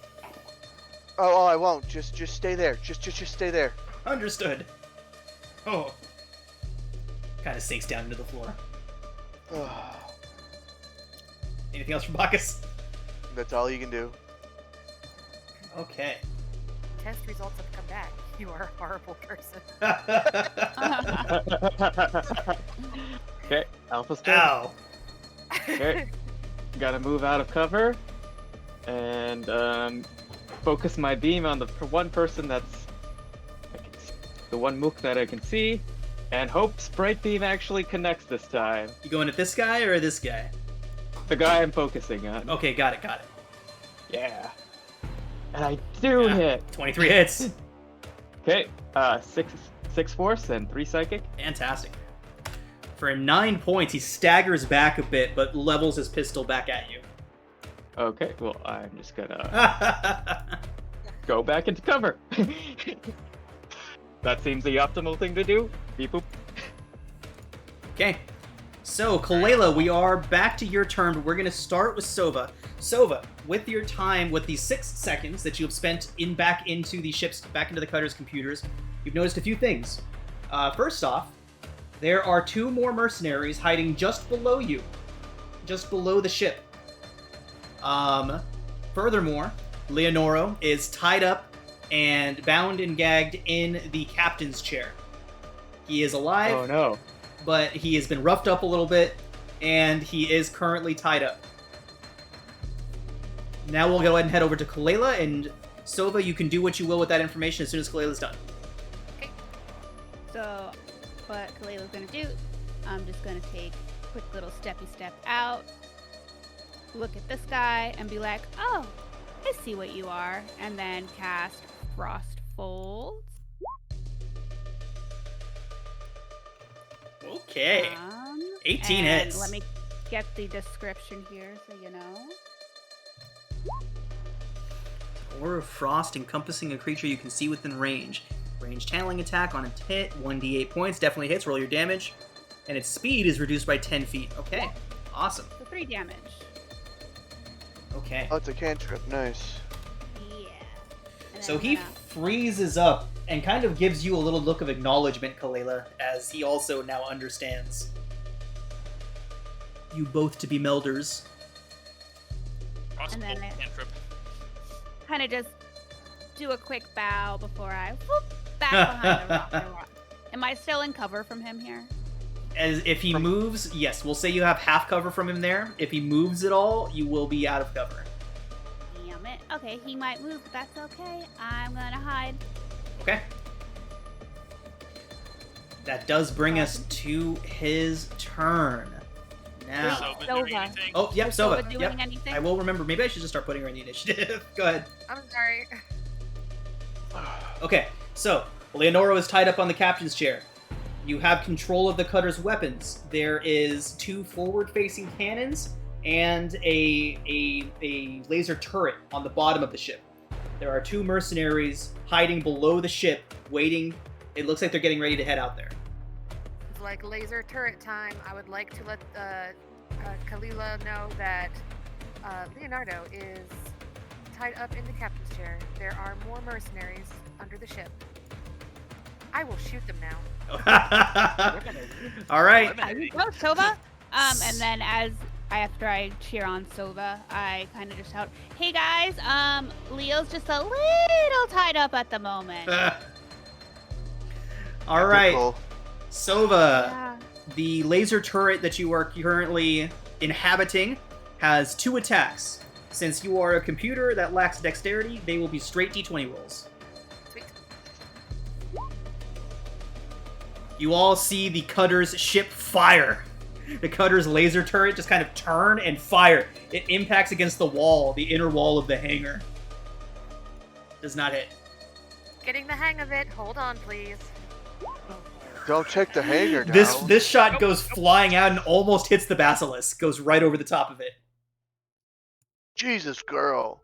Oh, I won't. Just stay there. Just stay there. Understood. Oh. Kind of sinks down into the floor. Anything else from Bacchus? That's all you can do. Okay. Test results have come back. You are a horrible person. Okay, alpha spin. Ow. Okay, gotta move out of cover and focus my beam on the one person that's the one mook that I can see, and hope Sprite Beam actually connects this time. You going at this guy or this guy? The guy I'm focusing on. Okay, got it. Yeah. And I do hit. 23 hits. Okay, six force and 3 psychic. Fantastic. For 9 points, he staggers back a bit, but levels his pistol back at you. Okay, well, I'm just gonna go back into cover. That seems the optimal thing to do. Beep boop. Okay. So, Kalela, we are back to your turn, but we're going to start with Sova. Sova, with your time, with the 6 seconds that you have spent back into the ship's, back into the cutter's computers, you've noticed a few things. First off, there are 2 more mercenaries hiding just below you, just below the ship. Furthermore, Leonoro is tied up and bound and gagged in the captain's chair. He is alive. Oh no. But he has been roughed up a little bit, and he is currently tied up. Now we'll go ahead and head over to Kalela, and Sova, you can do what you will with that information as soon as Kalela's done. Okay. So, what Kalela's gonna do, I'm just gonna take a quick little steppy step out, look at this guy, and be like, oh, I see what you are, and then cast Frost Folds. Okay. 18 and hits. Let me get the description here so you know. Aura of Frost encompassing a creature you can see within range. Ranged channeling attack on its hit, 1d8 points, definitely hits, roll your damage. And its speed is reduced by 10 feet. Okay, awesome. So 3 damage. Okay. Oh, it's a cantrip. Nice. Yeah. And So then he freezes up and kind of gives you a little look of acknowledgement, Kalela, as he also now understands you both to be melders. And then I- Cantrip. kind of just do a quick bow before I whoop back behind the rock. Am I still in cover from him here? As if he moves, yes, we'll say you have half cover from him there. If he moves at all, you will be out of cover. Okay, he might move, but that's okay. I'm gonna hide. Okay. That does bring us to his turn. Now. Sova Sova. doing anything? Oh, yep, Is Sova. doing Yep. anything? I will remember. Maybe I should just start putting her in the initiative. Go ahead. I'm sorry. Okay, so Leonora is tied up on the captain's chair. You have control of the cutter's weapons. There is 2 forward-facing cannons and a laser turret on the bottom of the ship. There are 2 mercenaries hiding below the ship, waiting. It looks like they're getting ready to head out there. It's like laser turret time. I would like to let Kalila know that Leonardo is tied up in the captain's chair. There are more mercenaries under the ship. I will shoot them now. All right. There you go, Sova. And then after I cheer on Sova, I kind of just shout, "Hey guys, Leo's just a little tied up at the moment." All right, Typical. Sova. Yeah. The laser turret that you are currently inhabiting has 2 attacks. Since you are a computer that lacks dexterity, they will be straight d20 rolls. Sweet. You all see the cutter's ship fire. The cutter's laser turret just kind of turn and fire. It impacts against the wall, the inner wall of the hangar. Does not hit. Getting the hang of it. Hold on, please. Don't take the hanger down. This shot goes flying out and almost hits the basilisk. Goes right over the top of it. Jesus, girl.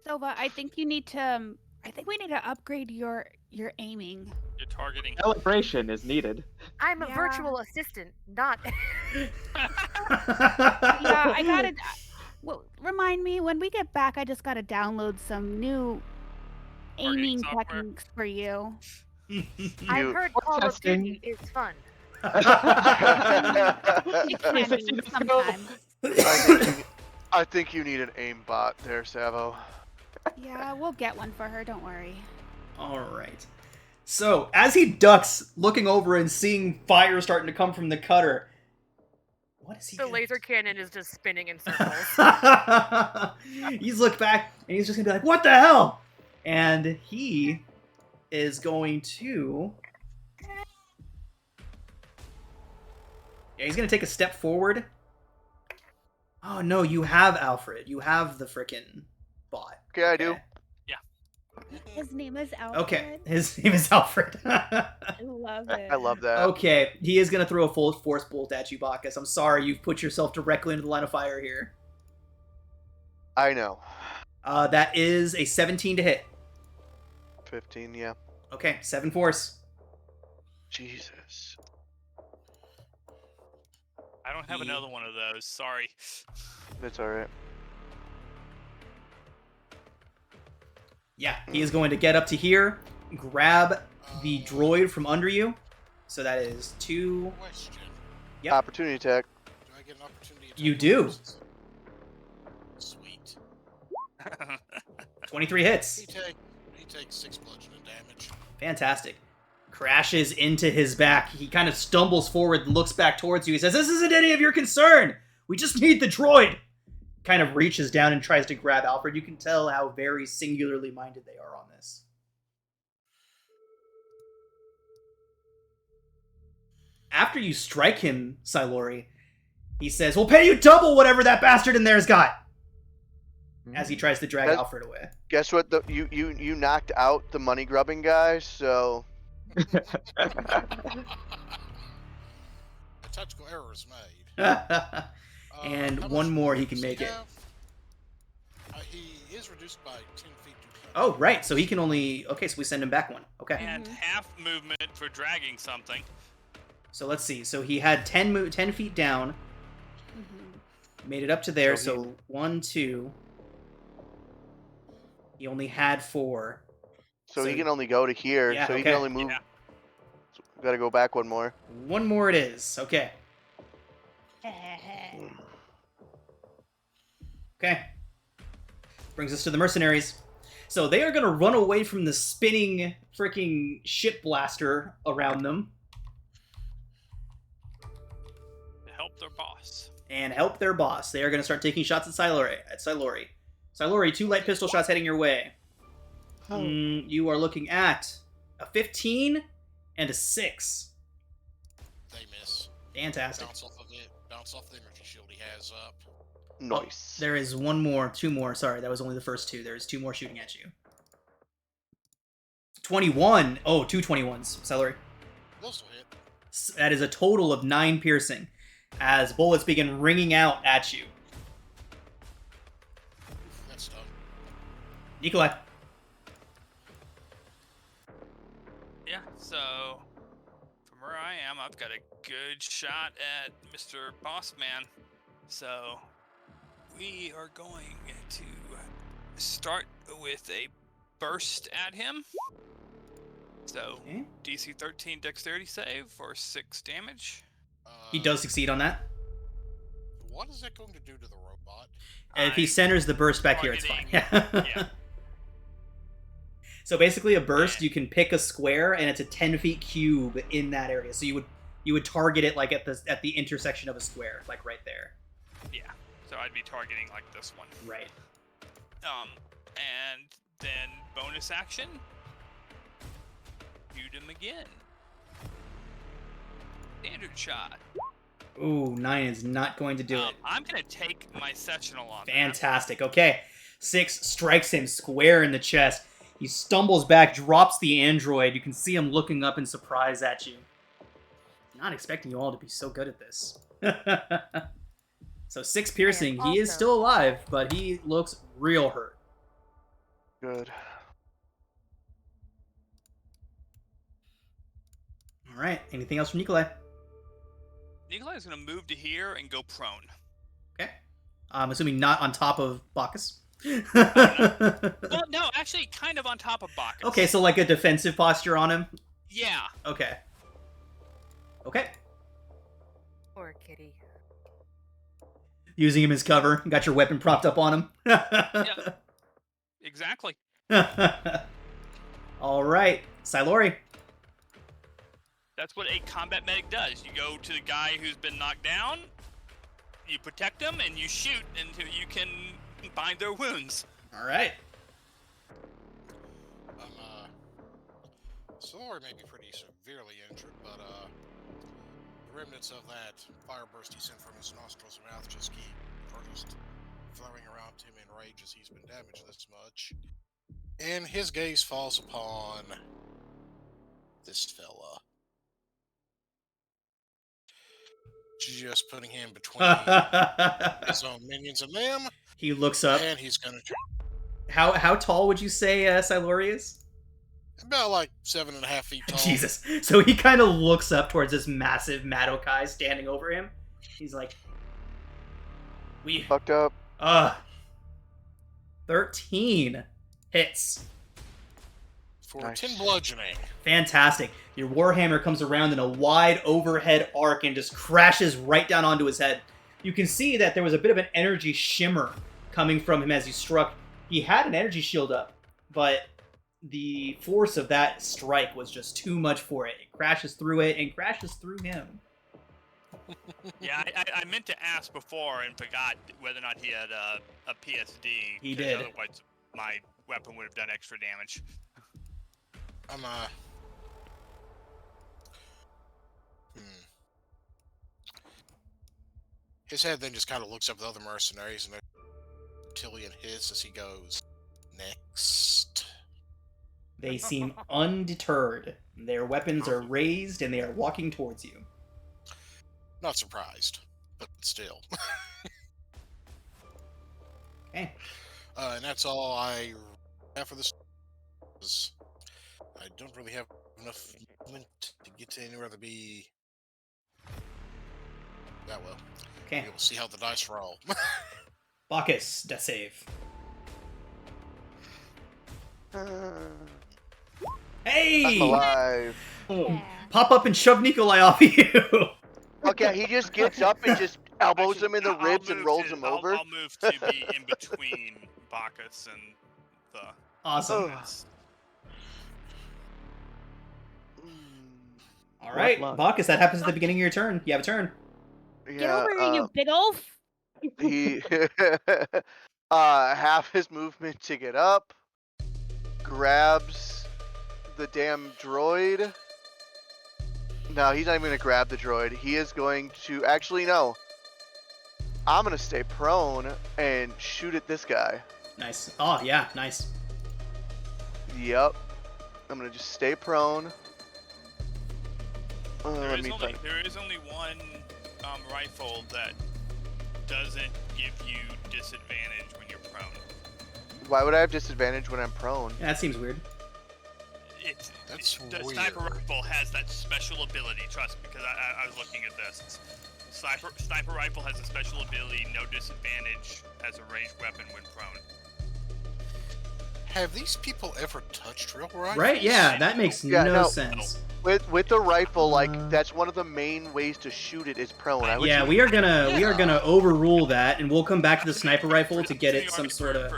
Sova, I think you need to. I think we need to upgrade your aiming. You're targeting. Celebration is needed. I'm a Yeah. virtual assistant, not. Yeah, I gotta. Well, remind me when we get back. I just gotta download some new Targeting aiming software. techniques for you. I've heard Call of testing. Duty is fun. It can be 360 scope. sometimes. I think you need an aim bot there, Savo. Yeah, we'll get one for her. Don't worry. All right. So, as he ducks, looking over and seeing fire starting to come from the cutter, what is he The gonna laser cannon is just spinning in circles. He's looked back and he's just gonna be like, "What the hell?" And he is going to. Yeah, he's gonna take a step forward. Oh no, you have Alfred. You have the frickin' bot. Okay, I do. His name is Alfred. Okay, his name is Alfred. I love it. I love that. Okay, he is gonna throw a full force bolt at you, Bacchus. I'm sorry, you've put yourself directly into the line of fire here. I know. That is a 17 to hit. 15, yeah. Okay, 7 force. Jesus. I don't have another one of those. Sorry. That's alright. Yeah, he is going to get up to here, grab the droid from under you. So that is 2. Question. Yep. Opportunity attack. Do I get an opportunity attack? You do. Sweet. 23 hits. He takes 6 bludgeoning damage. Fantastic. Crashes into his back. He kind of stumbles forward and looks back towards you. He says, "This isn't any of your concern. We just need the droid." Kind of reaches down and tries to grab Alfred. You can tell how very singularly minded they are on this. After you strike him, Silori, he says, "We'll pay you double whatever that bastard in there's got." As he tries to drag That- Alfred away. Guess what? You knocked out the money grubbing guy, so A tactical error is made. And How one much more, he movement can does make it. have? He is reduced by 10 feet to 10. Oh, right. So he can only... Okay, so we send him back 1. Okay. And half movement for dragging something. So let's see. So he had 10 feet down. Mhm. Made it up to there. So So 1, 2. He only had 4. so So- he can only go to here. Yeah, so he okay. can only move. Yeah. So got to go back one more. 1 more it is. Okay. Okay. Brings us to the mercenaries. So they are going to run away from the spinning freaking ship blaster around them To help their boss. and help their boss. They are going to start taking shots at Silori. Silori, 2 light pistol shots heading your way. Oh. You are looking at a 15 and a 6. They miss. Fantastic. Bounce off of it. Bounce off the energy shield he has up. Nice. There is 2 more. Sorry, that was only the first 2. There's 2 more shooting at you. 21. Oh, 2 21s. Celery. Those will hit. That is a total of 9 piercing as bullets begin ringing out at you. That's done. Nikolai. Yeah, so from where I am, I've got a good shot at Mr. Bossman. So we are going to start with a burst at him. So Okay. DC 13 dexterity save for 6 damage. He does succeed on that. What is that going to do to the robot? If he centers the burst back here, it's fine. Yeah. So basically, a burst, you can pick a square, and it's a 10 feet cube in that area. So you would target it like at the intersection of a square, like right there. Yeah. So I'd be targeting like this one. Right. And then bonus action. Shoot him again. Standard shot. Ooh, 9 is not going to do it. I'm gonna take my sectional on Fantastic. Okay. 6 strikes him square in the chest. He stumbles back, drops the android. You can see him looking up in surprise at you. Not expecting you all to be so good at this. So 6 piercing. And He is also- still alive, but he looks real hurt. Good. All right. Anything else from Nikolai? Nikolai's gonna move to here and go prone. Okay. I'm assuming not on top of Bacchus. Well, no, actually, kind of on top of Bacchus. Okay, so like a defensive posture on him? Yeah. Okay. Okay. Poor kitty. Using him as cover. You got your weapon propped up on him. Yeah. Exactly. All right. Silori. That's what a combat medic does. You go to the guy who's been knocked down, you protect them, and you shoot until you can bind their wounds. All right. Solar may be pretty severely injured, but the remnants of that fire burst he sent from his nostrils and mouth just flowing around him in rage as he's been damaged this much. And his gaze falls upon this fella. Just putting him between his own minions and them. He looks up. And he's gonna How tall would you say Silori is? about like 7.5 feet tall. Jesus. So he kind of looks up towards this massive Madokai standing over him. He's like, we Fucked up. 13 hits. For Nice. 10 bludgeoning. Fantastic. Your Warhammer comes around in a wide overhead arc and just crashes right down onto his head. You can see that there was a bit of an energy shimmer coming from him as he struck. He had an energy shield up, but the force of that strike was just too much for it. It crashes through it and crashes through him. Yeah, I meant to ask before and forgot whether or not he had a PSD. He 'cause did. Otherwise, my weapon would have done extra damage. His head then just kind of looks up at the other mercenaries and a Tillian hiss as he goes, next. They seem undeterred. Their weapons are raised and they are walking towards you. Not surprised, but still. Okay. And that's all I have for this. I don't really have enough movement to get to anywhere to be that well. Okay. We'll see how the dice roll. Bacchus, death save. Hey! I'm alive. Yeah. Pop up and shove Nikolai off of you. Okay, he just gets up and just elbows Actually, him in the I'll ribs and move rolls to- him I'll- over. I'll move to be in between Bacchus and the. Awesome. All right, luck. Bacchus, that happens at the beginning of your turn. You have a turn. Yeah, Get over here, you big oaf! he half his movement to get up, grabs the damn droid. No, he's not even gonna grab the droid. He is going to actually no. I'm gonna stay prone and shoot at this guy. Nice. Oh yeah, nice. Yep. I'm gonna just stay prone. There is only one rifle that doesn't give you disadvantage when you're prone. Why would I have disadvantage when I'm prone? Yeah, that seems weird. The sniper rifle has that special ability. Trust me, because I was looking at this. Sniper rifle has a special ability, no disadvantage as a ranged weapon when prone. Have these people ever touched real rifles? Right? Yeah, that makes no sense. With the rifle, like that's one of the main ways to shoot it is prone. Yeah, we are gonna overrule that, and we'll come back to the sniper rifle to get it some sort of.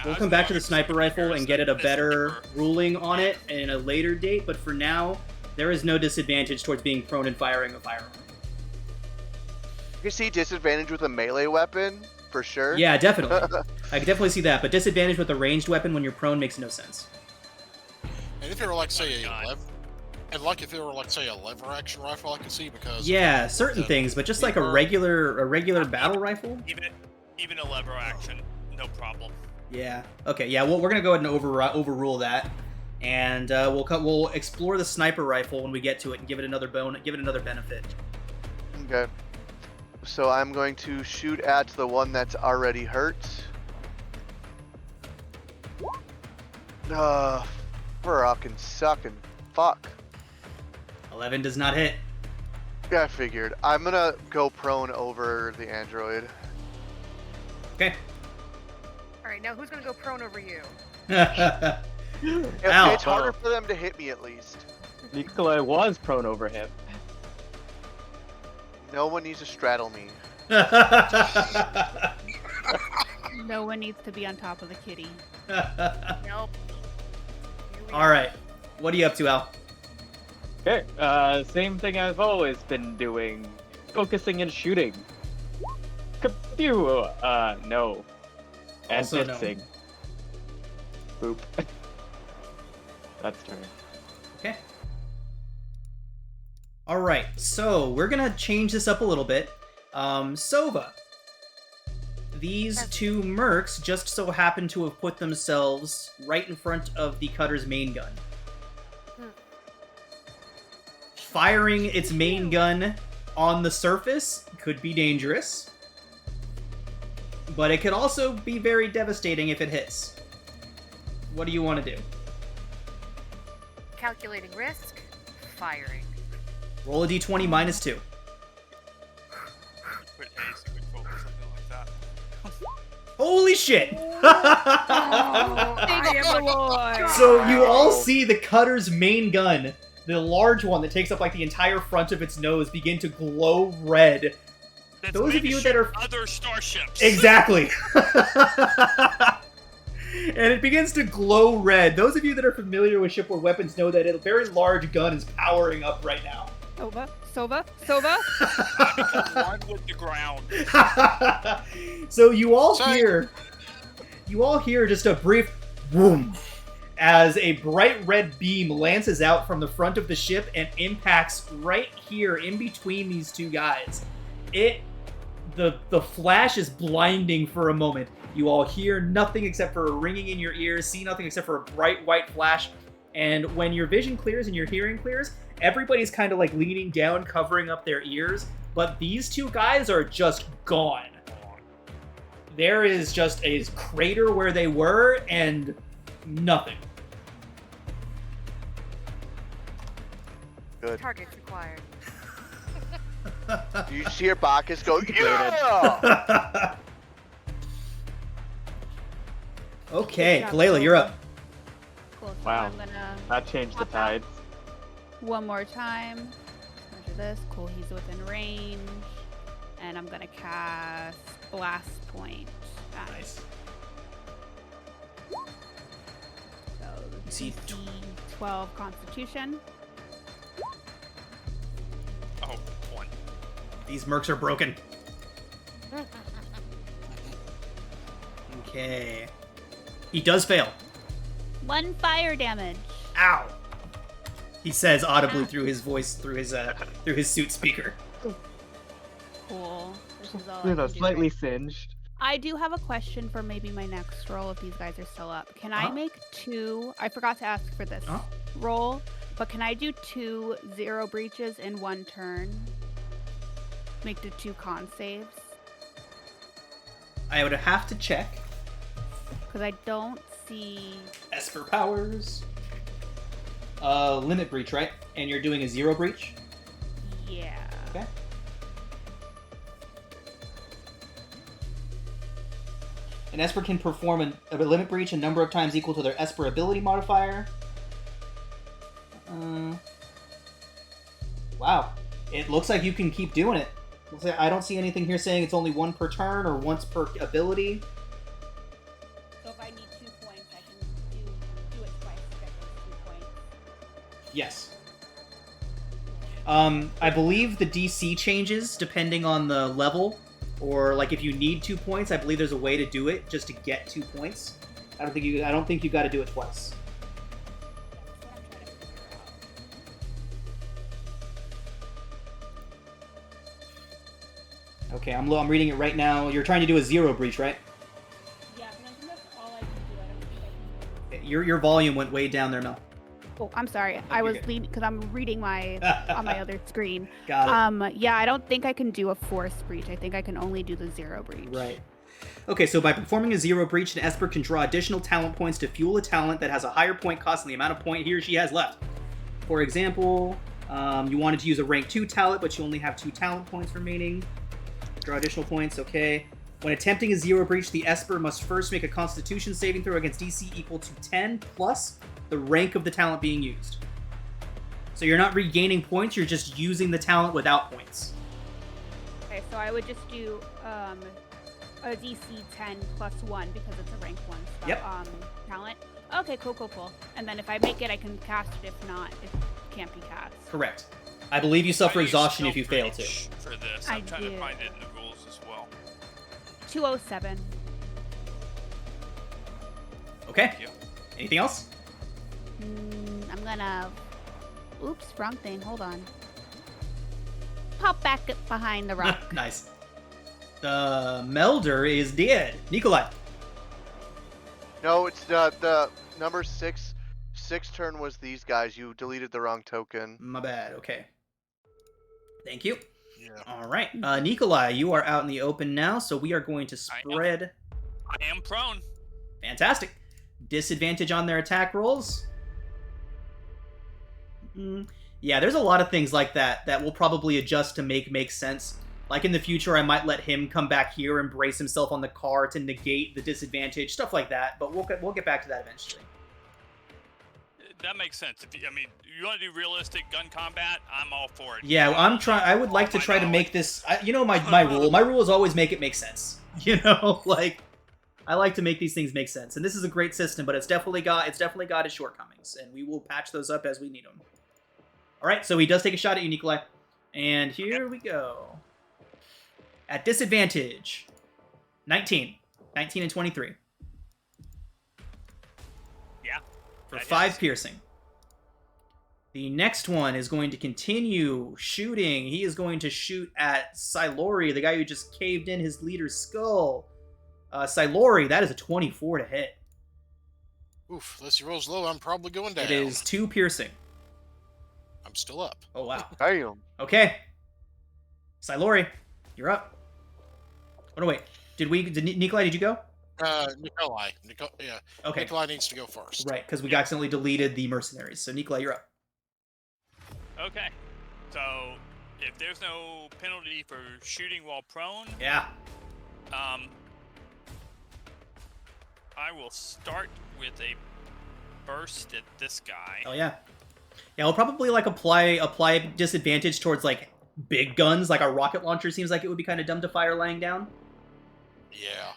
We'll come back to the sniper rifle and get it a better ruling on it in a later date. But for now, there is no disadvantage towards being prone and firing a firearm. You can see disadvantage with a melee weapon for sure. Yeah, definitely. I can definitely see that, but disadvantage with a ranged weapon when you're prone makes no sense. And if it were like say if it were like say a lever action rifle, I could see because yeah, certain things, but just like a regular battle rifle. Even a lever action, no problem. Yeah. Okay. Yeah. Well, we're gonna go ahead and overrule that, and we'll explore the sniper rifle when we get to it and give it another benefit. Okay. So I'm going to shoot at the one that's already hurt. Fucking sucking. Fuck. 11 does not hit. Yeah, I figured. I'm gonna go prone over the android. Okay. Alright, now who's gonna go prone over you? It's harder for them to hit me at least. Nikolai was prone over him. No one needs to straddle me. No one needs to be on top of the kitty. Nope. Alright. What are you up to, Al? Okay, same thing I've always been doing. Focusing and shooting. Kapew! No. And Also no. blitzing. Boop. That's turn. Okay. Alright, so we're gonna change this up a little bit. Sova. These two mercs just so happen to have put themselves right in front of the cutter's main gun. Firing its main gun on the surface could be dangerous, but it could also be very devastating if it hits. What do you want to do? Calculating risk, firing. Roll a d20 minus 2. Put haste and control or something like that. Holy shit! I am the Lord. So you all see the cutter's main gun, the large one that takes up like the entire front of its nose, begin to glow red. That's Those of you that are other starships. Exactly. And it begins to glow red. Those of you that are familiar with shipboard weapons know that a very large gun is powering up right now. Sova. One with the ground. So you all hear just a brief boom as a bright red beam lances out from the front of the ship and impacts right here in between these two guys. The flash is blinding for a moment. You all hear nothing except for a ringing in your ears, see nothing except for a bright white flash, and when your vision clears and your hearing clears, everybody's kind of like leaning down, covering up their ears, but these two guys are just gone. There is just a crater where they were, and nothing. Good. Targets required. You see your Bacchus go, yeah! Okay, Kalela, you're up. Cool. So Wow. I'm gonna That changed the pop out tides. one more time. Measure this. Cool. He's within range, and I'm gonna cast Blast Point. Nice. So See, DC 12 Constitution. Oh, 1. These mercs are broken. Okay. He does fail. 1 fire damage. Ow! He says audibly Ow. through his voice, through his suit speaker. Cool. This is all I You know, can do, slightly right? singed. I do have a question for maybe my next roll if these guys are still up. Can I Uh-huh. make 2? I forgot to ask for this Uh-huh. roll, but can I do 2 0 breaches in 1 turn? Make the 2 con saves? I would have to check. Because I don't see. Esper powers. Limit breach, right? And you're doing a 0 breach? Yeah. Okay. An Esper can perform a limit breach a number of times equal to their Esper ability modifier. Wow. It looks like you can keep doing it. I don't see anything here saying it's only 1 per turn or once per ability. So if I need 2 points, I can do it twice to get those 2 points. Yes. I believe the DC changes depending on the level, or like if you need 2 points, I believe there's a way to do it just to get 2 points. I don't think you got to do it twice. That's what I'm trying to figure out. Okay, I'm reading it right now. You're trying to do a 0 breach, right? Yeah, but I think that's all I can do. I don't think I can. Your volume went way down there, Mel. Oh, I'm sorry. I was leaning because I'm reading my on my other screen. Got it. Yeah, I don't think I can do a force breach. I think I can only do the 0 breach. Right. Okay, so by performing a 0 breach, an Esper can draw additional talent points to fuel a talent that has a higher point cost than the amount of point he or she has left. For example, you wanted to use a rank 2 talent, but you only have 2 talent points remaining. Draw additional points, okay. When attempting a 0 breach, the Esper must first make a Constitution saving throw against DC equal to 10 plus the rank of the talent being used. So you're not regaining points, you're just using the talent without points. Okay, so I would just do a DC 10 plus 1 because it's a rank 1 spell, Yep. talent. Okay, cool. And then if I make it, I can cast it. If not, it can't be cast. Correct. I believe you suffer I use exhaustion if skill you fail to. breach for this. I I'm trying do. to find it in the rules as well. 207. Okay. Thank you. Anything else? I'm gonna. Oops, wrong thing. Hold on. Pop back up behind the rock. Nice. The Melder is dead. Nikolai. No, it's the number 6 turn was these guys. You deleted the wrong token. My bad. Okay. Thank you. Yeah. All right. Nikolai, you are out in the open now, so we are going to spread. I am prone. Fantastic. Disadvantage on their attack rolls. Yeah, there's a lot of things like that that we'll probably adjust to make sense. Like in the future, I might let him come back here and brace himself on the car to negate the disadvantage, stuff like that. But we'll get back to that eventually. That makes sense. If you want to do realistic gun combat, I'm all for it. Yeah, I'm trying. I would like to try to make this. My rule. My rule is always make it make sense. Like I like to make these things make sense, and this is a great system, but it's definitely got its shortcomings, and we will patch those up as we need them. All right, so he does take a shot at you, Nikolai, and here we go. At disadvantage, 19 and 23 Yeah. for that 5 hits. piercing. The next one is going to continue shooting. He is going to shoot at Silori, the guy who just caved in his leader's skull. Silori, that is a 24 to hit. Oof, unless he rolls low, I'm probably going down. It is 2 piercing. I'm still up. Oh, wow. Damn. Okay. Silori, you're up. Oh, no, wait. Nikolai, did you go? Nikolai. Yeah. Okay. Nikolai needs to go first. Right, because we accidentally deleted the mercenaries. So, Nikolai, you're up. Okay. So, if there's no penalty for shooting while prone, Yeah. I will start with a burst at this guy. Oh, yeah. Yeah, we'll probably, apply disadvantage towards, big guns. Like, a rocket launcher seems like it would be kind of dumb to fire lying down. Yeah.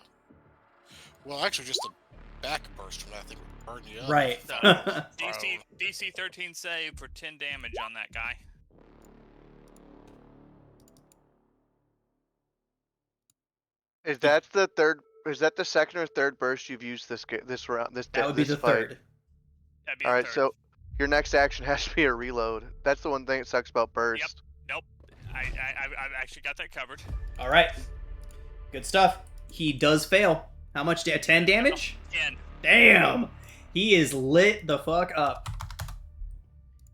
Well, actually, just a back burst from that, I think would burn you up. Right. So, DC 13 save for 10 damage on that guy. Is that the third Is that the second or third burst you've used this round? That would be This the fight? third. That'd be All the right, third. so your next action has to be a reload. That's the one thing that sucks about burst. Nope. I've actually got that covered. All right. Good stuff. He does fail. How much? 10 damage? 10. Damn. He is lit the fuck up.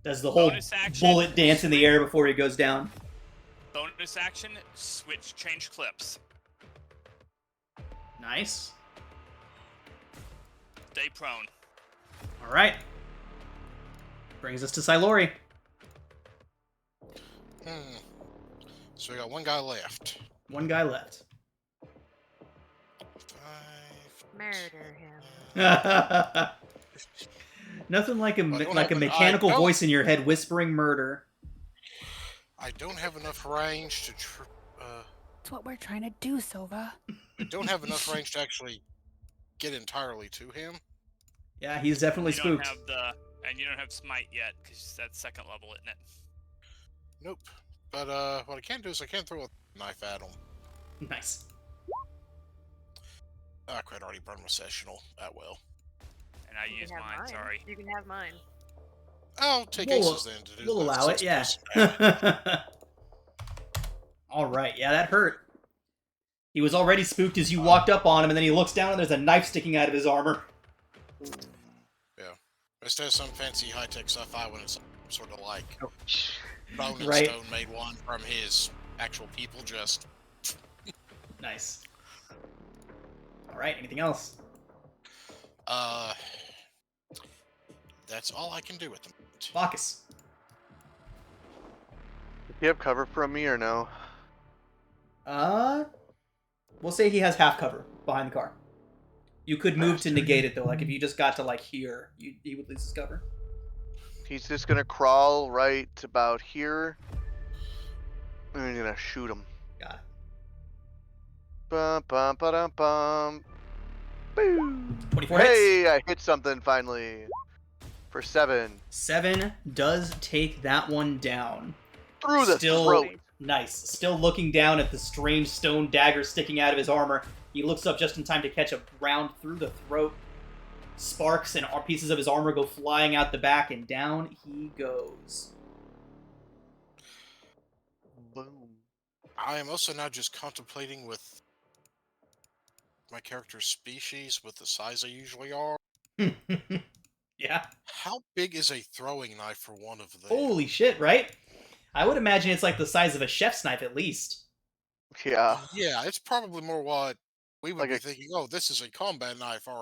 Does the whole Bonus action, bullet dance in the air before he goes down. Bonus action, change clips. Nice. Stay prone. All right. Brings us to Silori. So we got one guy left. One guy left. 5. Murder him. Nothing like a I don't like a have an- I mechanical don't- voice in your head whispering murder. I don't have enough range to. That's what we're trying to do, Sova. I don't have enough range to actually get entirely to him. Yeah, he's definitely You don't spooked. have you don't have smite yet because that's second level, isn't it? Nope. But what I can do is I can throw a knife at him. Nice. I quite already burned my sessional. Well. And I You use can have mine. Sorry. You can have mine. I'll take We'll- aces then to do We'll the allow it, 6 yeah. person damage. All right, yeah, that hurt. He was already spooked as you walked up on him, and then he looks down and there's a knife sticking out of his armor. Instead of some fancy high-tech stuff, I went some sort of like bone and Right. stone made one from his actual people. Just Nice. All right, anything else? that's all I can do at the moment. Bacchus. Do you have cover from me or no? We'll say he has half cover behind the car. You could move to Bastard. negate it though. Like if you just got to like here, he would lose his cover. He's just gonna crawl right about here. And he's gonna shoot him. Got it. Bum bum ba bum. Boo! 24 hits. Hey, I hit something finally. For 7. 7 does take that one down. Through the Still throat. nice. Still looking down at the strange stone dagger sticking out of his armor. He looks up just in time to catch a round through the throat. Sparks and pieces of his armor go flying out the back, and down he goes. Boom. I am also now just contemplating with my character's species with the size they usually are. Yeah. How big is a throwing knife for one of them? Holy shit, right? I would imagine it's like the size of a chef's knife at least. Yeah. Yeah, it's probably more what we would Like be a- thinking. Oh, this is a combat knife, or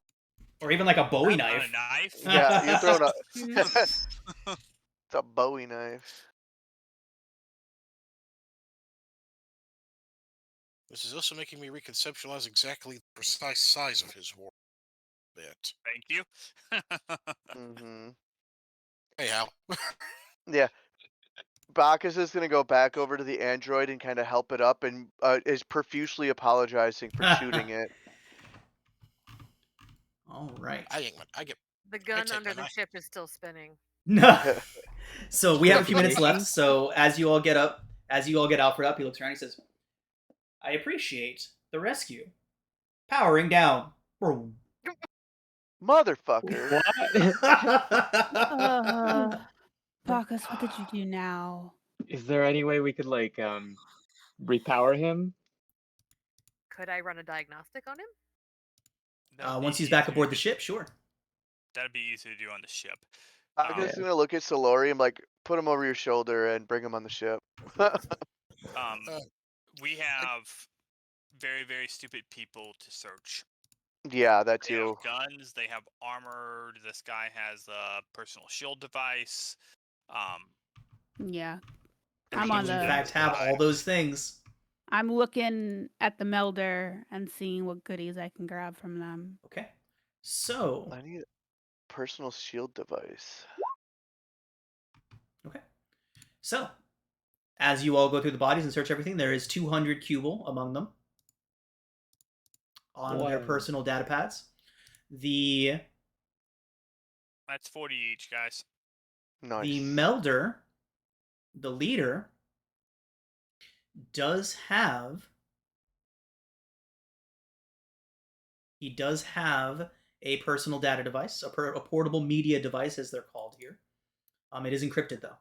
Or even like a Bowie On knife. a knife. Yeah, you're throwing a. Mm-hmm. It's a Bowie knife. this is also making me reconceptualize exactly the precise size of his war bit. Thank you. Mm-hmm. Hey, Hal. Yeah. Bacchus is gonna go back over to the android and kind of help it up, and is profusely apologizing for shooting it. All right. I get The gun take under my the knife. ship is still spinning. No. So we have a few minutes left. So as you all get Alfred up, he looks around and he says, I appreciate the rescue. Powering down. Boom. Motherfucker. Bacchus, what did you do now? Is there any way we could like repower him? Could I run a diagnostic on him? That'd Once be he's back easy aboard to the ship, sure. That'd be easy to do on the ship. Bacchus is gonna look at Solori and like put him over your shoulder and bring him on the ship. We have very, very stupid people to search. Yeah, that They have too. guns. They have armor. This guy has a personal shield device. Yeah. And I'm he on does, in the- fact, have all those things. I'm looking at the melder and seeing what goodies I can grab from them. Okay. So, I need a personal shield device. okay. So, as you all go through the bodies and search everything, there is 200 cubal among them on their Wow. personal data pads. The That's 40 each, guys. Nice. The melder, the leader, does have He does have a personal data device, a portable media device, as they're called here. It is encrypted though.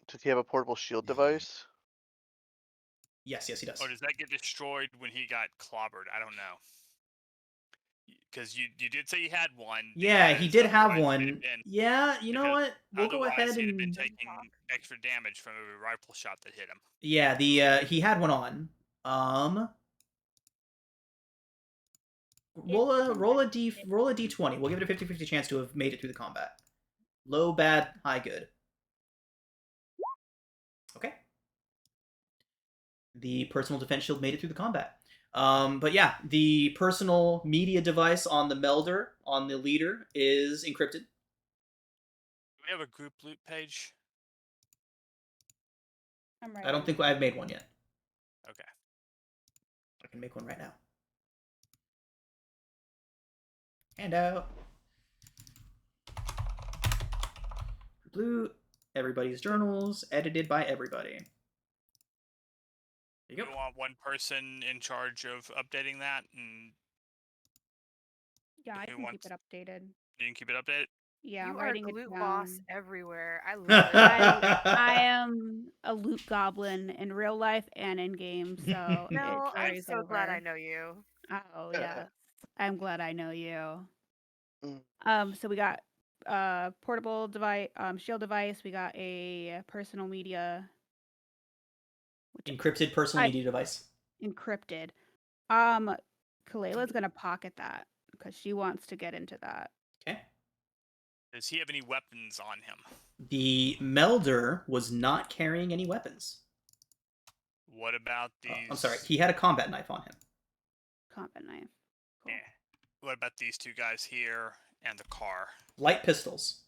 Does he have a portable shield device? Yes, he does. Or does that get destroyed when he got clobbered? I don't know. Because you did say he had one. Yeah, he did have otherwise he'd one. have been- Yeah, you know because what? We'll go otherwise ahead he'd have been and taking extra damage from every rifle shot that hit him. yeah, he had one on. Roll a d20. We'll give it a 50-50 chance to have made it through the combat. Low, bad, high, good. Okay. The personal defense shield made it through the combat. But yeah, the personal media device on the melder, on the leader, is encrypted. Do we have a group loot page? I don't think I've made one yet. Okay. I can make one right now. Handout. Loot. Everybody's journals, edited by everybody. There you go. We want one person in charge of updating that, and Yeah, I Who can wants- keep it updated. you can keep it updated. Yeah, You I'm are writing loot it down. boss everywhere. I love it. I am a loot goblin in real life and in game, so No, it I'm carries so glad I over. know you. Oh yes, I'm glad I know you. Mm. So we got portable device, shield device. We got a personal media, Encrypted personal media device. encrypted. Kaleila's gonna pocket that because she wants to get into that. Okay. Does he have any weapons on him? The melder was not carrying any weapons. What about these? I'm sorry, he had a combat knife on him. Combat knife. Cool. Yeah. What about these two guys here and the car? Light pistols.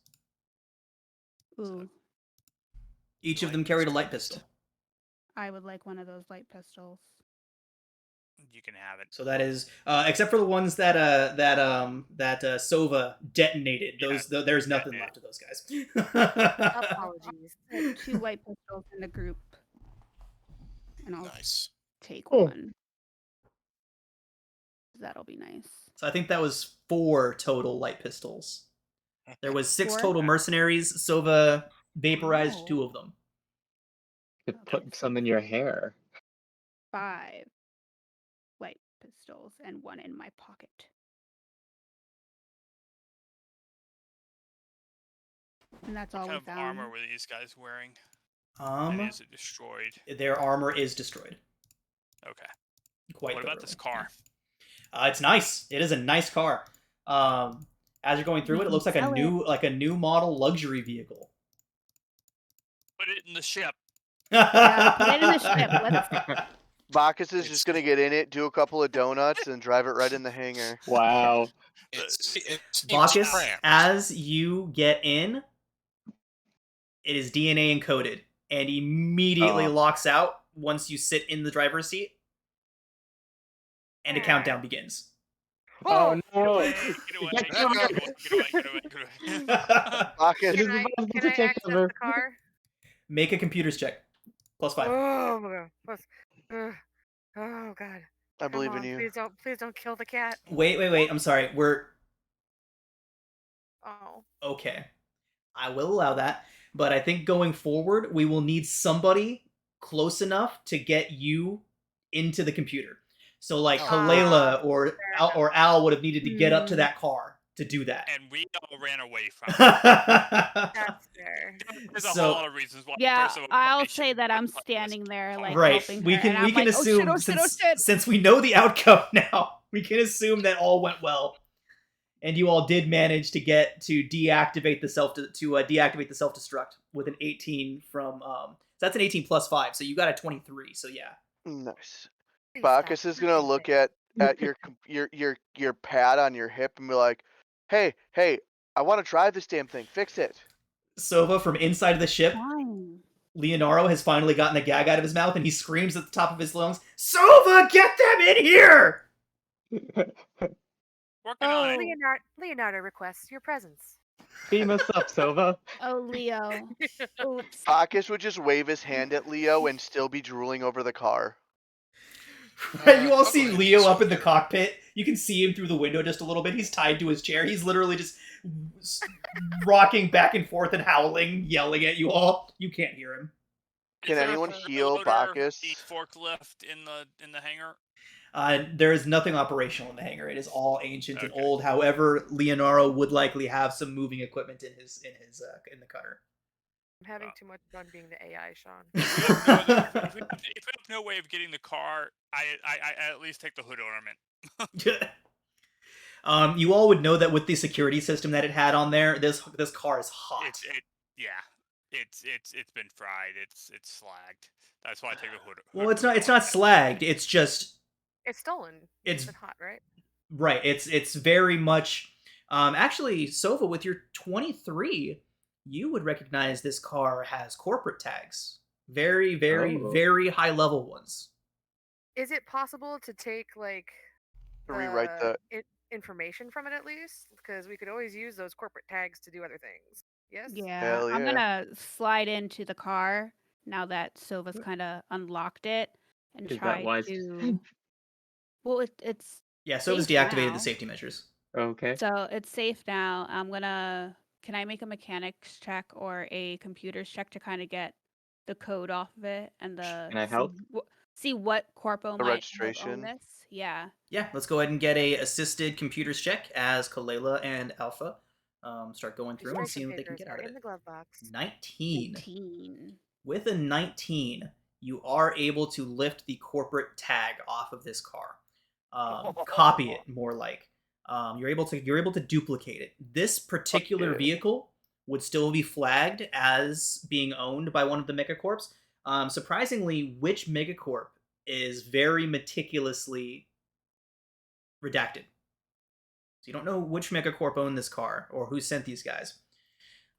Ooh, Each of Light them carried a pistols. light pistol. I would like one of those light pistols. You can have it. So that is, except for the ones that Sova detonated. Those there's nothing left of those guys. Apologies. Put 2 light pistols in the group, and I'll Nice. take Cool. one. That'll be nice. So I think that was 4 total light pistols. There was 6 4? total mercenaries. Sova vaporized Oh. 2 of them. You could put some in your hair. 5 light pistols and 1 in my pocket. And that's all What we kind of found. armor were these guys wearing? And is it destroyed? Their armor is destroyed. Okay. Quite What about this thoroughly. car? It's nice. It is a nice car. As you're going through We it, it can looks like sell a new model luxury vehicle. Put it in the ship. Yeah, put it in the ship. Let's Bacchus is just gonna get in it, do a couple of donuts, and drive it right in the hangar. Wow. It seems Bacchus, cramped. as you get in, it is DNA encoded and immediately Oh. locks out once you sit in the driver's seat, and a countdown begins. Oh Get no! away, get away, Get get away, covered. get away, get away, get away. Bacchus, It is Can I impossible can to I take access cover. the car? Make a computers check. +5. Oh my god. Oh god. I Come believe on, in you. please don't kill the cat. Wait. I'm sorry. We're Oh. okay. I will allow that, but I think going forward, we will need somebody close enough to get you into the computer. So, like, Oh. Kalela or fair Al would have needed to get up to that car to do that. And we all ran away from it. That's fair. There's a So- whole lot of reasons why. Yeah, first of all, I'll we should say that I'm put this standing there, like, Right. helping We her, can and I'm like, assume oh shit. since we know the outcome now, we can assume that all went well, and you all did manage to get to deactivate the self destruct with an 18 from that's an 18 plus 5, so you got a 23. So yeah. Nice. Please Bacchus stop. is gonna look at your pad on your hip and be like, "Hey, I want to drive this damn thing. Fix it." Sova from inside of the ship, Fine. Leonardo has finally gotten a gag out of his mouth, and he screams at the top of his lungs, "Sova, get them in here!" Working on it. Leonardo requests your presence. Beam us up, Sova. Oh, Leo. Oops. Bacchus would just wave his hand at Leo and still be drooling over the car. Right, you all I'll see go ahead and Leo up insult in the you. cockpit. You can see him through the window just a little bit. He's tied to his chair. He's literally just rocking back and forth and howling, yelling at you all. You can't hear him. Can Is there a anyone front heal loader, Bacchus? the forklift in the hangar? There is nothing operational in the hangar. It is all ancient and Okay. old. However, Leonardo would likely have some moving equipment in the cutter. I'm having too much fun being the AI, Sean. If we have no way of getting the car, I at least take the hood ornament. You all would know that with the security system that it had on there, this car is hot. It's been fried. It's slagged. That's why I take the hood. Well, it's not slagged. It's just It's stolen. It's- been hot, right? right. It's very much. Actually, Sova, with your 23, you would recognize this car has corporate tags. Very, very, very high level ones. Is it possible to take like To rewrite the. information from it at least? Because we could always use those corporate tags to do other things. Yes. Yeah, Hell I'm yeah. gonna slide into the car now that Silva's kind of unlocked it and Is try that wise? to. Well, it's Yeah, Sova's safe deactivated now. the safety measures. Okay. So it's safe now. I'm gonna. Can I make a mechanics check or a computers check to kind of get the code off of it and Can I help? see what corpo The might have registration? owned this? Yeah. Yeah, let's go ahead and get a assisted computers check as Kalela and Alpha start going through and Registration seeing what they can papers get are out of in it. the glove box. 19. 19. With a 19, you are able to lift the corporate tag off of this car. Copy it, more like. You're able to duplicate it. This particular vehicle would still be flagged as being owned by one of the megacorps. Surprisingly, which megacorp is very meticulously redacted. So you don't know which megacorp owned this car or who sent these guys.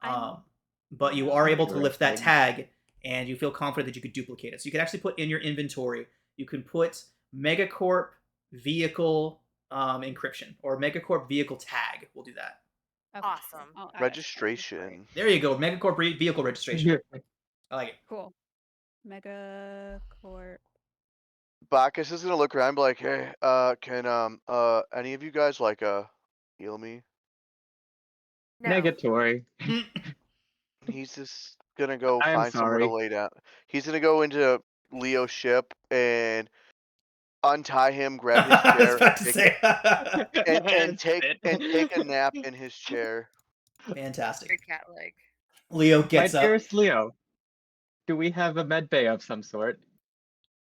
But you are able to lift that tag, and you feel confident that you could duplicate it. So you can actually put in your inventory, you can put megacorp vehicle encryption or megacorp vehicle tag. We'll do that. Okay. Awesome. I'll add it. Registration. There you go, megacorp vehicle registration. I like it. Cool. Megacorp. Bacchus is gonna look around and be like, hey, can any of you guys like heal me? No. Negatory. He's just gonna go I am find somewhere to sorry. lay down. He's gonna go into Leo's ship and untie him, grab his I was chair, about to say. and take a nap in his chair. Fantastic. Great cat leg. Leo My gets up. dearest Leo, do we have a med bay of some sort?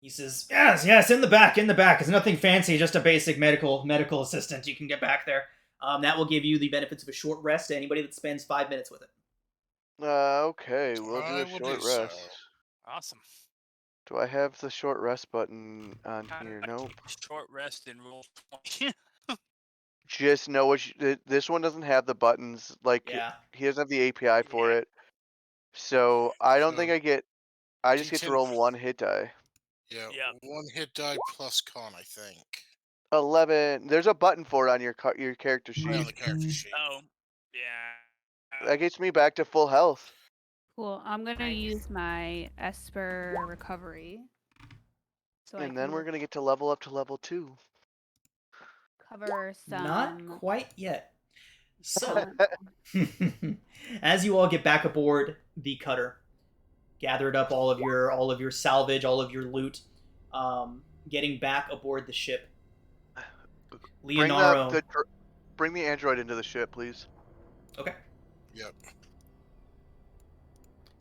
He says, "Yes, in the back. It's nothing fancy, just a basic medical assistant. You can get back there. That will give you the benefits of a short rest to anybody that spends 5 minutes with it." Okay, we'll do I a will short do so. rest. Awesome. Do I have the short rest button on here? Nope. Short rest and roll 20. Just know this one doesn't have the buttons. Like Yeah. he doesn't have the API for it. So I don't think So, I get. I just get to D10 roll one hit die. Yeah, Yep. 1 hit die plus con, I think. 11. There's a button for it on your character Right on sheet. the character sheet. Oh, yeah. That gets me back to full health. Cool. I'm gonna Nice. use my Esper recovery. So I And then can we're gonna get to level up to level 2. cover some. Not quite yet. So, as you all get back aboard the cutter, gathered up all of your salvage, all of your loot, getting back aboard the ship, Leonardo. Bring the android into the ship, please. Okay. Yep.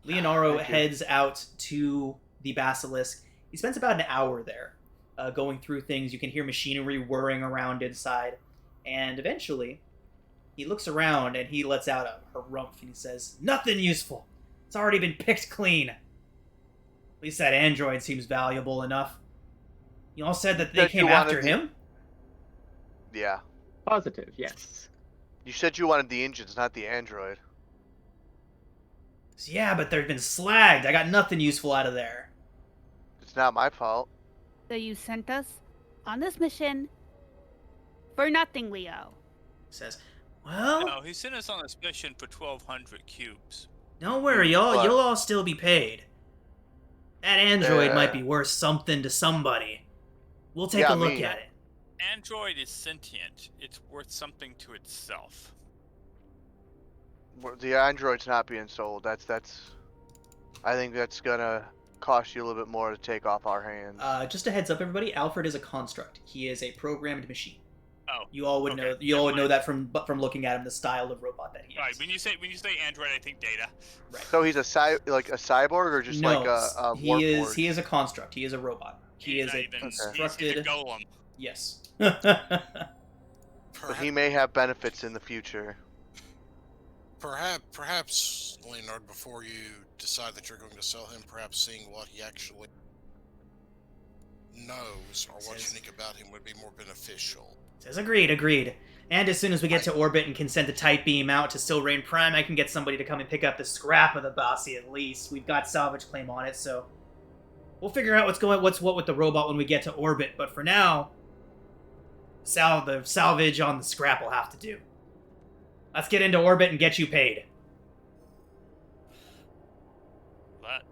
Leonardo Thank you. heads out to the Basilisk. He spends about an hour there, going through things. You can hear machinery whirring around inside, and eventually, he looks around and he lets out a harumph and he says, "Nothing useful. It's already been picked clean. At least that android seems valuable enough. You all said that they Said you came after wanted him?" Yeah. Positive, yes. You said you wanted the engines, not the android. "Yeah, but they've been slagged. I got nothing useful out of there." It's not my fault. So you sent us on this mission for nothing, Leo. He says, "Well, No, he sent us on this mission for 1,200 cubes. don't worry, y'all. What? You'll all still be paid. That android Yeah. might be worth something to somebody." We'll take Yeah, a look me. at it. Android is sentient. It's worth something to itself. The android's not being sold. That's. I think that's gonna cost you a little bit more to take off our hands. Just a heads up, everybody. Alfred is a construct. He is a programmed machine. Oh, You all would okay, know. You all would never know mind. that from looking at him, the style of robot that he is. Right. When you say Android, I think Data. Right. So he's a cyborg or just No, like a he is. Warforged? He is a construct. He is a robot. He He's is not a even. constructed. He's a golem. Yes. But he may have benefits in the future. Perhaps, Leonard, before you decide that you're going to sell him, perhaps seeing what he actually knows or what's unique about him would be more beneficial. Says agreed. And as soon as we get to orbit and can send a tight beam out to Silrain Prime, I can get somebody to come and pick up the scrap of the bossy at least. We've got salvage claim on it, so we'll figure out what's what with the robot when we get to orbit. But for now, the salvage on the scrap will have to do. Let's get into orbit and get you paid. But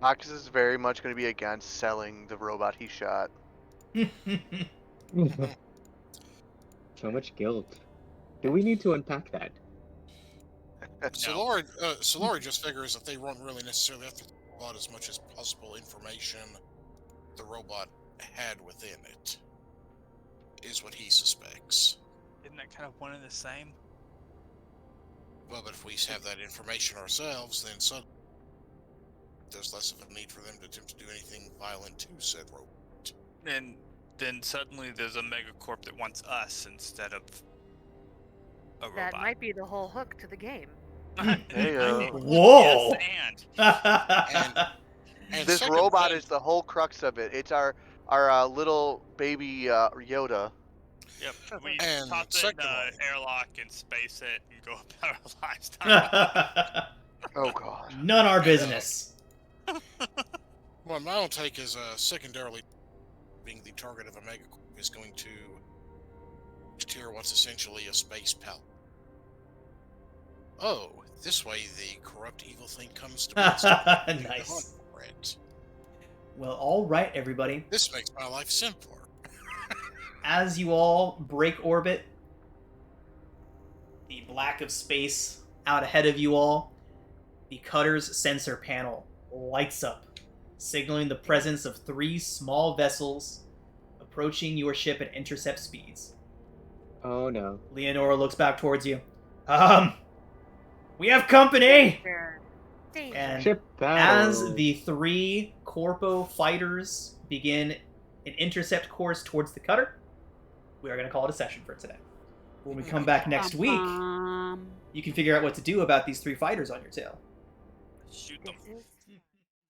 Marcus is very much going to be against selling the robot he shot. So much guilt. Do we need to unpack that? Solari just figures that they won't really necessarily have to talk about as much as possible information the robot had within it, is what he suspects. isn't that kind of one and the same? Well, but if we have that information ourselves, then suddenly there's less of a need for them to attempt to do anything violent to said robot. And then suddenly there's a megacorp that wants us instead of a robot. That might be the whole hook to the game. Hey, Whoa! Yes, And this second robot thing- is the whole crux of it. It's our little baby Yoda. Yep. We And toss it in second the one. airlock and space it and go about our lives. Oh god. None our business. Well, my own take is secondarily being the target of a megacorp is going to deter what's essentially a space palette. Oh, this way the corrupt evil thing comes to me. Nice. Well, all right, everybody. This makes my life simpler. As you all break orbit, the black of space out ahead of you all, the cutter's sensor panel lights up, signaling the presence of 3 small vessels approaching your ship at intercept speeds. Oh no. Leonora looks back towards you. We have company! Danger. And Ship battle. as the 3 Corpo fighters begin an intercept course towards the cutter, we are going to call it a session for today. When we come back next week, you can figure out what to do about these 3 fighters on your tail. Shoot them. This is